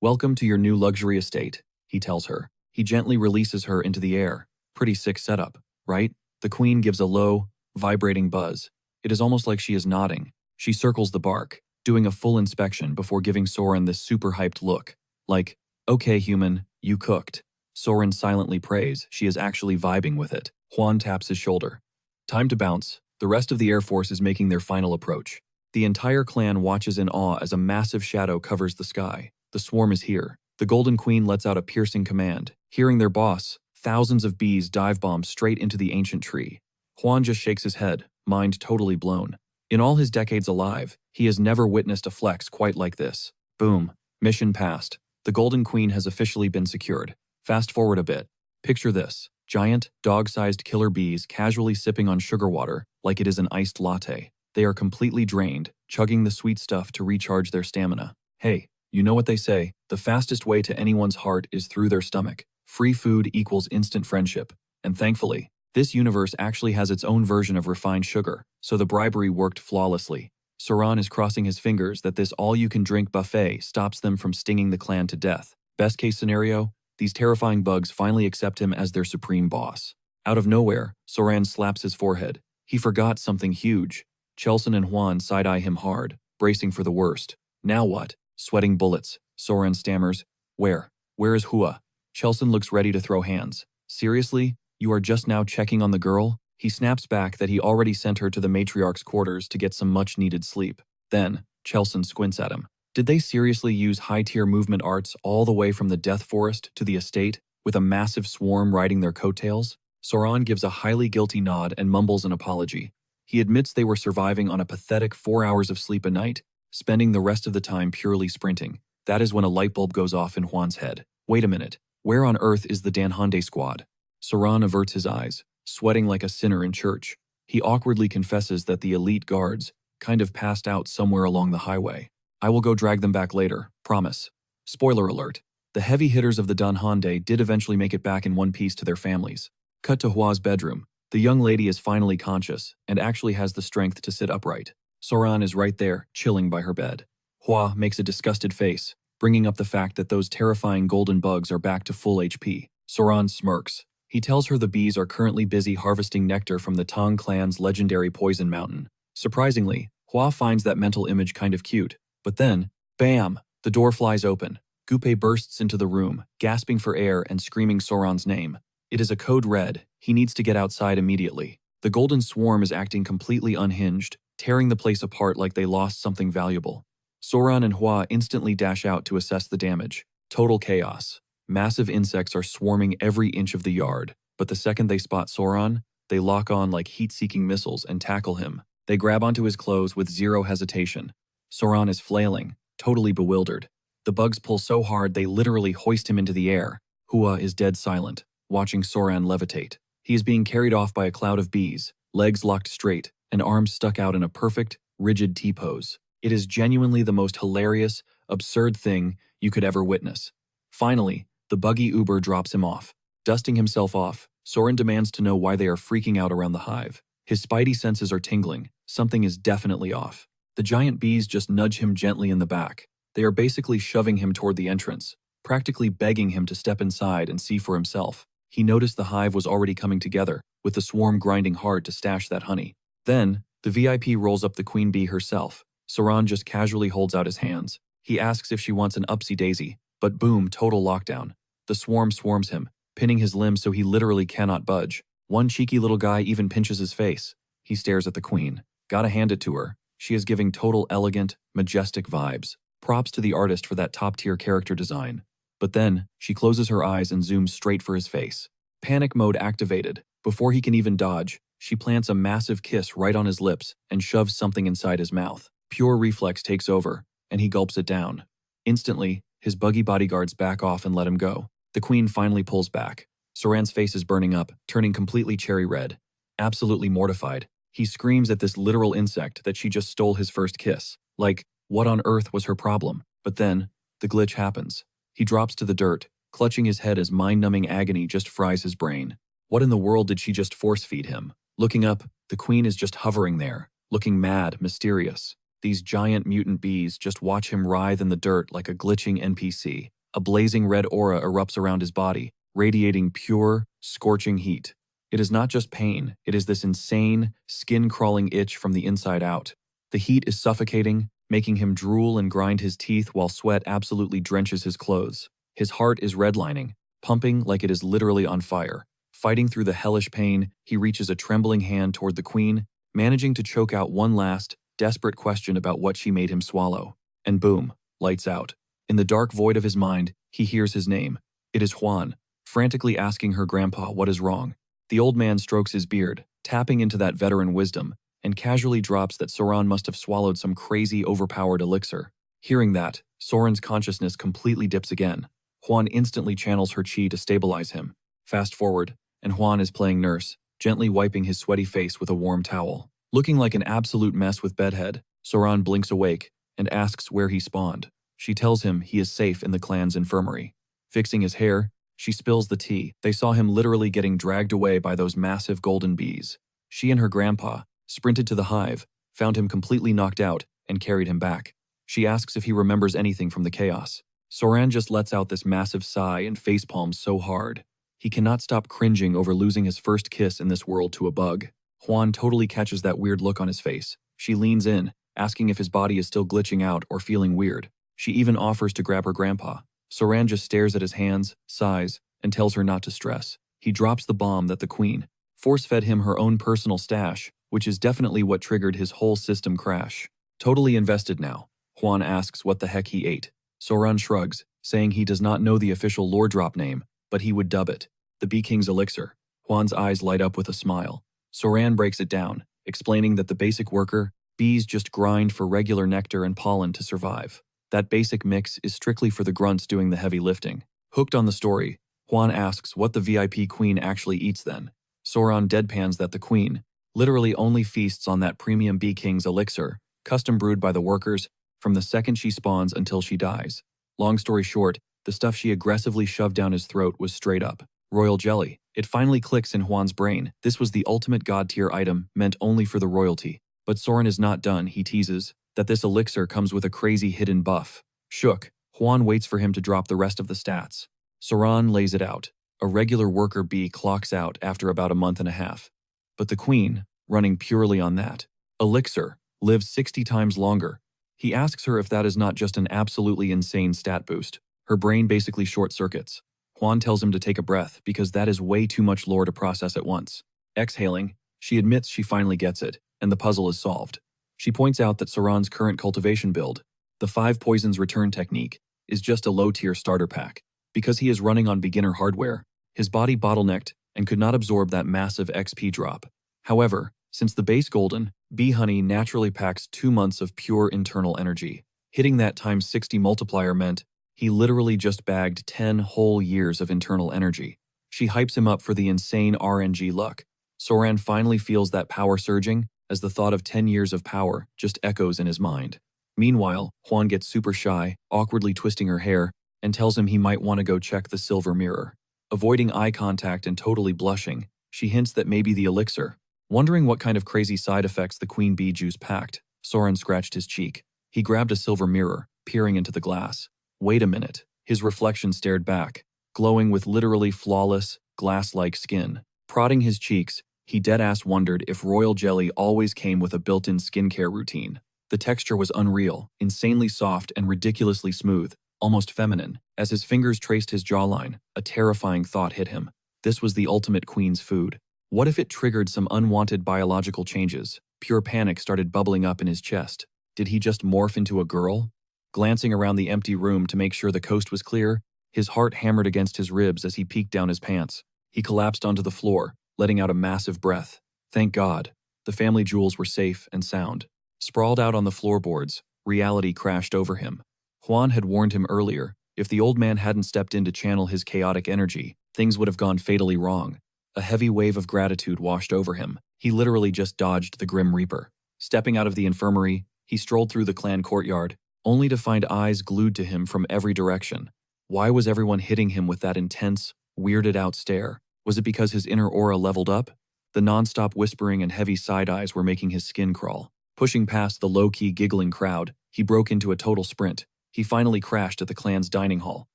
"Welcome to your new luxury estate," he tells her. He gently releases her into the air. Pretty sick setup, right? The queen gives a low, vibrating buzz. It is almost like she is nodding. She circles the bark, doing a full inspection before giving Soren this super hyped look. Like, "Okay, human, you cooked." Soren silently prays she is actually vibing with it. Juan taps his shoulder. Time to bounce. The rest of the Air Force is making their final approach. The entire clan watches in awe as a massive shadow covers the sky. The swarm is here. The Golden Queen lets out a piercing command. Hearing their boss, thousands of bees dive bomb straight into the ancient tree. Juan just shakes his head, mind totally blown. In all his decades alive, he has never witnessed a flex quite like this. Boom. Mission passed. The Golden Queen has officially been secured. Fast forward a bit. Picture this. Giant, dog-sized killer bees casually sipping on sugar water like it is an iced latte. They are completely drained, chugging the sweet stuff to recharge their stamina. Hey, you know what they say, the fastest way to anyone's heart is through their stomach. Free food equals instant friendship. And thankfully, this universe actually has its own version of refined sugar, so the bribery worked flawlessly. Soran is crossing his fingers that this all-you-can-drink buffet stops them from stinging the clan to death. Best case scenario, these terrifying bugs finally accept him as their supreme boss. Out of nowhere, Soran slaps his forehead. He forgot something huge. Chelson and Juan side-eye him hard, bracing for the worst. Now what? Sweating bullets. Soran stammers. Where is Hua? Chelson looks ready to throw hands. Seriously? You are just now checking on the girl? He snaps back that he already sent her to the matriarch's quarters to get some much-needed sleep. Then, Chelson squints at him. Did they seriously use high-tier movement arts all the way from the Death Forest to the estate, with a massive swarm riding their coattails? Soran gives a highly guilty nod and mumbles an apology. He admits they were surviving on a pathetic 4 hours of sleep a night, spending the rest of the time purely sprinting. That is when a light bulb goes off in Juan's head. Wait a minute. Where on earth is the Danhande squad? Soran averts his eyes, sweating like a sinner in church. He awkwardly confesses that the elite guards kind of passed out somewhere along the highway. I will go drag them back later, promise. Spoiler alert. The heavy hitters of the Danhande did eventually make it back in one piece to their families. Cut to Hua's bedroom. The young lady is finally conscious and actually has the strength to sit upright. Soran is right there, chilling by her bed. Hua makes a disgusted face, bringing up the fact that those terrifying golden bugs are back to full HP. Soran smirks. He tells her the bees are currently busy harvesting nectar from the Tang clan's legendary poison mountain. Surprisingly, Hua finds that mental image kind of cute. But then, bam! The door flies open. Gupe bursts into the room, gasping for air and screaming Soran's name. It is a code red. He needs to get outside immediately. The golden swarm is acting completely unhinged, tearing the place apart like they lost something valuable. Soran and Hua instantly dash out to assess the damage. Total chaos. Massive insects are swarming every inch of the yard, but the second they spot Soran, they lock on like heat-seeking missiles and tackle him. They grab onto his clothes with zero hesitation. Soran is flailing, totally bewildered. The bugs pull so hard they literally hoist him into the air. Hua is dead silent, watching Soran levitate. He is being carried off by a cloud of bees, legs locked straight, and arms stuck out in a perfect, rigid T-pose. It is genuinely the most hilarious, absurd thing you could ever witness. Finally, the buggy Uber drops him off. Dusting himself off, Soran demands to know why they are freaking out around the hive. His spidey senses are tingling. Something is definitely off. The giant bees just nudge him gently in the back. They are basically shoving him toward the entrance, practically begging him to step inside and see for himself. He noticed the hive was already coming together, with the swarm grinding hard to stash that honey. Then, the VIP rolls up the queen bee herself. Soran just casually holds out his hands. He asks if she wants an upsy-daisy, but boom, total lockdown. The swarm swarms him, pinning his limbs so he literally cannot budge. One cheeky little guy even pinches his face. He stares at the queen. Gotta hand it to her. She is giving total elegant, majestic vibes. Props to the artist for that top-tier character design. But then, she closes her eyes and zooms straight for his face. Panic mode activated. Before he can even dodge, she plants a massive kiss right on his lips and shoves something inside his mouth. Pure reflex takes over, and he gulps it down. Instantly, his buggy bodyguards back off and let him go. The queen finally pulls back. Soran's face is burning up, turning completely cherry red. Absolutely mortified, he screams at this literal insect that she just stole his first kiss. Like, what on earth was her problem? But then, the glitch happens. He drops to the dirt, clutching his head as mind-numbing agony just fries his brain. What in the world did she just force-feed him? Looking up, the queen is just hovering there, looking mad, mysterious. These giant mutant bees just watch him writhe in the dirt like a glitching NPC. A blazing red aura erupts around his body, radiating pure, scorching heat. It is not just pain, it is this insane, skin-crawling itch from the inside out. The heat is suffocating, making him drool and grind his teeth while sweat absolutely drenches his clothes. His heart is redlining, pumping like it is literally on fire. Fighting through the hellish pain, he reaches a trembling hand toward the queen, managing to choke out one last, desperate question about what she made him swallow. And boom, lights out. In the dark void of his mind, he hears his name. It is Juan, frantically asking her grandpa what is wrong. The old man strokes his beard, tapping into that veteran wisdom, and casually drops that Soran must have swallowed some crazy, overpowered elixir. Hearing that, Soran's consciousness completely dips again. Juan instantly channels her chi to stabilize him. Fast forward, and Juan is playing nurse, gently wiping his sweaty face with a warm towel. Looking like an absolute mess with bedhead, Soran blinks awake and asks where he spawned. She tells him he is safe in the clan's infirmary. Fixing his hair, she spills the tea. They saw him literally getting dragged away by those massive golden bees. She and her grandpa sprinted to the hive, found him completely knocked out, and carried him back. She asks if he remembers anything from the chaos. Soran just lets out this massive sigh and facepalms so hard. He cannot stop cringing over losing his first kiss in this world to a bug. Juan totally catches that weird look on his face. She leans in, asking if his body is still glitching out or feeling weird. She even offers to grab her grandpa. Soran just stares at his hands, sighs, and tells her not to stress. He drops the bomb that the queen force-fed him her own personal stash, which is definitely what triggered his whole system crash. Totally invested now, Juan asks what the heck he ate. Soran shrugs, saying he does not know the official lore drop name, but he would dub it the Bee King's elixir. Juan's eyes light up with a smile. Soran breaks it down, explaining that the basic worker, bees just grind for regular nectar and pollen to survive. That basic mix is strictly for the grunts doing the heavy lifting. Hooked on the story, Juan asks what the VIP queen actually eats then. Soran deadpans that the queen literally only feasts on that premium Bee King's elixir, custom brewed by the workers, from the second she spawns until she dies. Long story short, the stuff she aggressively shoved down his throat was straight up royal jelly. It finally clicks in Juan's brain. This was the ultimate god-tier item meant only for the royalty. But Soran is not done, he teases that this elixir comes with a crazy hidden buff. Shook, Juan waits for him to drop the rest of the stats. Soran lays it out. A regular worker bee clocks out after about a month and a half. But the queen, running purely on that elixir, lives 60 times longer. He asks her if that is not just an absolutely insane stat boost. Her brain basically short-circuits. Juan tells him to take a breath because that is way too much lore to process at once. Exhaling, she admits she finally gets it, and the puzzle is solved. She points out that Soran's current cultivation build, the 5 poisons return technique, is just a low-tier starter pack. Because he is running on beginner hardware, his body bottlenecked and could not absorb that massive XP drop. However, since the base golden, bee honey naturally packs 2 months of pure internal energy. Hitting that times 60 multiplier meant he literally just bagged 10 whole years of internal energy. She hypes him up for the insane RNG luck. Soran finally feels that power surging as the thought of 10 years of power just echoes in his mind. Meanwhile, Juan gets super shy, awkwardly twisting her hair, and tells him he might want to go check the silver mirror. Avoiding eye contact and totally blushing, she hints that maybe the elixir. Wondering what kind of crazy side effects the queen bee juice packed, Soran scratched his cheek. He grabbed a silver mirror, peering into the glass. Wait a minute. His reflection stared back, glowing with literally flawless, glass-like skin. Prodding his cheeks, he dead-ass wondered if royal jelly always came with a built-in skincare routine. The texture was unreal, insanely soft and ridiculously smooth, almost feminine. As his fingers traced his jawline, a terrifying thought hit him. This was the ultimate queen's food. What if it triggered some unwanted biological changes? Pure panic started bubbling up in his chest. Did he just morph into a girl? Glancing around the empty room to make sure the coast was clear, his heart hammered against his ribs as he peeked down his pants. He collapsed onto the floor, letting out a massive breath. Thank God. The family jewels were safe and sound. Sprawled out on the floorboards, reality crashed over him. Juan had warned him earlier, if the old man hadn't stepped in to channel his chaotic energy, things would have gone fatally wrong. A heavy wave of gratitude washed over him. He literally just dodged the Grim Reaper. Stepping out of the infirmary, he strolled through the clan courtyard, only to find eyes glued to him from every direction. Why was everyone hitting him with that intense, weirded-out stare? Was it because his inner aura leveled up? The non-stop whispering and heavy side-eyes were making his skin crawl. Pushing past the low-key giggling crowd, he broke into a total sprint. He finally crashed at the clan's dining hall,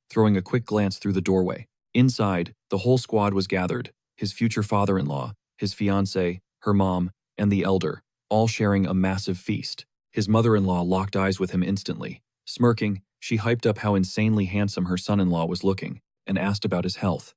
throwing a quick glance through the doorway. Inside, the whole squad was gathered. His future father-in-law, his fiancée, her mom, and the elder, all sharing a massive feast. His mother-in-law locked eyes with him instantly. Smirking, she hyped up how insanely handsome her son-in-law was looking, and asked about his health.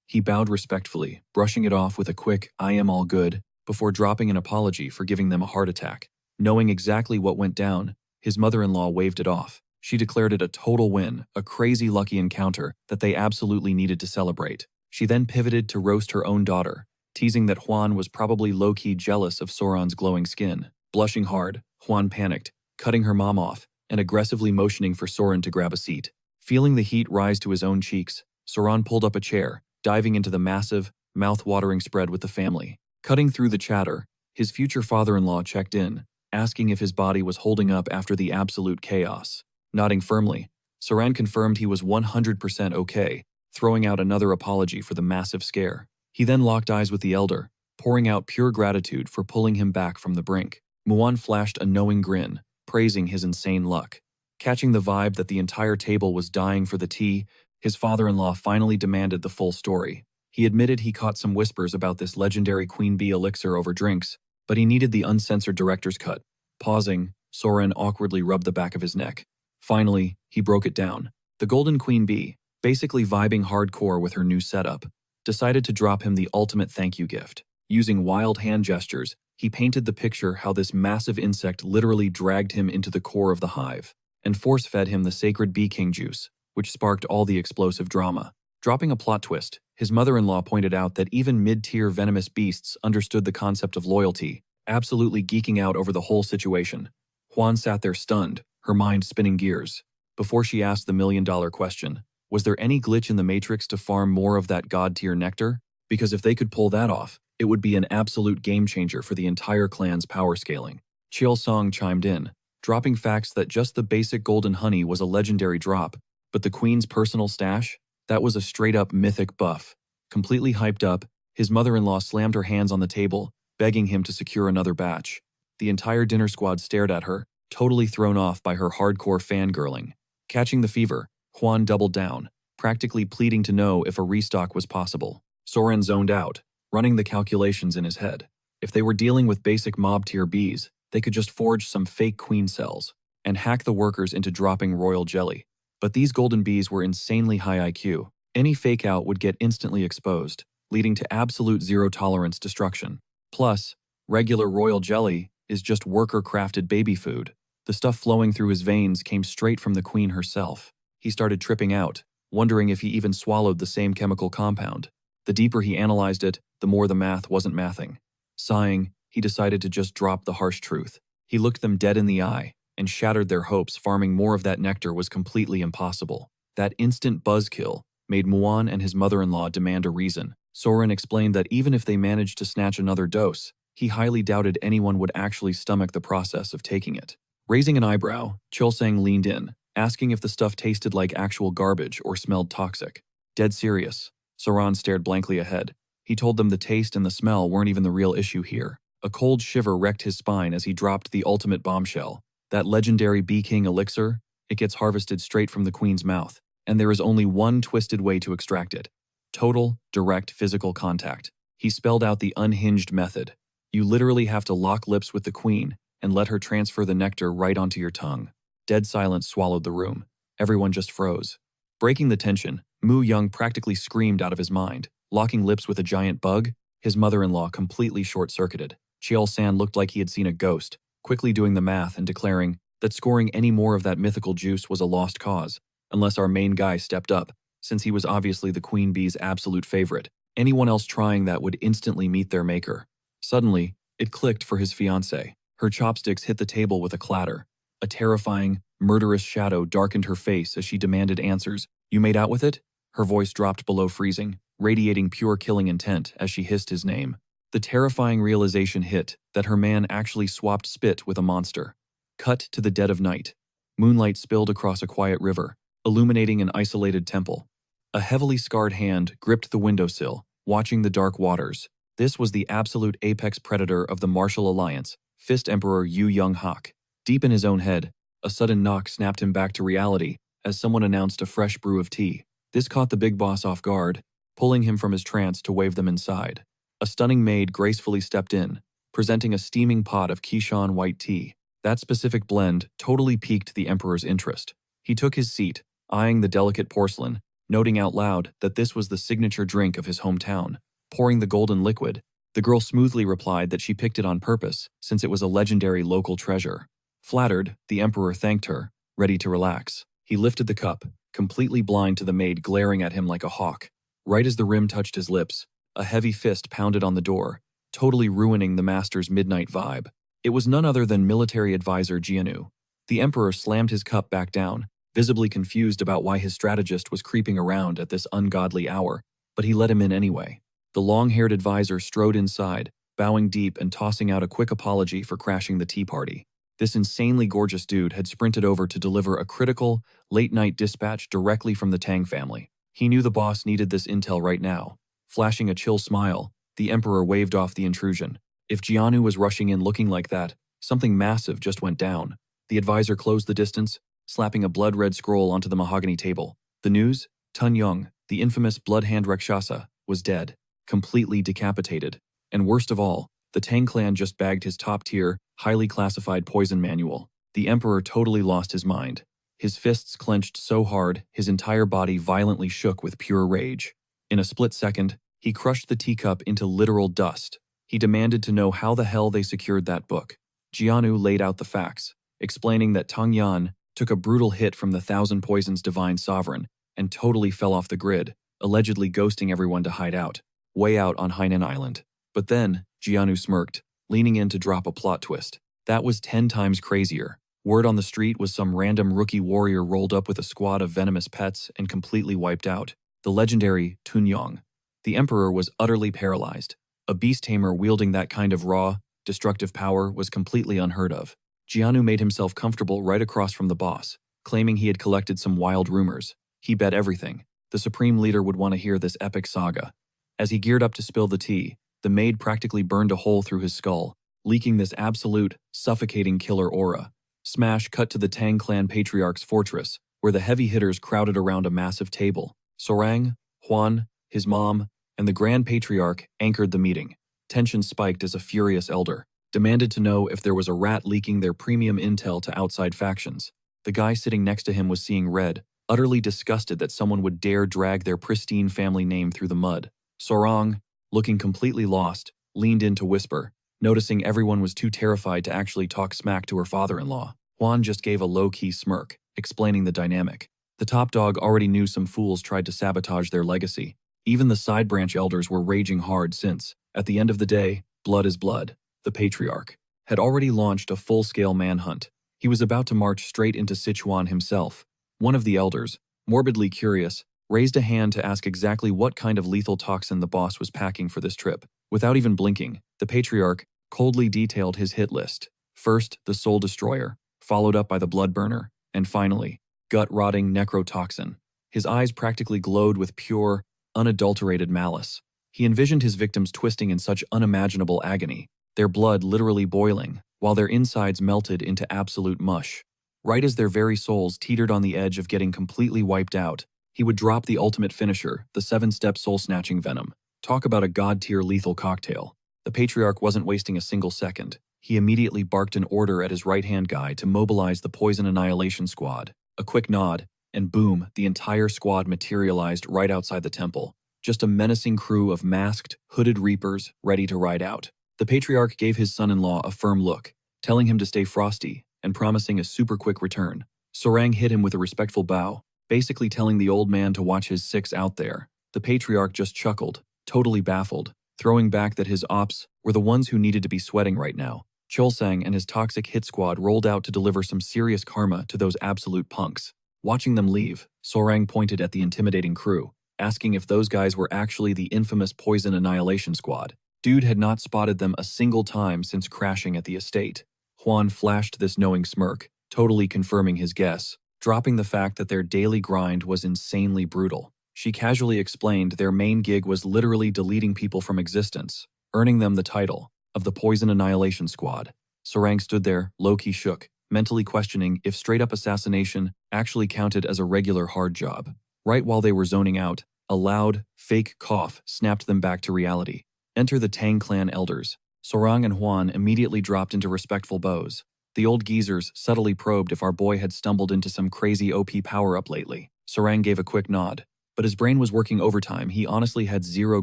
He bowed respectfully, brushing it off with a quick, "I am all good," before dropping an apology for giving them a heart attack. Knowing exactly what went down, his mother-in-law waved it off. She declared it a total win, a crazy lucky encounter that they absolutely needed to celebrate. She then pivoted to roast her own daughter, teasing that Juan was probably low-key jealous of Soran's glowing skin. Blushing hard, Juan panicked, cutting her mom off and aggressively motioning for Soran to grab a seat. Feeling the heat rise to his own cheeks, Soran pulled up a chair, diving into the massive, mouth-watering spread with the family. Cutting through the chatter, his future father-in-law checked in, asking if his body was holding up after the absolute chaos. Nodding firmly, Soran confirmed he was 100% okay, throwing out another apology for the massive scare. He then locked eyes with the elder, pouring out pure gratitude for pulling him back from the brink. Muan flashed a knowing grin, praising his insane luck. Catching the vibe that the entire table was dying for the tea, his father-in-law finally demanded the full story. He admitted he caught some whispers about this legendary queen bee elixir over drinks, but he needed the uncensored director's cut. Pausing, Soran awkwardly rubbed the back of his neck. Finally, he broke it down. The golden queen bee, basically vibing hardcore with her new setup, decided to drop him the ultimate thank you gift. Using wild hand gestures, he painted the picture how this massive insect literally dragged him into the core of the hive, and force-fed him the sacred bee king juice, which sparked all the explosive drama. Dropping a plot twist, his mother-in-law pointed out that even mid-tier venomous beasts understood the concept of loyalty, absolutely geeking out over the whole situation. Juan sat there stunned, her mind spinning gears. Before she asked the million-dollar question, was there any glitch in the Matrix to farm more of that god-tier nectar? Because if they could pull that off, it would be an absolute game-changer for the entire clan's power scaling. Chiel Song chimed in, dropping facts that just the basic golden honey was a legendary drop, but the queen's personal stash? That was a straight-up mythic buff. Completely hyped up, his mother-in-law slammed her hands on the table, begging him to secure another batch. The entire dinner squad stared at her, totally thrown off by her hardcore fangirling. Catching the fever, Juan doubled down, practically pleading to know if a restock was possible. Soran zoned out, running the calculations in his head. If they were dealing with basic mob-tier bees, they could just forge some fake queen cells. and hack the workers into dropping royal jelly. But these golden bees were insanely high IQ. Any fake out would get instantly exposed, leading to absolute zero-tolerance destruction. Plus, regular royal jelly is just worker-crafted baby food. The stuff flowing through his veins came straight from the queen herself. He started tripping out, wondering if he even swallowed the same chemical compound. The deeper he analyzed it, the more the math wasn't mathing. Sighing, he decided to just drop the harsh truth. He looked them dead in the eye and shattered their hopes. Farming more of that nectar was completely impossible. That instant buzzkill made Muan and his mother-in-law demand a reason. Soren explained that even if they managed to snatch another dose, he highly doubted anyone would actually stomach the process of taking it. Raising an eyebrow, Chulsang leaned in, asking if the stuff tasted like actual garbage or smelled toxic. Dead serious. Soren stared blankly ahead. He told them the taste and the smell weren't even the real issue here. A cold shiver wrecked his spine as he dropped the ultimate bombshell. That legendary Bee King elixir, it gets harvested straight from the queen's mouth, and there is only one twisted way to extract it. Total, direct physical contact. He spelled out the unhinged method. You literally have to lock lips with the queen and let her transfer the nectar right onto your tongue. Dead silence swallowed the room. Everyone just froze. Breaking the tension, Mu Young practically screamed out of his mind. Locking lips with a giant bug, his mother-in-law completely short-circuited. Chiel San looked like he had seen a ghost, quickly doing the math and declaring that scoring any more of that mythical juice was a lost cause, unless our main guy stepped up, since he was obviously the queen bee's absolute favorite. Anyone else trying that would instantly meet their maker. Suddenly, it clicked for his fiancée. Her chopsticks hit the table with a clatter. A terrifying, murderous shadow darkened her face as she demanded answers. You made out with it? Her voice dropped below freezing, radiating pure killing intent as she hissed his name. The terrifying realization hit that her man actually swapped spit with a monster. Cut to the dead of night. Moonlight spilled across a quiet river, illuminating an isolated temple. A heavily scarred hand gripped the windowsill, watching the dark waters. This was the absolute apex predator of the Martial Alliance, Fist Emperor Yu Young Hak. Deep in his own head, a sudden knock snapped him back to reality as someone announced a fresh brew of tea. This caught the big boss off guard, pulling him from his trance to wave them inside. A stunning maid gracefully stepped in, presenting a steaming pot of Qishan white tea. That specific blend totally piqued the Emperor's interest. He took his seat, eyeing the delicate porcelain, noting out loud that this was the signature drink of his hometown. Pouring the golden liquid, the girl smoothly replied that she picked it on purpose since it was a legendary local treasure. Flattered, the Emperor thanked her, ready to relax. He lifted the cup, completely blind to the maid glaring at him like a hawk. Right as the rim touched his lips, a heavy fist pounded on the door, totally ruining the master's midnight vibe. It was none other than military advisor Jianu. The Emperor slammed his cup back down, visibly confused about why his strategist was creeping around at this ungodly hour, but he let him in anyway. The long-haired advisor strode inside, bowing deep and tossing out a quick apology for crashing the tea party. This insanely gorgeous dude had sprinted over to deliver a critical, late-night dispatch directly from the Tang family. He knew the boss needed this intel right now. Flashing a chill smile, the Emperor waved off the intrusion. If Jianu was rushing in looking like that, something massive just went down. The advisor closed the distance, slapping a blood-red scroll onto the mahogany table. The news? Tun Young, the infamous blood-hand Rakshasa, was dead, completely decapitated. And worst of all, the Tang clan just bagged his top-tier, highly classified poison manual. The Emperor totally lost his mind. His fists clenched so hard, his entire body violently shook with pure rage. In a split second, he crushed the teacup into literal dust. He demanded to know how the hell they secured that book. Jianu laid out the facts, explaining that Tang Yan took a brutal hit from the Thousand Poisons Divine Sovereign and totally fell off the grid, allegedly ghosting everyone to hide out, way out on Hainan Island. But then, Jianu smirked, leaning in to drop a plot twist. That was 10 times crazier. Word on the street was some random rookie warrior rolled up with a squad of venomous pets and completely wiped out. The legendary Tun Yong. The Emperor was utterly paralyzed. A beast tamer wielding that kind of raw, destructive power was completely unheard of. Jianu made himself comfortable right across from the boss, claiming he had collected some wild rumors. He bet everything. The Supreme Leader would want to hear this epic saga. As he geared up to spill the tea, the maid practically burned a hole through his skull, leaking this absolute, suffocating killer aura. Smash cut to the Tang clan patriarch's fortress, where the heavy hitters crowded around a massive table. Sorang, Huan, his mom, and the Grand Patriarch anchored the meeting. Tension spiked as a furious elder, demanded to know if there was a rat leaking their premium intel to outside factions. The guy sitting next to him was seeing red, utterly disgusted that someone would dare drag their pristine family name through the mud. Sorong, looking completely lost, leaned in to whisper, noticing everyone was too terrified to actually talk smack to her father-in-law. Juan just gave a low-key smirk, explaining the dynamic. The top dog already knew some fools tried to sabotage their legacy. Even the side branch elders were raging hard since, at the end of the day, blood is blood. The patriarch had already launched a full-scale manhunt. He was about to march straight into Sichuan himself. One of the elders, morbidly curious, raised a hand to ask exactly what kind of lethal toxin the boss was packing for this trip. Without even blinking, the patriarch coldly detailed his hit list. First, the Soul Destroyer, followed up by the Blood Burner, and finally, gut-rotting necrotoxin. His eyes practically glowed with pure, unadulterated malice. He envisioned his victims twisting in such unimaginable agony, their blood literally boiling, while their insides melted into absolute mush. Right as their very souls teetered on the edge of getting completely wiped out, he would drop the ultimate finisher, the 7-step soul-snatching venom. Talk about a god-tier lethal cocktail. The patriarch wasn't wasting a single second. He immediately barked an order at his right-hand guy to mobilize the Poison Annihilation Squad. A quick nod, and boom, the entire squad materialized right outside the temple. Just a menacing crew of masked, hooded reapers ready to ride out. The patriarch gave his son-in-law a firm look, telling him to stay frosty and promising a super quick return. Sorang hit him with a respectful bow, basically telling the old man to watch his six out there. The patriarch just chuckled, totally baffled, throwing back that his ops were the ones who needed to be sweating right now. Cholsang and his toxic hit squad rolled out to deliver some serious karma to those absolute punks. Watching them leave, Sorang pointed at the intimidating crew, asking if those guys were actually the infamous Poison Annihilation Squad. Dude had not spotted them a single time since crashing at the estate. Juan flashed this knowing smirk, totally confirming his guess, dropping the fact that their daily grind was insanely brutal. She casually explained their main gig was literally deleting people from existence, earning them the title of the Poison Annihilation Squad. Sorang stood there, low-key shook, mentally questioning if straight-up assassination actually counted as a regular hard job. Right while they were zoning out, a loud, fake cough snapped them back to reality. Enter the Tang clan elders. Sorang and Juan immediately dropped into respectful bows. The old geezers subtly probed if our boy had stumbled into some crazy OP power-up lately. Sorang gave a quick nod, but his brain was working overtime. He honestly had zero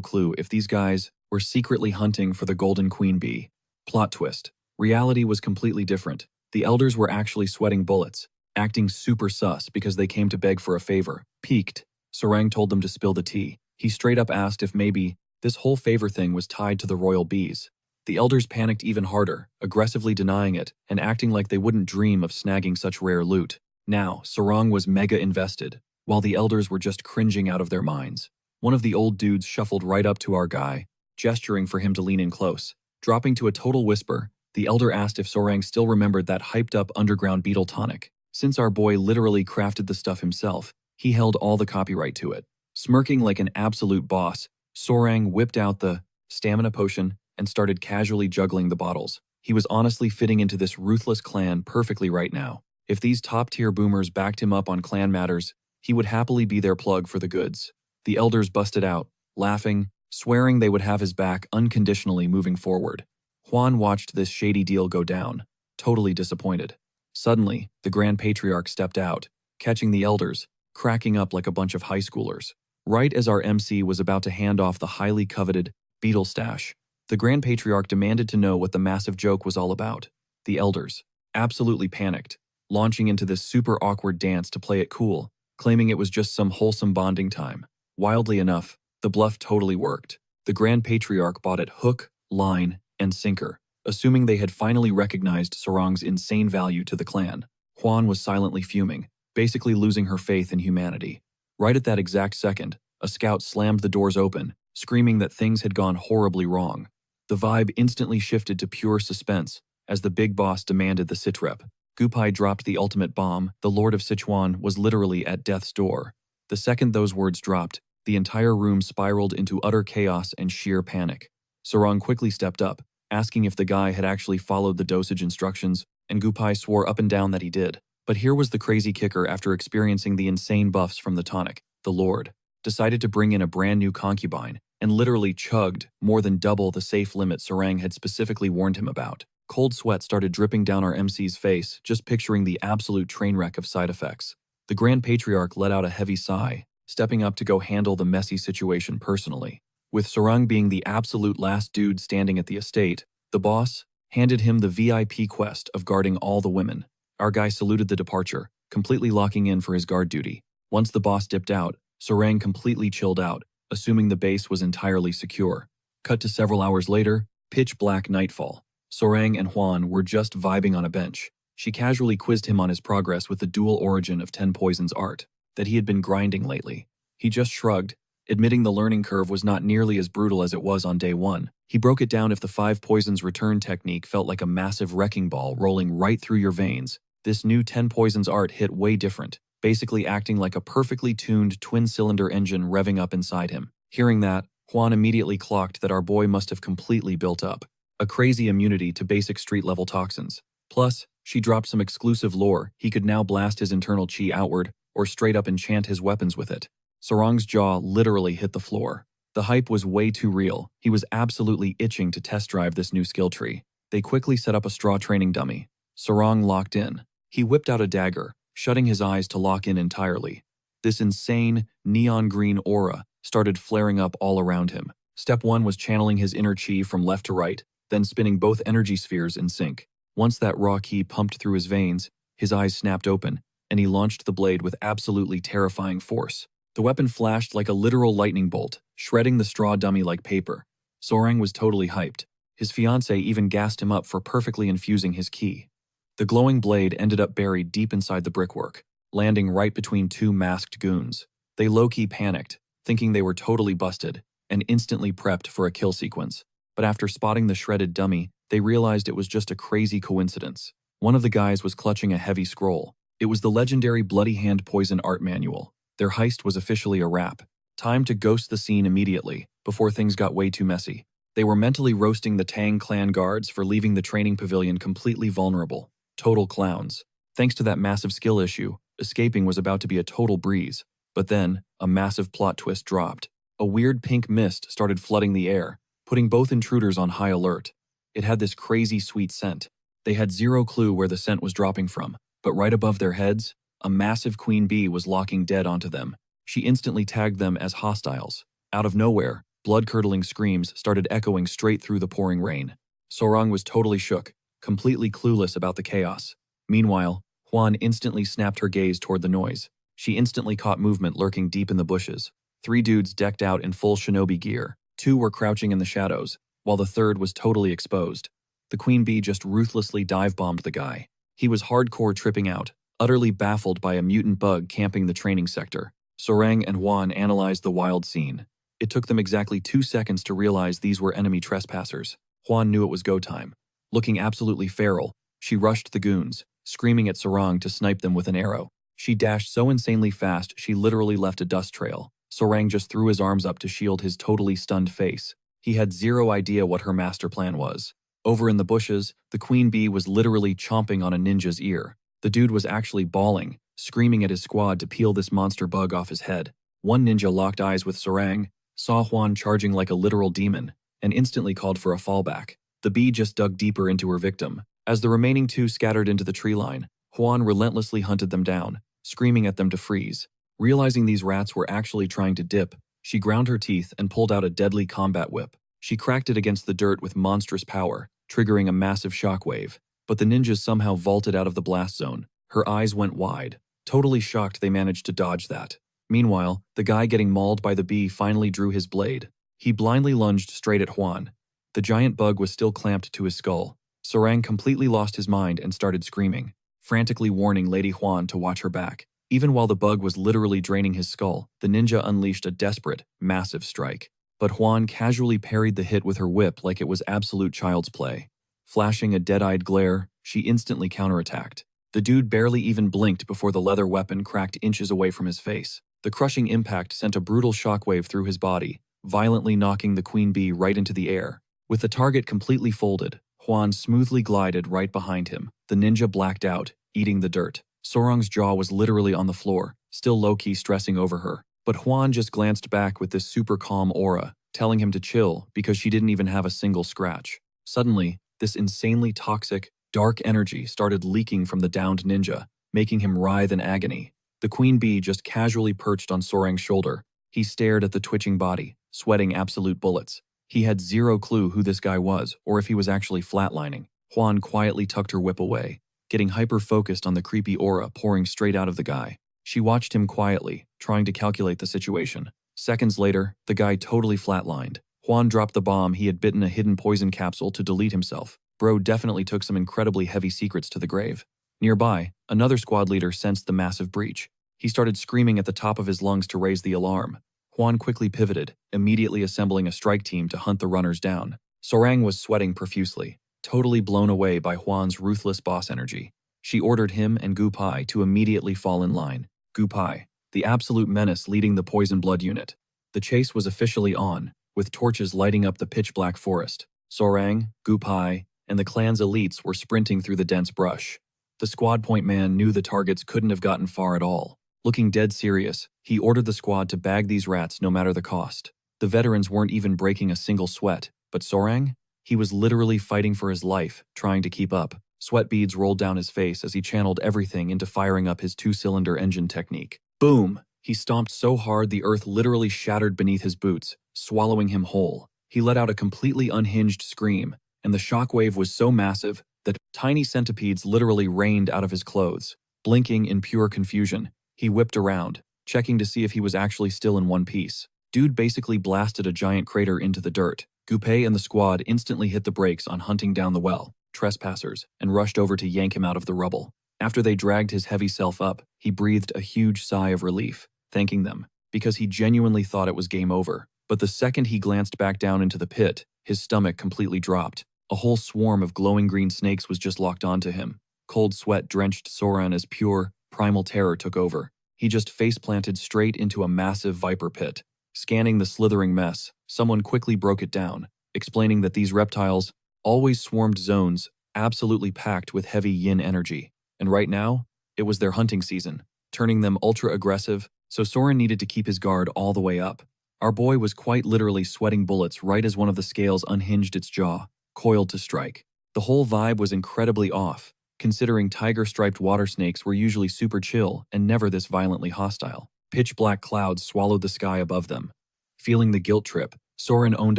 clue if these guys were secretly hunting for the Golden Queen Bee. Plot twist. Reality was completely different. The elders were actually sweating bullets, acting super sus because they came to beg for a favor. Piqued, Sorang told them to spill the tea. He straight up asked if maybe this whole favor thing was tied to the royal bees. The elders panicked even harder, aggressively denying it and acting like they wouldn't dream of snagging such rare loot. Now, Sorang was mega invested, while the elders were just cringing out of their minds. One of the old dudes shuffled right up to our guy, gesturing for him to lean in close. Dropping to a total whisper, the elder asked if Sorang still remembered that hyped-up underground beetle tonic. Since our boy literally crafted the stuff himself, he held all the copyright to it. Smirking like an absolute boss, Sorang whipped out the stamina potion and started casually juggling the bottles. He was honestly fitting into this ruthless clan perfectly right now. If these top-tier boomers backed him up on clan matters, he would happily be their plug for the goods. The elders busted out, laughing, swearing they would have his back unconditionally moving forward. Juan watched this shady deal go down, totally disappointed. Suddenly, the Grand Patriarch stepped out, catching the elders, cracking up like a bunch of high schoolers. Right as our MC was about to hand off the highly coveted beetle stash, the Grand Patriarch demanded to know what the massive joke was all about. The elders, absolutely panicked, launching into this super awkward dance to play it cool, claiming it was just some wholesome bonding time. Wildly enough, the bluff totally worked. The Grand Patriarch bought it hook, line, and sinker, assuming they had finally recognized Sorang's insane value to the clan. Juan was silently fuming, basically losing her faith in humanity. Right at that exact second, a scout slammed the doors open, screaming that things had gone horribly wrong. The vibe instantly shifted to pure suspense as the big boss demanded the sitrep. Gupai dropped the ultimate bomb. The Lord of Sichuan was literally at death's door. The second those words dropped, the entire room spiraled into utter chaos and sheer panic. Sorang quickly stepped up, asking if the guy had actually followed the dosage instructions, and Gupai swore up and down that he did. But here was the crazy kicker. After experiencing the insane buffs from the tonic, the Lord decided to bring in a brand new concubine and literally chugged more than double the safe limit Sorang had specifically warned him about. Cold sweat started dripping down our MC's face, just picturing the absolute train wreck of side effects. The Grand Patriarch let out a heavy sigh, stepping up to go handle the messy situation personally. With Sarang being the absolute last dude standing at the estate, the boss handed him the VIP quest of guarding all the women. Our guy saluted the departure, completely locking in for his guard duty. Once the boss dipped out, Sarang completely chilled out, assuming the base was entirely secure. Cut to several hours later, pitch black nightfall. Sarang and Juan were just vibing on a bench. She casually quizzed him on his progress with the dual origin of 10 Poisons art that he had been grinding lately. He just shrugged, admitting the learning curve was not nearly as brutal as it was on day one. He broke it down if the 5 Poisons return technique felt like a massive wrecking ball rolling right through your veins. This new 10 Poisons art hit way different, basically acting like a perfectly tuned twin-cylinder engine revving up inside him. Hearing that, Juan immediately clocked that our boy must have completely built up a crazy immunity to basic street-level toxins. Plus, she dropped some exclusive lore. He could now blast his internal chi outward or straight up enchant his weapons with it. Sarang's jaw literally hit the floor. The hype was way too real. He was absolutely itching to test drive this new skill tree. They quickly set up a straw training dummy. Sarang locked in. He whipped out a dagger, shutting his eyes to lock in entirely. This insane, neon green aura started flaring up all around him. Step 1 was channeling his inner chi from left to right, then spinning both energy spheres in sync. Once that raw ki pumped through his veins, his eyes snapped open, and he launched the blade with absolutely terrifying force. The weapon flashed like a literal lightning bolt, shredding the straw dummy like paper. Sarang was totally hyped. His fiancée even gassed him up for perfectly infusing his ki. The glowing blade ended up buried deep inside the brickwork, landing right between 2 masked goons. They low-key panicked, thinking they were totally busted, and instantly prepped for a kill sequence. But after spotting the shredded dummy, they realized it was just a crazy coincidence. One of the guys was clutching a heavy scroll. It was the legendary Bloody Hand Poison art manual. Their heist was officially a wrap. Time to ghost the scene immediately, before things got way too messy. They were mentally roasting the Tang clan guards for leaving the training pavilion completely vulnerable. Total clowns. Thanks to that massive skill issue, escaping was about to be a total breeze. But then, a massive plot twist dropped. A weird pink mist started flooding the air, putting both intruders on high alert. It had this crazy sweet scent. They had zero clue where the scent was dropping from, but right above their heads, a massive queen bee was locking dead onto them. She instantly tagged them as hostiles. Out of nowhere, blood-curdling screams started echoing straight through the pouring rain. Sarang was totally shook, completely clueless about the chaos. Meanwhile, Juan instantly snapped her gaze toward the noise. She instantly caught movement lurking deep in the bushes. 3 dudes decked out in full shinobi gear. 2 were crouching in the shadows, while the third was totally exposed. The queen bee just ruthlessly dive-bombed the guy. He was hardcore tripping out, utterly baffled by a mutant bug camping the training sector. Sarang and Juan analyzed the wild scene. It took them exactly 2 seconds to realize these were enemy trespassers. Juan knew it was go time. Looking absolutely feral, she rushed the goons, screaming at Sarang to snipe them with an arrow. She dashed so insanely fast she literally left a dust trail. Sarang just threw his arms up to shield his totally stunned face. He had zero idea what her master plan was. Over in the bushes, the queen bee was literally chomping on a ninja's ear. The dude was actually bawling, screaming at his squad to peel this monster bug off his head. One ninja locked eyes with Sarang, saw Juan charging like a literal demon, and instantly called for a fallback. The bee just dug deeper into her victim. As the remaining 2 scattered into the tree line, Juan relentlessly hunted them down, screaming at them to freeze. Realizing these rats were actually trying to dip, she ground her teeth and pulled out a deadly combat whip. She cracked it against the dirt with monstrous power, triggering a massive shockwave. But the ninjas somehow vaulted out of the blast zone. Her eyes went wide. Totally shocked they managed to dodge that. Meanwhile, the guy getting mauled by the bee finally drew his blade. He blindly lunged straight at Juan. The giant bug was still clamped to his skull. Sarang completely lost his mind and started screaming, frantically warning Lady Juan to watch her back. Even while the bug was literally draining his skull, the ninja unleashed a desperate, massive strike. But Juan casually parried the hit with her whip like it was absolute child's play. Flashing a dead-eyed glare, she instantly counterattacked. The dude barely even blinked before the leather weapon cracked inches away from his face. The crushing impact sent a brutal shockwave through his body, violently knocking the queen bee right into the air. With the target completely folded, Juan smoothly glided right behind him. The ninja blacked out, eating the dirt. Sarang's jaw was literally on the floor, still low-key stressing over her. But Juan just glanced back with this super calm aura, telling him to chill because she didn't even have a single scratch. Suddenly, This insanely toxic, dark energy started leaking from the downed ninja, making him writhe in agony. The queen bee just casually perched on Sorang's shoulder. He stared at the twitching body, sweating absolute bullets. He had zero clue who this guy was or if he was actually flatlining. Juan quietly tucked her whip away, getting hyper-focused on the creepy aura pouring straight out of the guy. She watched him quietly, trying to calculate the situation. Seconds later, the guy totally flatlined. Juan dropped the bomb he had bitten a hidden poison capsule to delete himself. Bro definitely took some incredibly heavy secrets to the grave. Nearby, another squad leader sensed the massive breach. He started screaming at the top of his lungs to raise the alarm. Juan quickly pivoted, immediately assembling a strike team to hunt the runners down. Sorang was sweating profusely, totally blown away by Juan's ruthless boss energy. She ordered him and Gu Pai to immediately fall in line. Gu Pai, the absolute menace leading the Poison Blood unit. The chase was officially on, with torches lighting up the pitch-black forest. Sorang, Gu Pai, and the clan's elites were sprinting through the dense brush. The squad point man knew the targets couldn't have gotten far at all. Looking dead serious, he ordered the squad to bag these rats no matter the cost. The veterans weren't even breaking a single sweat, but Sorang? He was literally fighting for his life, trying to keep up. Sweat beads rolled down his face as he channeled everything into firing up his two-cylinder engine technique. Boom! He stomped so hard the earth literally shattered beneath his boots, swallowing him whole. He let out a completely unhinged scream, and the shockwave was so massive that tiny centipedes literally rained out of his clothes. Blinking in pure confusion, he whipped around, checking to see if he was actually still in one piece. Dude basically blasted a giant crater into the dirt. Gupe and the squad instantly hit the brakes on hunting down the trespassers, and rushed over to yank him out of the rubble. After they dragged his heavy self up, he breathed a huge sigh of relief, thanking them, because he genuinely thought it was game over. But the second he glanced back down into the pit, his stomach completely dropped. A whole swarm of glowing green snakes was just locked onto him. Cold sweat drenched Soran as pure, primal terror took over. He just face-planted straight into a massive viper pit. Scanning the slithering mess, someone quickly broke it down, explaining that these reptiles always swarmed zones absolutely packed with heavy yin energy. And right now, it was their hunting season, turning them ultra-aggressive, so Soren needed to keep his guard all the way up. Our boy was quite literally sweating bullets right as one of the scales unhinged its jaw, coiled to strike. The whole vibe was incredibly off, considering tiger-striped water snakes were usually super chill and never this violently hostile. Pitch-black clouds swallowed the sky above them. Feeling the guilt trip, Soren owned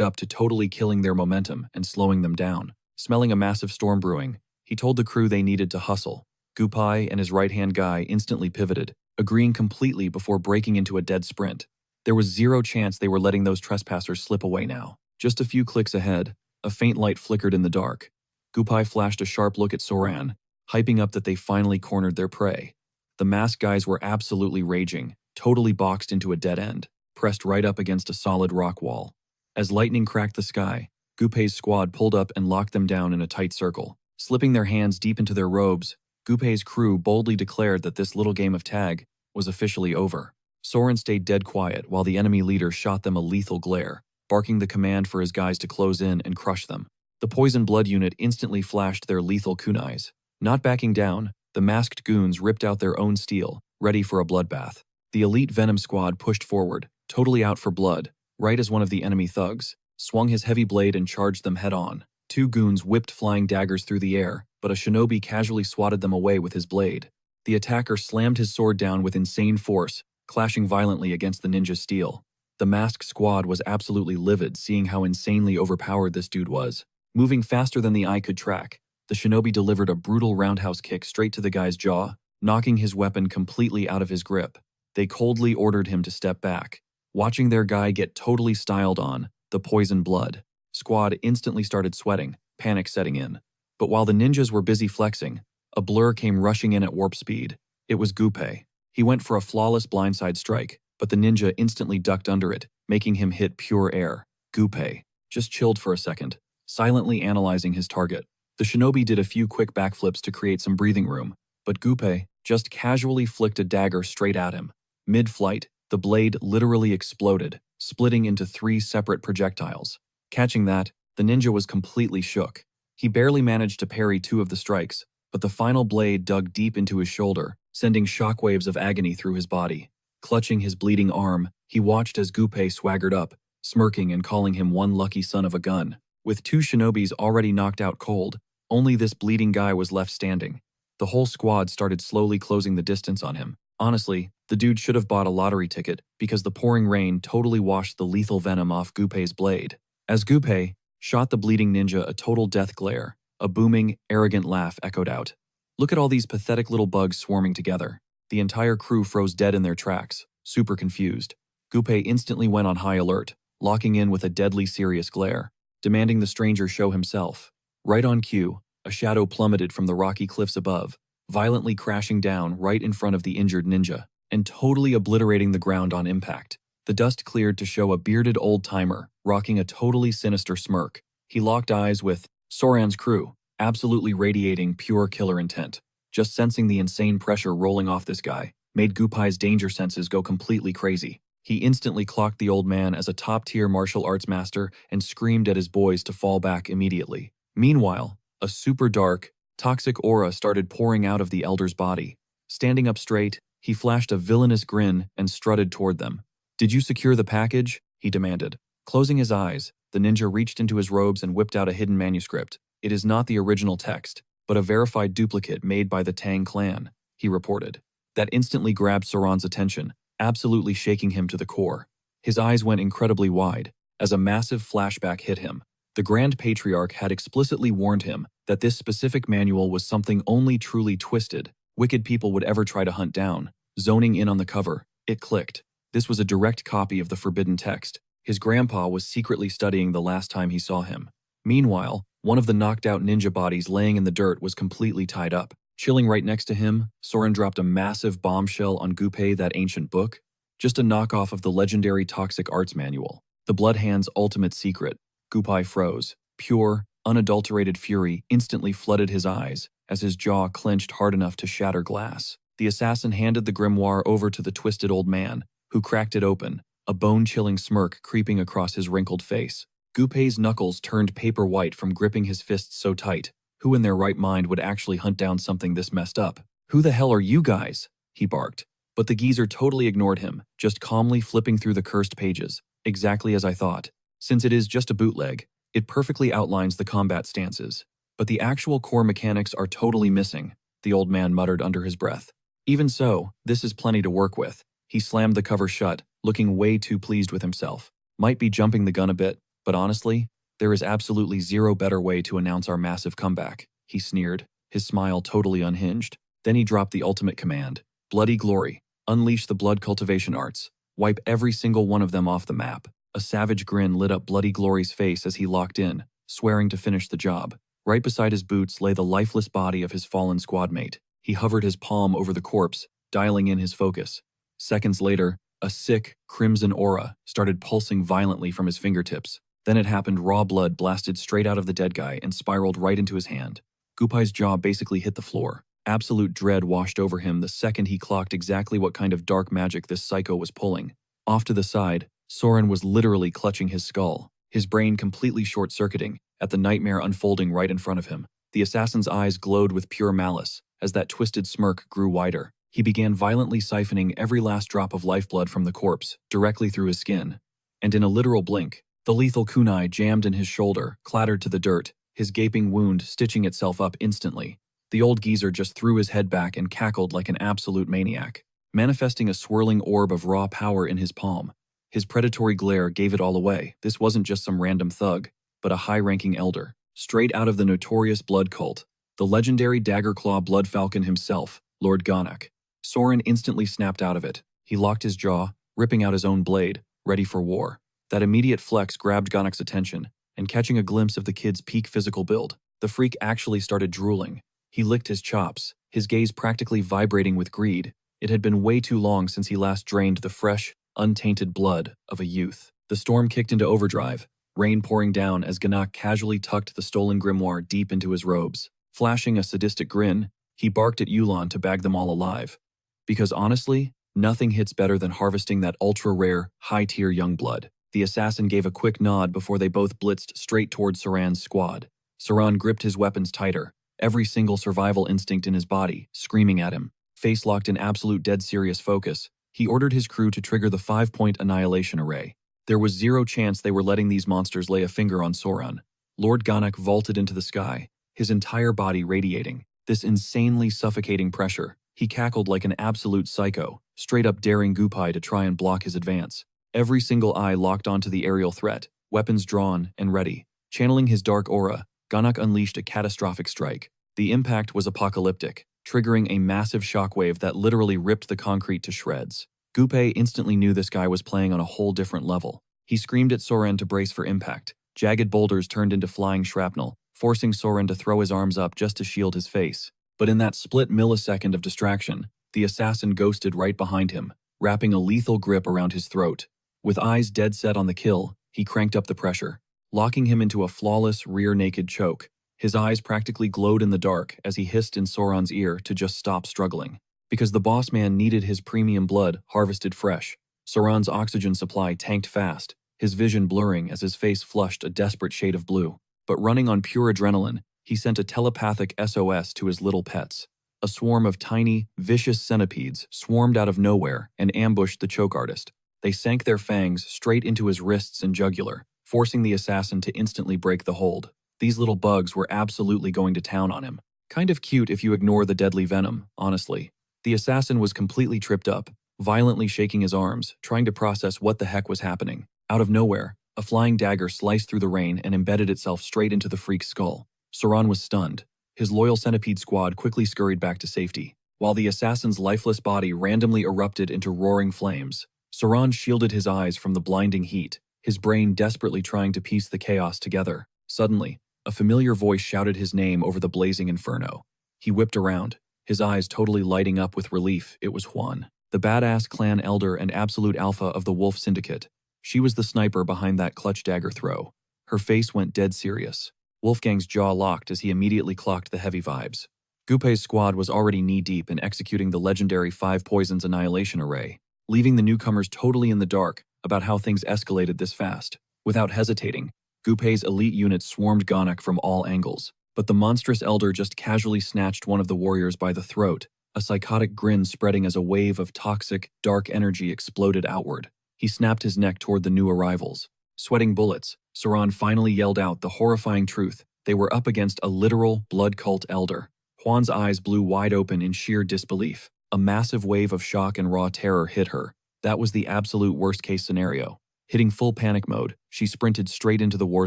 up to totally killing their momentum and slowing them down. Smelling a massive storm brewing, he told the crew they needed to hustle. Gupai and his right-hand guy instantly pivoted, agreeing completely before breaking into a dead sprint. There was zero chance they were letting those trespassers slip away now. Just a few clicks ahead, a faint light flickered in the dark. Gupai flashed a sharp look at Soran, hyping up that they finally cornered their prey. The masked guys were absolutely raging, totally boxed into a dead end, pressed right up against a solid rock wall. As lightning cracked the sky, Gupei's squad pulled up and locked them down in a tight circle. Slipping their hands deep into their robes, Gupei's crew boldly declared that this little game of tag was officially over. Soren stayed dead quiet while the enemy leader shot them a lethal glare, barking the command for his guys to close in and crush them. The Poison Blood unit instantly flashed their lethal kunais. Not backing down, the masked goons ripped out their own steel, ready for a bloodbath. The elite Venom squad pushed forward, totally out for blood, right as one of the enemy thugs swung his heavy blade and charged them head-on. Two goons whipped flying daggers through the air, but a shinobi casually swatted them away with his blade. The attacker slammed his sword down with insane force, clashing violently against the ninja's steel. The masked squad was absolutely livid seeing how insanely overpowered this dude was. Moving faster than the eye could track, the shinobi delivered a brutal roundhouse kick straight to the guy's jaw, knocking his weapon completely out of his grip. They coldly ordered him to step back. Watching their guy get totally styled on, the Poison Blood squad instantly started sweating, panic setting in. But while the ninjas were busy flexing, a blur came rushing in at warp speed. It was Gupei. He went for a flawless blindside strike, but the ninja instantly ducked under it, making him hit pure air. Gupei just chilled for a second, silently analyzing his target. The shinobi did a few quick backflips to create some breathing room, but Gupei just casually flicked a dagger straight at him. Mid-flight, the blade literally exploded, splitting into 3 separate projectiles. Catching that, the ninja was completely shook. He barely managed to parry 2 of the strikes, but the final blade dug deep into his shoulder, sending shockwaves of agony through his body. Clutching his bleeding arm, he watched as Gupei swaggered up, smirking and calling him one lucky son of a gun. With 2 shinobis already knocked out cold, only this bleeding guy was left standing. The whole squad started slowly closing the distance on him. Honestly, the dude should have bought a lottery ticket because the pouring rain totally washed the lethal venom off Gunpei's blade. As Gunpei shot the bleeding ninja a total death glare, a booming, arrogant laugh echoed out. Look at all these pathetic little bugs swarming together. The entire crew froze dead in their tracks, super confused. Gunpei instantly went on high alert, locking in with a deadly serious glare, demanding the stranger show himself. Right on cue, a shadow plummeted from the rocky cliffs above, violently crashing down right in front of the injured ninja, and totally obliterating the ground on impact. The dust cleared to show a bearded old-timer, rocking a totally sinister smirk. He locked eyes with Soran's crew, absolutely radiating pure killer intent. Just sensing the insane pressure rolling off this guy made Gunpei's danger senses go completely crazy. He instantly clocked the old man as a top-tier martial arts master and screamed at his boys to fall back immediately. Meanwhile, a super dark, toxic aura started pouring out of the elder's body. Standing up straight, he flashed a villainous grin and strutted toward them. "Did you secure the package?" he demanded. Closing his eyes, the ninja reached into his robes and whipped out a hidden manuscript. "It is not the original text, but a verified duplicate made by the Tang clan," he reported. That instantly grabbed Soran's attention, absolutely shaking him to the core. His eyes went incredibly wide as a massive flashback hit him. The Grand Patriarch had explicitly warned him that this specific manual was something only truly twisted, wicked people would ever try to hunt down. Zoning in on the cover, it clicked. This was a direct copy of the forbidden text. His grandpa was secretly studying the last time he saw him. Meanwhile, one of the knocked-out ninja bodies laying in the dirt was completely tied up. Chilling right next to him, Soran dropped a massive bombshell on Gunpei, that ancient book. Just a knockoff of the legendary Toxic Arts Manual. The Bloodhand's ultimate secret. Gunpei froze. Pure, unadulterated fury instantly flooded his eyes as his jaw clenched hard enough to shatter glass. The assassin handed the grimoire over to the twisted old man, who cracked it open, a bone-chilling smirk creeping across his wrinkled face. Gunpei's knuckles turned paper white from gripping his fists so tight. Who in their right mind would actually hunt down something this messed up? "Who the hell are you guys?" he barked. But the geezer totally ignored him, just calmly flipping through the cursed pages. "Exactly as I thought. Since it is just a bootleg, it perfectly outlines the combat stances. But the actual core mechanics are totally missing," the old man muttered under his breath. "Even so, this is plenty to work with." He slammed the cover shut, looking way too pleased with himself. "Might be jumping the gun a bit, but honestly, there is absolutely zero better way to announce our massive comeback," he sneered, his smile totally unhinged. Then he dropped the ultimate command. "Bloody glory. Unleash the blood cultivation arts. Wipe every single one of them off the map." A savage grin lit up Bloody Glory's face as he locked in, swearing to finish the job. Right beside his boots lay the lifeless body of his fallen squadmate. He hovered his palm over the corpse, dialing in his focus. Seconds later, a sick, crimson aura started pulsing violently from his fingertips. Then it happened. Raw blood blasted straight out of the dead guy and spiraled right into his hand. Gunpei's jaw basically hit the floor. Absolute dread washed over him the second he clocked exactly what kind of dark magic this psycho was pulling. Off to the side, Soran was literally clutching his skull, his brain completely short-circuiting at the nightmare unfolding right in front of him. The assassin's eyes glowed with pure malice as that twisted smirk grew wider. He began violently siphoning every last drop of lifeblood from the corpse directly through his skin. And in a literal blink, the lethal kunai jammed in his shoulder, clattered to the dirt, his gaping wound stitching itself up instantly. The old geezer just threw his head back and cackled like an absolute maniac, manifesting a swirling orb of raw power in his palm. His predatory glare gave it all away. This wasn't just some random thug, but a high-ranking elder, straight out of the notorious blood cult, the legendary Daggerclaw Blood Falcon himself, Lord Ganak. Soran instantly snapped out of it. He locked his jaw, ripping out his own blade, ready for war. That immediate flex grabbed Ganak's attention, and catching a glimpse of the kid's peak physical build, the freak actually started drooling. He licked his chops, his gaze practically vibrating with greed. It had been way too long since he last drained the fresh, untainted blood of a youth. The storm kicked into overdrive, rain pouring down as Ganak casually tucked the stolen grimoire deep into his robes. Flashing a sadistic grin, he barked at Yulan to bag them all alive. Because honestly, nothing hits better than harvesting that ultra-rare, high-tier young blood. The assassin gave a quick nod before they both blitzed straight toward Soran's squad. Soran gripped his weapons tighter, every single survival instinct in his body screaming at him. Face locked in absolute dead serious focus, he ordered his crew to trigger the 5-point annihilation array. There was zero chance they were letting these monsters lay a finger on Soran. Lord Ganak vaulted into the sky, his entire body radiating this insanely suffocating pressure. He cackled like an absolute psycho, straight up daring Gupai to try and block his advance. Every single eye locked onto the aerial threat, weapons drawn and ready. Channeling his dark aura, Ganak unleashed a catastrophic strike. The impact was apocalyptic, triggering a massive shockwave that literally ripped the concrete to shreds. Gupai instantly knew this guy was playing on a whole different level. He screamed at Soren to brace for impact. Jagged boulders turned into flying shrapnel, forcing Soren to throw his arms up just to shield his face. But in that split millisecond of distraction, the assassin ghosted right behind him, wrapping a lethal grip around his throat. With eyes dead set on the kill, he cranked up the pressure, locking him into a flawless rear-naked choke. His eyes practically glowed in the dark as he hissed in Sauron's ear to just stop struggling. Because the boss man needed his premium blood harvested fresh, Sauron's oxygen supply tanked fast, his vision blurring as his face flushed a desperate shade of blue. But running on pure adrenaline, he sent a telepathic SOS to his little pets. A swarm of tiny, vicious centipedes swarmed out of nowhere and ambushed the choke artist. They sank their fangs straight into his wrists and jugular, forcing the assassin to instantly break the hold. These little bugs were absolutely going to town on him. Kind of cute if you ignore the deadly venom, honestly. The assassin was completely tripped up, violently shaking his arms, trying to process what the heck was happening. Out of nowhere, a flying dagger sliced through the rain and embedded itself straight into the freak's skull. Sauron was stunned. His loyal centipede squad quickly scurried back to safety, while the assassin's lifeless body randomly erupted into roaring flames. Sauron shielded his eyes from the blinding heat, his brain desperately trying to piece the chaos together. Suddenly, a familiar voice shouted his name over the blazing inferno. He whipped around, his eyes totally lighting up with relief. It was Juan, the badass clan elder and absolute alpha of the Wolf Syndicate. She was the sniper behind that clutch dagger throw. Her face went dead serious. Wolfgang's jaw locked as he immediately clocked the heavy vibes. Gupei's squad was already knee-deep in executing the legendary 5 Poisons Annihilation Array, leaving the newcomers totally in the dark about how things escalated this fast. Without hesitating, Gupei's elite units swarmed Ganak from all angles, but the monstrous elder just casually snatched one of the warriors by the throat, a psychotic grin spreading as a wave of toxic, dark energy exploded outward. He snapped his neck toward the new arrivals. Sweating bullets, Sauron finally yelled out the horrifying truth. They were up against a literal blood cult elder. Juan's eyes blew wide open in sheer disbelief. A massive wave of shock and raw terror hit her. That was the absolute worst-case scenario. Hitting full panic mode, she sprinted straight into the war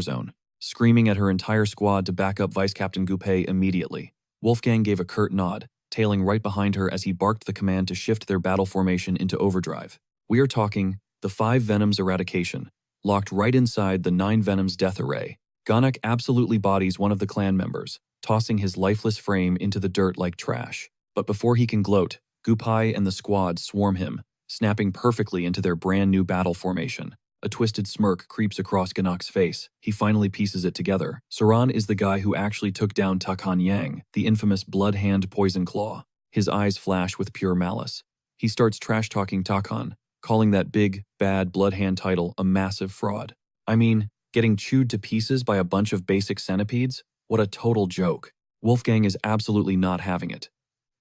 zone, screaming at her entire squad to back up Vice Captain Gupei immediately. Wolfgang gave a curt nod, tailing right behind her as he barked the command to shift their battle formation into overdrive. We are talking the 5 Venoms Eradication, locked right inside the 9 Venoms Death Array. Ganak absolutely bodies one of the clan members, tossing his lifeless frame into the dirt like trash. But before he can gloat, Gupei and the squad swarm him, snapping perfectly into their brand new battle formation. A twisted smirk creeps across Ganak's face. He finally pieces it together. Sauron is the guy who actually took down Takan Yang, the infamous Blood Hand Poison Claw. His eyes flash with pure malice. He starts trash-talking Takan, calling that big, bad Blood Hand title a massive fraud. I mean, getting chewed to pieces by a bunch of basic centipedes? What a total joke. Wolfgang is absolutely not having it.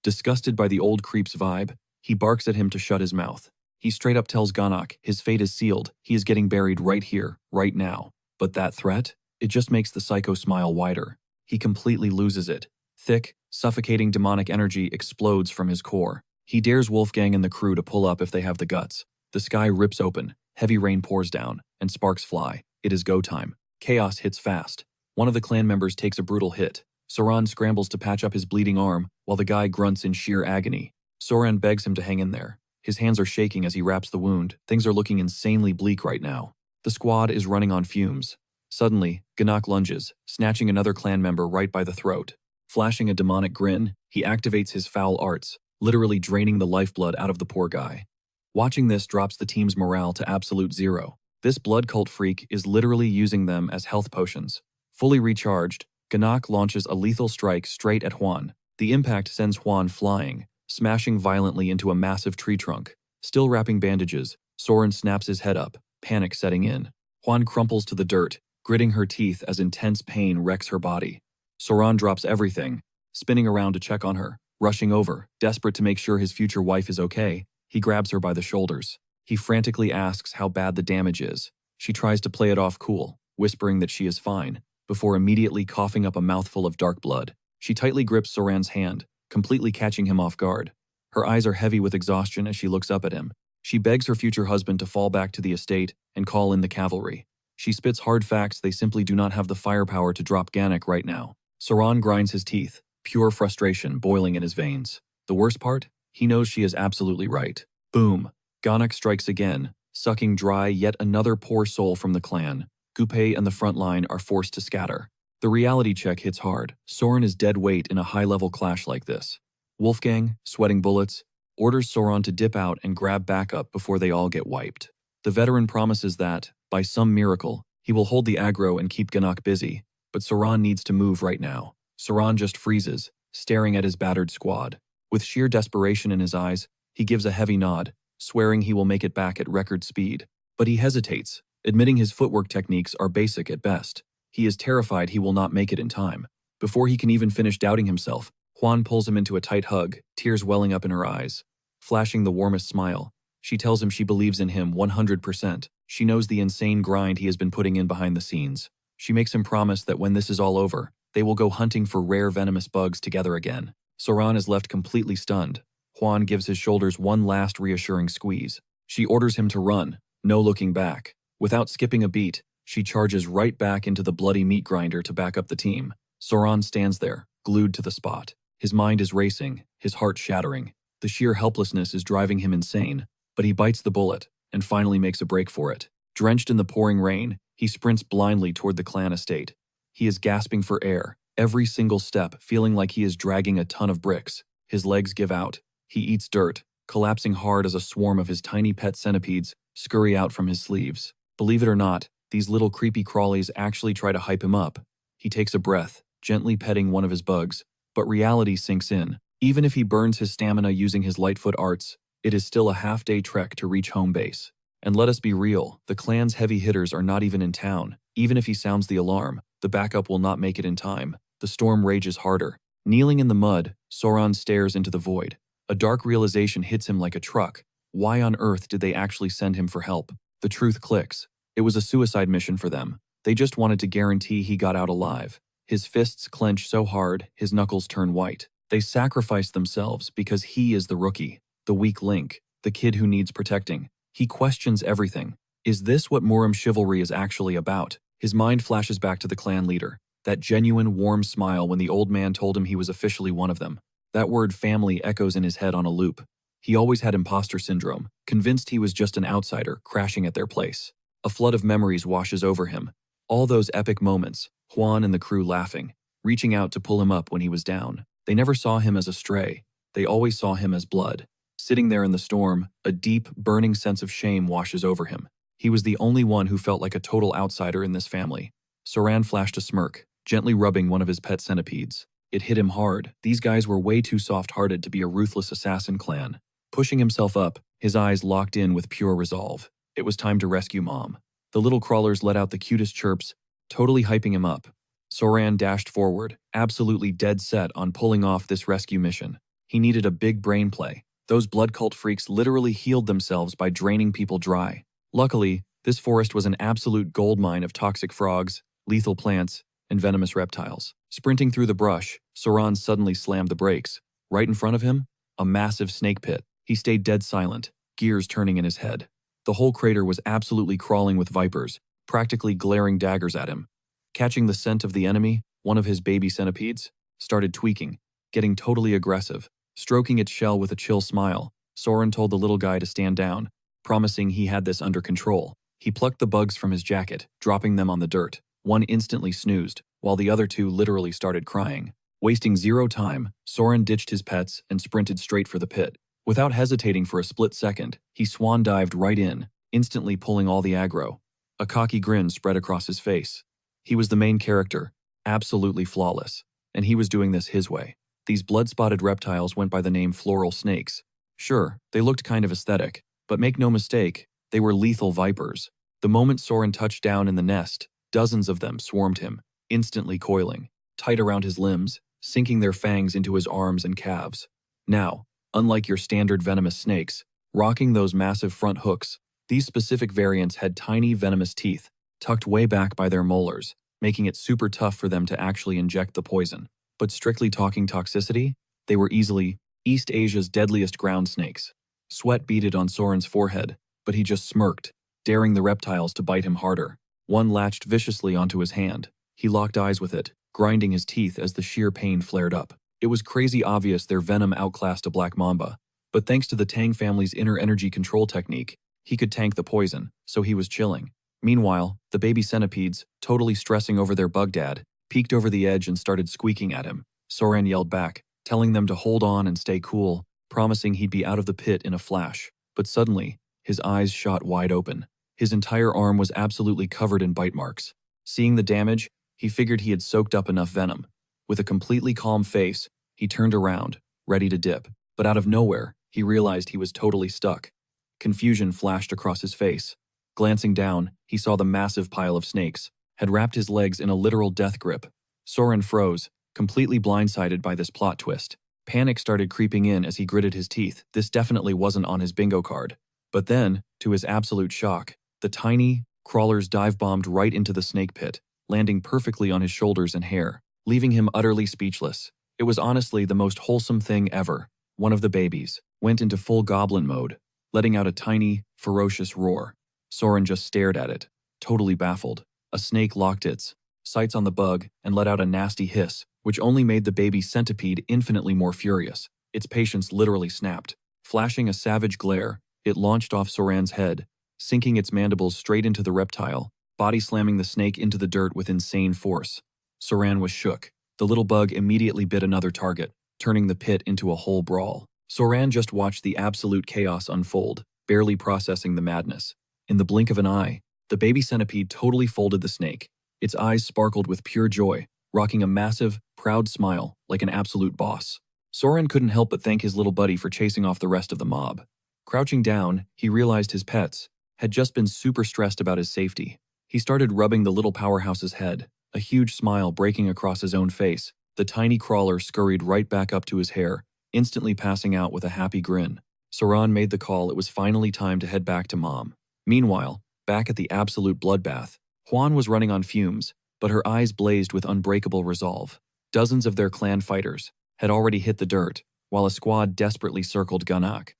Disgusted by the old creep's vibe, he barks at him to shut his mouth. He straight up tells Ganak his fate is sealed, he is getting buried right here, right now. But that threat? It just makes the psycho smile wider. He completely loses it. Thick, suffocating demonic energy explodes from his core. He dares Wolfgang and the crew to pull up if they have the guts. The sky rips open, heavy rain pours down, and sparks fly. It is go time. Chaos hits fast. One of the clan members takes a brutal hit. Sauron scrambles to patch up his bleeding arm, while the guy grunts in sheer agony. Sauron begs him to hang in there. His hands are shaking as he wraps the wound. Things are looking insanely bleak right now. The squad is running on fumes. Suddenly, Ganak lunges, snatching another clan member right by the throat. Flashing a demonic grin, he activates his foul arts, literally draining the lifeblood out of the poor guy. Watching this drops the team's morale to absolute zero. This blood cult freak is literally using them as health potions. Fully recharged, Ganak launches a lethal strike straight at Juan. The impact sends Juan flying, smashing violently into a massive tree trunk. Still wrapping bandages, Soren snaps his head up, panic setting in. Juan crumples to the dirt, gritting her teeth as intense pain wrecks her body. Sauron drops everything, spinning around to check on her. Rushing over, desperate to make sure his future wife is okay, he grabs her by the shoulders. He frantically asks how bad the damage is. She tries to play it off cool, whispering that she is fine. before immediately coughing up a mouthful of dark blood. She tightly grips Soran's hand, completely catching him off guard. Her eyes are heavy with exhaustion as she looks up at him. She begs her future husband to fall back to the estate and call in the cavalry. She spits hard facts they simply do not have the firepower to drop Ganek right now. Soran grinds his teeth, pure frustration boiling in his veins. The worst part? He knows she is absolutely right. Boom. Ganek strikes again, sucking dry yet another poor soul from the clan. Gupe and the front line are forced to scatter. The reality check hits hard. Soran is dead weight in a high-level clash like this. Wolfgang, sweating bullets, orders Soran to dip out and grab backup before they all get wiped. The veteran promises that, by some miracle, he will hold the aggro and keep Ganek busy, but Soran needs to move right now. Soran just freezes, staring at his battered squad. With sheer desperation in his eyes, he gives a heavy nod, swearing he will make it back at record speed. But he hesitates, admitting his footwork techniques are basic at best. He is terrified he will not make it in time. Before he can even finish doubting himself, Juan pulls him into a tight hug, tears welling up in her eyes. Flashing the warmest smile, she tells him she believes in him 100%. She knows the insane grind he has been putting in behind the scenes. She makes him promise that when this is all over, they will go hunting for rare venomous bugs together again. Soran is left completely stunned. Juan gives his shoulders one last reassuring squeeze. She orders him to run, no looking back. Without skipping a beat, she charges right back into the bloody meat grinder to back up the team. Soran stands there, glued to the spot. His mind is racing, his heart shattering. The sheer helplessness is driving him insane, but he bites the bullet and finally makes a break for it. Drenched in the pouring rain, he sprints blindly toward the clan estate. He is gasping for air, every single step feeling like he is dragging a ton of bricks. His legs give out. He eats dirt, collapsing hard as a swarm of his tiny pet centipedes scurry out from his sleeves. Believe it or not, these little creepy crawlies actually try to hype him up. He takes a breath, gently petting one of his bugs, but reality sinks in. Even if he burns his stamina using his Lightfoot arts, it is still a half-day trek to reach home base. And let us be real, the clan's heavy hitters are not even in town. Even if he sounds the alarm, the backup will not make it in time. The storm rages harder. Kneeling in the mud, Soran stares into the void. A dark realization hits him like a truck. Why on earth did they actually send him for help? The truth clicks. It was a suicide mission for them. They just wanted to guarantee he got out alive. His fists clench so hard, his knuckles turn white. They sacrificed themselves because he is the rookie, the weak link, the kid who needs protecting. He questions everything. Is this what Muram chivalry is actually about? His mind flashes back to the clan leader. That genuine, warm smile when the old man told him he was officially one of them. That word family echoes in his head on a loop. He always had imposter syndrome, convinced he was just an outsider crashing at their place. A flood of memories washes over him. All those epic moments, Juan and the crew laughing, reaching out to pull him up when he was down. They never saw him as a stray. They always saw him as blood. Sitting there in the storm, a deep, burning sense of shame washes over him. He was the only one who felt like a total outsider in this family. Soran flashed a smirk, gently rubbing one of his pet centipedes. It hit him hard. These guys were way too soft-hearted to be a ruthless assassin clan. Pushing himself up, his eyes locked in with pure resolve. It was time to rescue Mom. The little crawlers let out the cutest chirps, totally hyping him up. Soran dashed forward, absolutely dead set on pulling off this rescue mission. He needed a big brain play. Those blood cult freaks literally healed themselves by draining people dry. Luckily, this forest was an absolute goldmine of toxic frogs, lethal plants, and venomous reptiles. Sprinting through the brush, Soran suddenly slammed the brakes. Right in front of him, a massive snake pit. He stayed dead silent, gears turning in his head. The whole crater was absolutely crawling with vipers, practically glaring daggers at him. Catching the scent of the enemy, one of his baby centipedes started tweaking, getting totally aggressive. Stroking its shell with a chill smile, Soran told the little guy to stand down, promising he had this under control. He plucked the bugs from his jacket, dropping them on the dirt. One instantly snoozed, while the other two literally started crying. Wasting zero time, Soran ditched his pets and sprinted straight for the pit. Without hesitating for a split second, he swan-dived right in, instantly pulling all the aggro. A cocky grin spread across his face. He was the main character, absolutely flawless, and he was doing this his way. These blood-spotted reptiles went by the name floral snakes. Sure, they looked kind of aesthetic, but make no mistake, they were lethal vipers. The moment Soran touched down in the nest, dozens of them swarmed him, instantly coiling, tight around his limbs, sinking their fangs into his arms and calves. Now, unlike your standard venomous snakes, rocking those massive front hooks, these specific variants had tiny venomous teeth, tucked way back by their molars. making it super tough for them to actually inject the poison. But strictly talking toxicity, they were easily East Asia's deadliest ground snakes. Sweat beaded on Soren's forehead, but he just smirked, daring the reptiles to bite him harder. One latched viciously onto his hand. He locked eyes with it, grinding his teeth as the sheer pain flared up. It was crazy obvious their venom outclassed a black mamba, but thanks to the Tang family's inner energy control technique, he could tank the poison, so he was chilling. Meanwhile, the baby centipedes, totally stressing over their bug dad, peeked over the edge and started squeaking at him. Soren yelled back, telling them to hold on and stay cool, promising he'd be out of the pit in a flash. But suddenly, his eyes shot wide open. His entire arm was absolutely covered in bite marks. Seeing the damage, he figured he had soaked up enough venom. With a completely calm face, he turned around, ready to dip. But out of nowhere, he realized he was totally stuck. Confusion flashed across his face. Glancing down, he saw the massive pile of snakes had wrapped his legs in a literal death grip. Soren froze, completely blindsided by this plot twist. Panic started creeping in as he gritted his teeth. This definitely wasn't on his bingo card. But then, to his absolute shock, the tiny crawlers dive-bombed right into the snake pit, landing perfectly on his shoulders and hair, leaving him utterly speechless. It was honestly the most wholesome thing ever. One of the babies went into full goblin mode, letting out a tiny, ferocious roar. Soren just stared at it, totally baffled. A snake locked its sights on the bug and let out a nasty hiss, which only made the baby centipede infinitely more furious. Its patience literally snapped. Flashing a savage glare, it launched off Soren's head, sinking its mandibles straight into the reptile, body slamming the snake into the dirt with insane force. Soren was shook. The little bug immediately bit another target, turning the pit into a whole brawl. Soren just watched the absolute chaos unfold, barely processing the madness. In the blink of an eye, the baby centipede totally folded the snake. Its eyes sparkled with pure joy, rocking a massive, proud smile like an absolute boss. Soren couldn't help but thank his little buddy for chasing off the rest of the mob. Crouching down, he realized his pets had just been super stressed about his safety. He started rubbing the little powerhouse's head, a huge smile breaking across his own face. The tiny crawler scurried right back up to his hair, instantly passing out with a happy grin. Soren made the call it was finally time to head back to Mom. Meanwhile, back at the absolute bloodbath, Juan was running on fumes, but her eyes blazed with unbreakable resolve. Dozens of their clan fighters had already hit the dirt, while a squad desperately circled Ganak.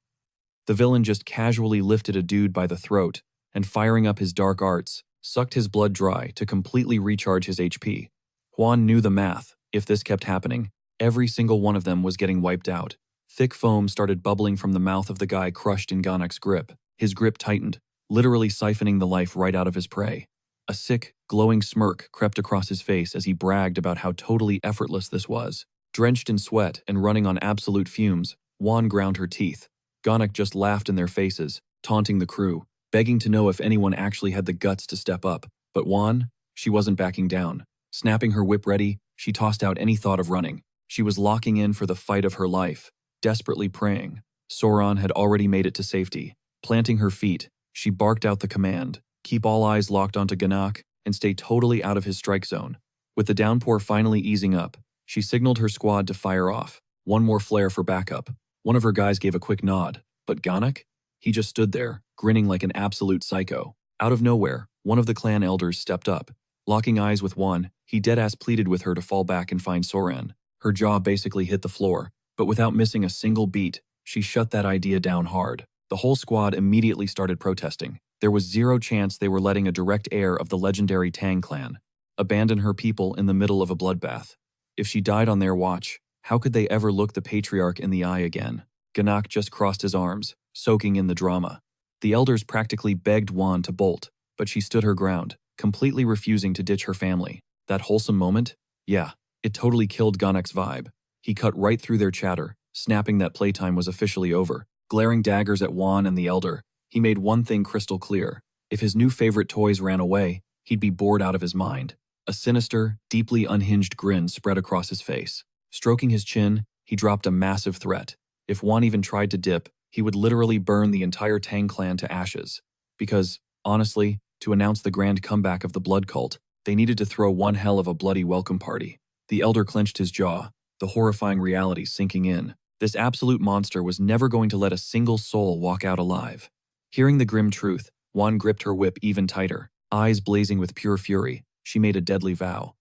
The villain just casually lifted a dude by the throat and, firing up his dark arts, sucked his blood dry to completely recharge his HP. Juan knew the math. If this kept happening, every single one of them was getting wiped out. Thick foam started bubbling from the mouth of the guy crushed in Ganak's grip. His grip tightened, literally siphoning the life right out of his prey. A sick, glowing smirk crept across his face as he bragged about how totally effortless this was. Drenched in sweat and running on absolute fumes, Juan ground her teeth. Ganak just laughed in their faces, taunting the crew, begging to know if anyone actually had the guts to step up. But Juan, she wasn't backing down. Snapping her whip ready, she tossed out any thought of running. She was locking in for the fight of her life, desperately praying. Soren had already made it to safety. Planting her feet, she barked out the command, keep all eyes locked onto Ganak and stay totally out of his strike zone. With the downpour finally easing up, she signaled her squad to fire off. One more flare for backup. One of her guys gave a quick nod, but Ganak? He just stood there, grinning like an absolute psycho. Out of nowhere, one of the clan elders stepped up. Locking eyes with one, he deadass pleaded with her to fall back and find Soren. Her jaw basically hit the floor, but without missing a single beat, she shut that idea down hard. The whole squad immediately started protesting. There was zero chance they were letting a direct heir of the legendary Tang clan abandon her people in the middle of a bloodbath. If she died on their watch, how could they ever look the patriarch in the eye again? Ganak just crossed his arms, soaking in the drama. The elders practically begged Juan to bolt, but she stood her ground, completely refusing to ditch her family. That wholesome moment? Yeah, it totally killed Ganak's vibe. He cut right through their chatter, snapping that playtime was officially over. Glaring daggers at Juan and the elder, he made one thing crystal clear. If his new favorite toys ran away, he'd be bored out of his mind. A sinister, deeply unhinged grin spread across his face. Stroking his chin, he dropped a massive threat. If Juan even tried to dip, he would literally burn the entire Tang clan to ashes. Because, honestly, to announce the grand comeback of the blood cult, they needed to throw one hell of a bloody welcome party. The elder clenched his jaw, the horrifying reality sinking in. This absolute monster was never going to let a single soul walk out alive. Hearing the grim truth, Juan gripped her whip even tighter, eyes blazing with pure fury. she made a deadly vow.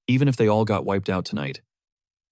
Even if they all got wiped out tonight,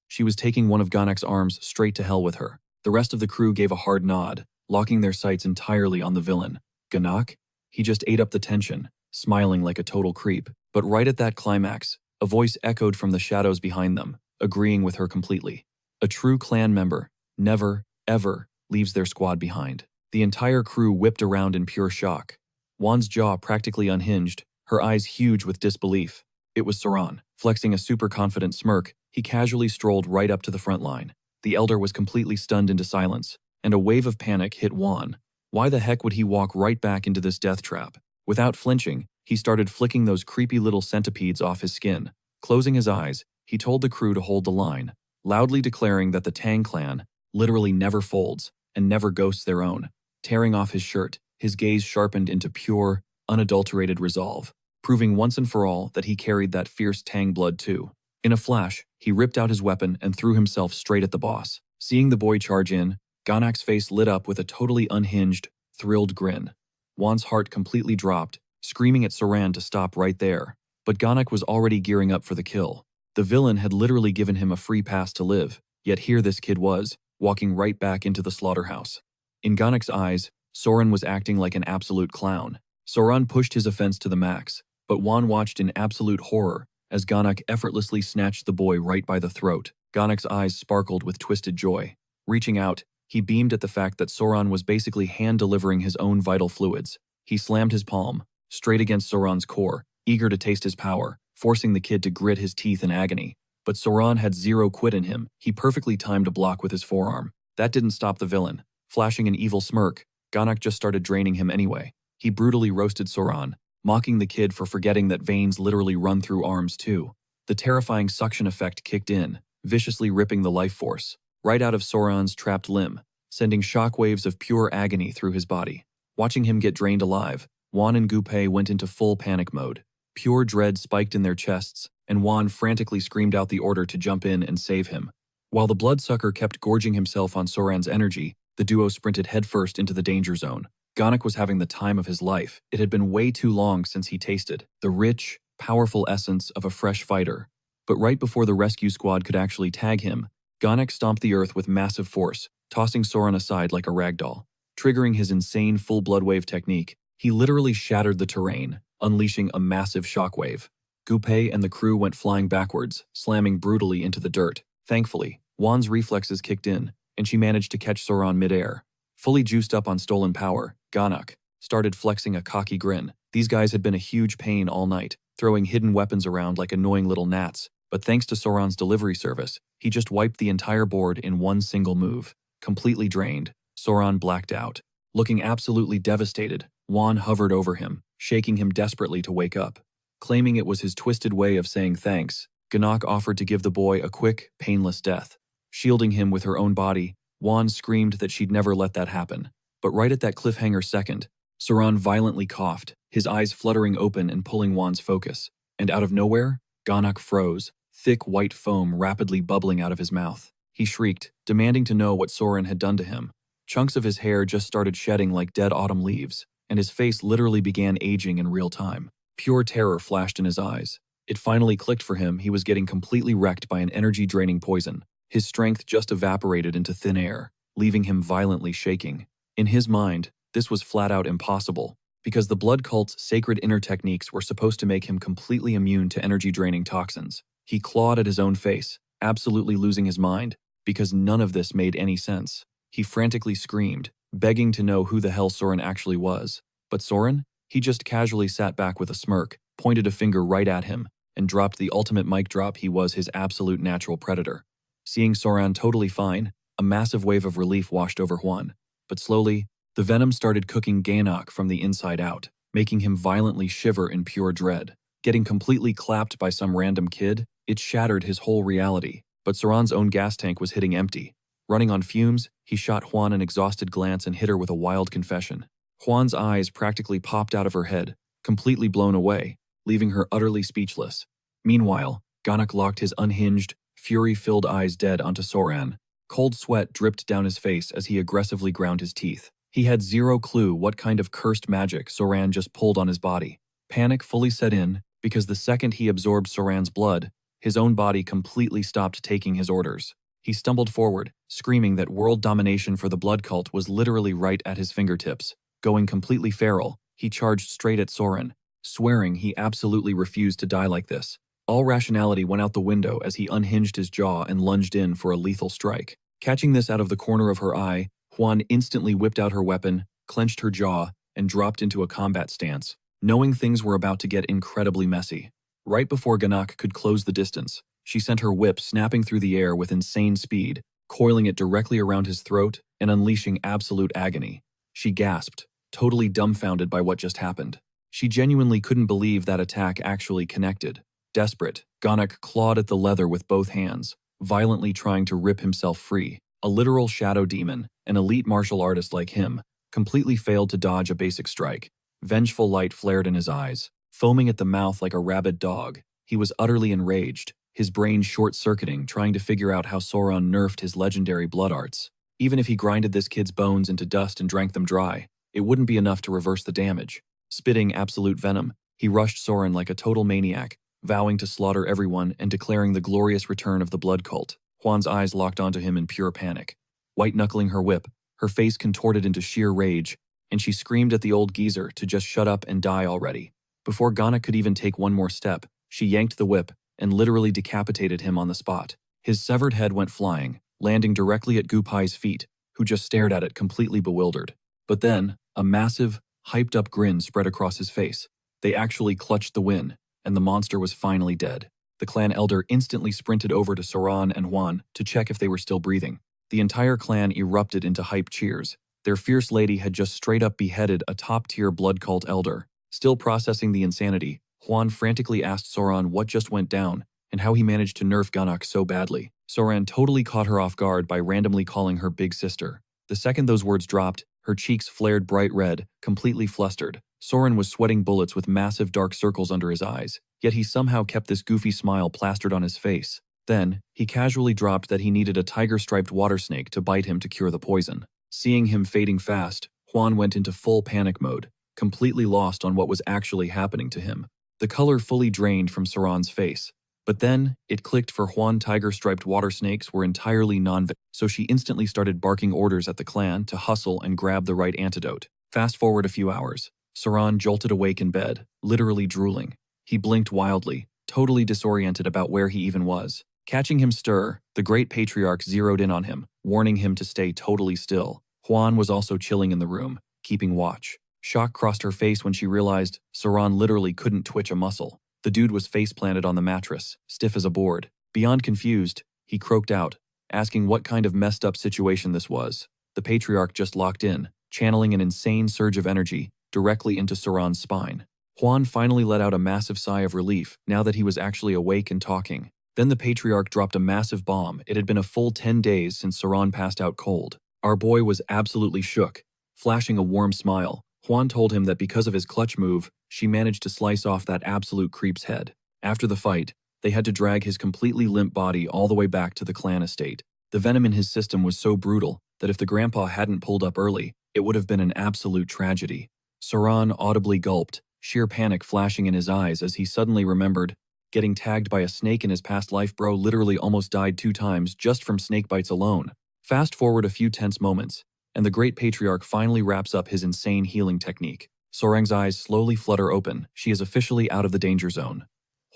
she was taking one of Ganak's arms straight to hell with her. The rest of the crew gave a hard nod, locking their sights entirely on the villain. Ganak? He just ate up the tension, smiling like a total creep. But right at that climax, a voice echoed from the shadows behind them, agreeing with her completely. A true clan member never, ever leaves their squad behind. The entire crew whipped around in pure shock. Juan's jaw practically unhinged, her eyes huge with disbelief. It was Soran. Flexing a super confident smirk, he casually strolled right up to the front line. The elder was completely stunned into silence, and a wave of panic hit Juan. Why the heck would he walk right back into this death trap? Without flinching, he started flicking those creepy little centipedes off his skin. Closing his eyes, he told the crew to hold the line, loudly declaring that the Tang clan literally never folds and never ghosts their own. Tearing off his shirt, his gaze sharpened into pure, unadulterated resolve, proving once and for all that he carried that fierce Tang blood too. In a flash, he ripped out his weapon and threw himself straight at the boss. Seeing the boy charge in, Ganak's face lit up with a totally unhinged, thrilled grin. Juan's heart completely dropped, screaming at Soran to stop right there. But Ganak was already gearing up for the kill. The villain had literally given him a free pass to live, yet here this kid was, walking right back into the slaughterhouse. In Ganak's eyes, Soran was acting like an absolute clown. Soran pushed his offense to the max, but Juan watched in absolute horror as Ganak effortlessly snatched the boy right by the throat. Ganak's eyes sparkled with twisted joy. Reaching out, he beamed at the fact that Soran was basically hand-delivering his own vital fluids. He slammed his palm straight against Soran's core, eager to taste his power, forcing the kid to grit his teeth in agony. But Soran had zero quit in him. He perfectly timed a block with his forearm. That didn't stop the villain. Flashing an evil smirk, Ganak just started draining him anyway. He brutally roasted Soran, mocking the kid for forgetting that veins literally run through arms too. The terrifying suction effect kicked in, viciously ripping the life force right out of Soran's trapped limb, sending shockwaves of pure agony through his body. Watching him get drained alive, Juan and Gupe went into full panic mode. Pure dread spiked in their chests, and Juan frantically screamed out the order to jump in and save him. While the bloodsucker kept gorging himself on Soran's energy, the duo sprinted headfirst into the danger zone. Ganak was having the time of his life. It had been way too long since he tasted the rich, powerful essence of a fresh fighter. But right before the rescue squad could actually tag him, Ganak stomped the earth with massive force, tossing Soran aside like a ragdoll. Triggering his insane full bloodwave technique, he literally shattered the terrain, unleashing a massive shockwave. Gupe and the crew went flying backwards, slamming brutally into the dirt. Thankfully, Juan's reflexes kicked in, and she managed to catch Soran midair. Fully juiced up on stolen power, Ganak started flexing a cocky grin. These guys had been a huge pain all night, throwing hidden weapons around like annoying little gnats. But thanks to Soran's delivery service, he just wiped the entire board in one single move. Completely drained, Soran blacked out. Looking absolutely devastated, Juan hovered over him, shaking him desperately to wake up. Claiming it was his twisted way of saying thanks, Ganak offered to give the boy a quick, painless death. Shielding him with her own body, Juan screamed that she'd never let that happen. But right at that cliffhanger second, Soran violently coughed, his eyes fluttering open and pulling Juan's focus. And out of nowhere, Ganak froze, thick white foam rapidly bubbling out of his mouth. He shrieked, demanding to know what Soran had done to him. Chunks of his hair just started shedding like dead autumn leaves, and his face literally began aging in real time. Pure terror flashed in his eyes. It finally clicked for him. He was getting completely wrecked by an energy-draining poison. His strength just evaporated into thin air, leaving him violently shaking. In his mind, this was flat-out impossible, because the blood cult's sacred inner techniques were supposed to make him completely immune to energy-draining toxins. He clawed at his own face, absolutely losing his mind, because none of this made any sense. He frantically screamed, begging to know who the hell Soran actually was. But Soran? He just casually sat back with a smirk, pointed a finger right at him, and dropped the ultimate mic drop. He was his absolute natural predator. Seeing Soran totally fine, a massive wave of relief washed over Juan. But slowly, the venom started cooking Ganak from the inside out, making him violently shiver in pure dread. Getting completely clapped by some random kid, it shattered his whole reality. But Soran's own gas tank was hitting empty. Running on fumes, he shot Juan an exhausted glance and hit her with a wild confession. Juan's eyes practically popped out of her head, completely blown away, leaving her utterly speechless. Meanwhile, Ganak locked his unhinged, fury-filled eyes dead onto Soran. Cold sweat dripped down his face as he aggressively ground his teeth. He had zero clue what kind of cursed magic Soran just pulled on his body. Panic fully set in, because the second he absorbed Soran's blood, his own body completely stopped taking his orders. He stumbled forward, screaming that world domination for the blood cult was literally right at his fingertips. Going completely feral, he charged straight at Soran, swearing he absolutely refused to die like this. All rationality went out the window as he unhinged his jaw and lunged in for a lethal strike. Catching this out of the corner of her eye, Juan instantly whipped out her weapon, clenched her jaw, and dropped into a combat stance, knowing things were about to get incredibly messy. Right before Ganak could close the distance, she sent her whip snapping through the air with insane speed, coiling it directly around his throat and unleashing absolute agony. She gasped, totally dumbfounded by what just happened. She genuinely couldn't believe that attack actually connected. Desperate, Ganak clawed at the leather with both hands, violently trying to rip himself free. A literal shadow demon, an elite martial artist like him, completely failed to dodge a basic strike. Vengeful light flared in his eyes, foaming at the mouth like a rabid dog. He was utterly enraged, his brain short-circuiting, trying to figure out how Sauron nerfed his legendary blood arts. Even if he grinded this kid's bones into dust and drank them dry, it wouldn't be enough to reverse the damage. Spitting absolute venom, he rushed Sauron like a total maniac, vowing to slaughter everyone and declaring the glorious return of the blood cult. Juan's eyes locked onto him in pure panic. White-knuckling her whip, her face contorted into sheer rage, and she screamed at the old geezer to just shut up and die already. Before Ganak could even take one more step, she yanked the whip and literally decapitated him on the spot. His severed head went flying, landing directly at Gupai's feet, who just stared at it completely bewildered. But then, a massive, hyped-up grin spread across his face. They actually clutched the win, and the monster was finally dead. The clan elder instantly sprinted over to Sauron and Juan to check if they were still breathing. The entire clan erupted into hype cheers. Their fierce lady had just straight-up beheaded a top-tier blood cult elder. Still processing the insanity, Juan frantically asked Sauron what just went down and how he managed to nerf Ganak so badly. Sauron totally caught her off guard by randomly calling her big sister. The second those words dropped, her cheeks flared bright red, completely flustered. Sauron was sweating bullets with massive dark circles under his eyes, yet he somehow kept this goofy smile plastered on his face. Then, he casually dropped that he needed a tiger-striped water snake to bite him to cure the poison. Seeing him fading fast, Juan went into full panic mode, completely lost on what was actually happening to him. The color fully drained from Sauron's face. But then, it clicked for Juan. Tiger-striped water snakes were entirely non-venomous, so she instantly started barking orders at the clan to hustle and grab the right antidote. Fast forward a few hours. Sauron jolted awake in bed, literally drooling. He blinked wildly, totally disoriented about where he even was. Catching him stir, the Great Patriarch zeroed in on him, warning him to stay totally still. Juan was also chilling in the room, keeping watch. Shock crossed her face when she realized Sauron literally couldn't twitch a muscle. The dude was face-planted on the mattress, stiff as a board. Beyond confused, he croaked out, asking what kind of messed up situation this was. The Patriarch just locked in, channeling an insane surge of energy directly into Sauron's spine. Juan finally let out a massive sigh of relief now that he was actually awake and talking. Then the Patriarch dropped a massive bomb. It had been a full 10 days since Sauron passed out cold. Our boy was absolutely shook. Flashing a warm smile, Juan told him that because of his clutch move, she managed to slice off that absolute creep's head. After the fight, they had to drag his completely limp body all the way back to the clan estate. The venom in his system was so brutal that if the grandpa hadn't pulled up early, it would have been an absolute tragedy. Sauron audibly gulped, sheer panic flashing in his eyes as he suddenly remembered, getting tagged by a snake in his past life. Bro literally almost died 2 times just from snake bites alone. Fast forward a few tense moments, and the Great Patriarch finally wraps up his insane healing technique. Sorang's eyes slowly flutter open. She is officially out of the danger zone.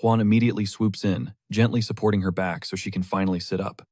Juan immediately swoops in, gently supporting her back so she can finally sit up.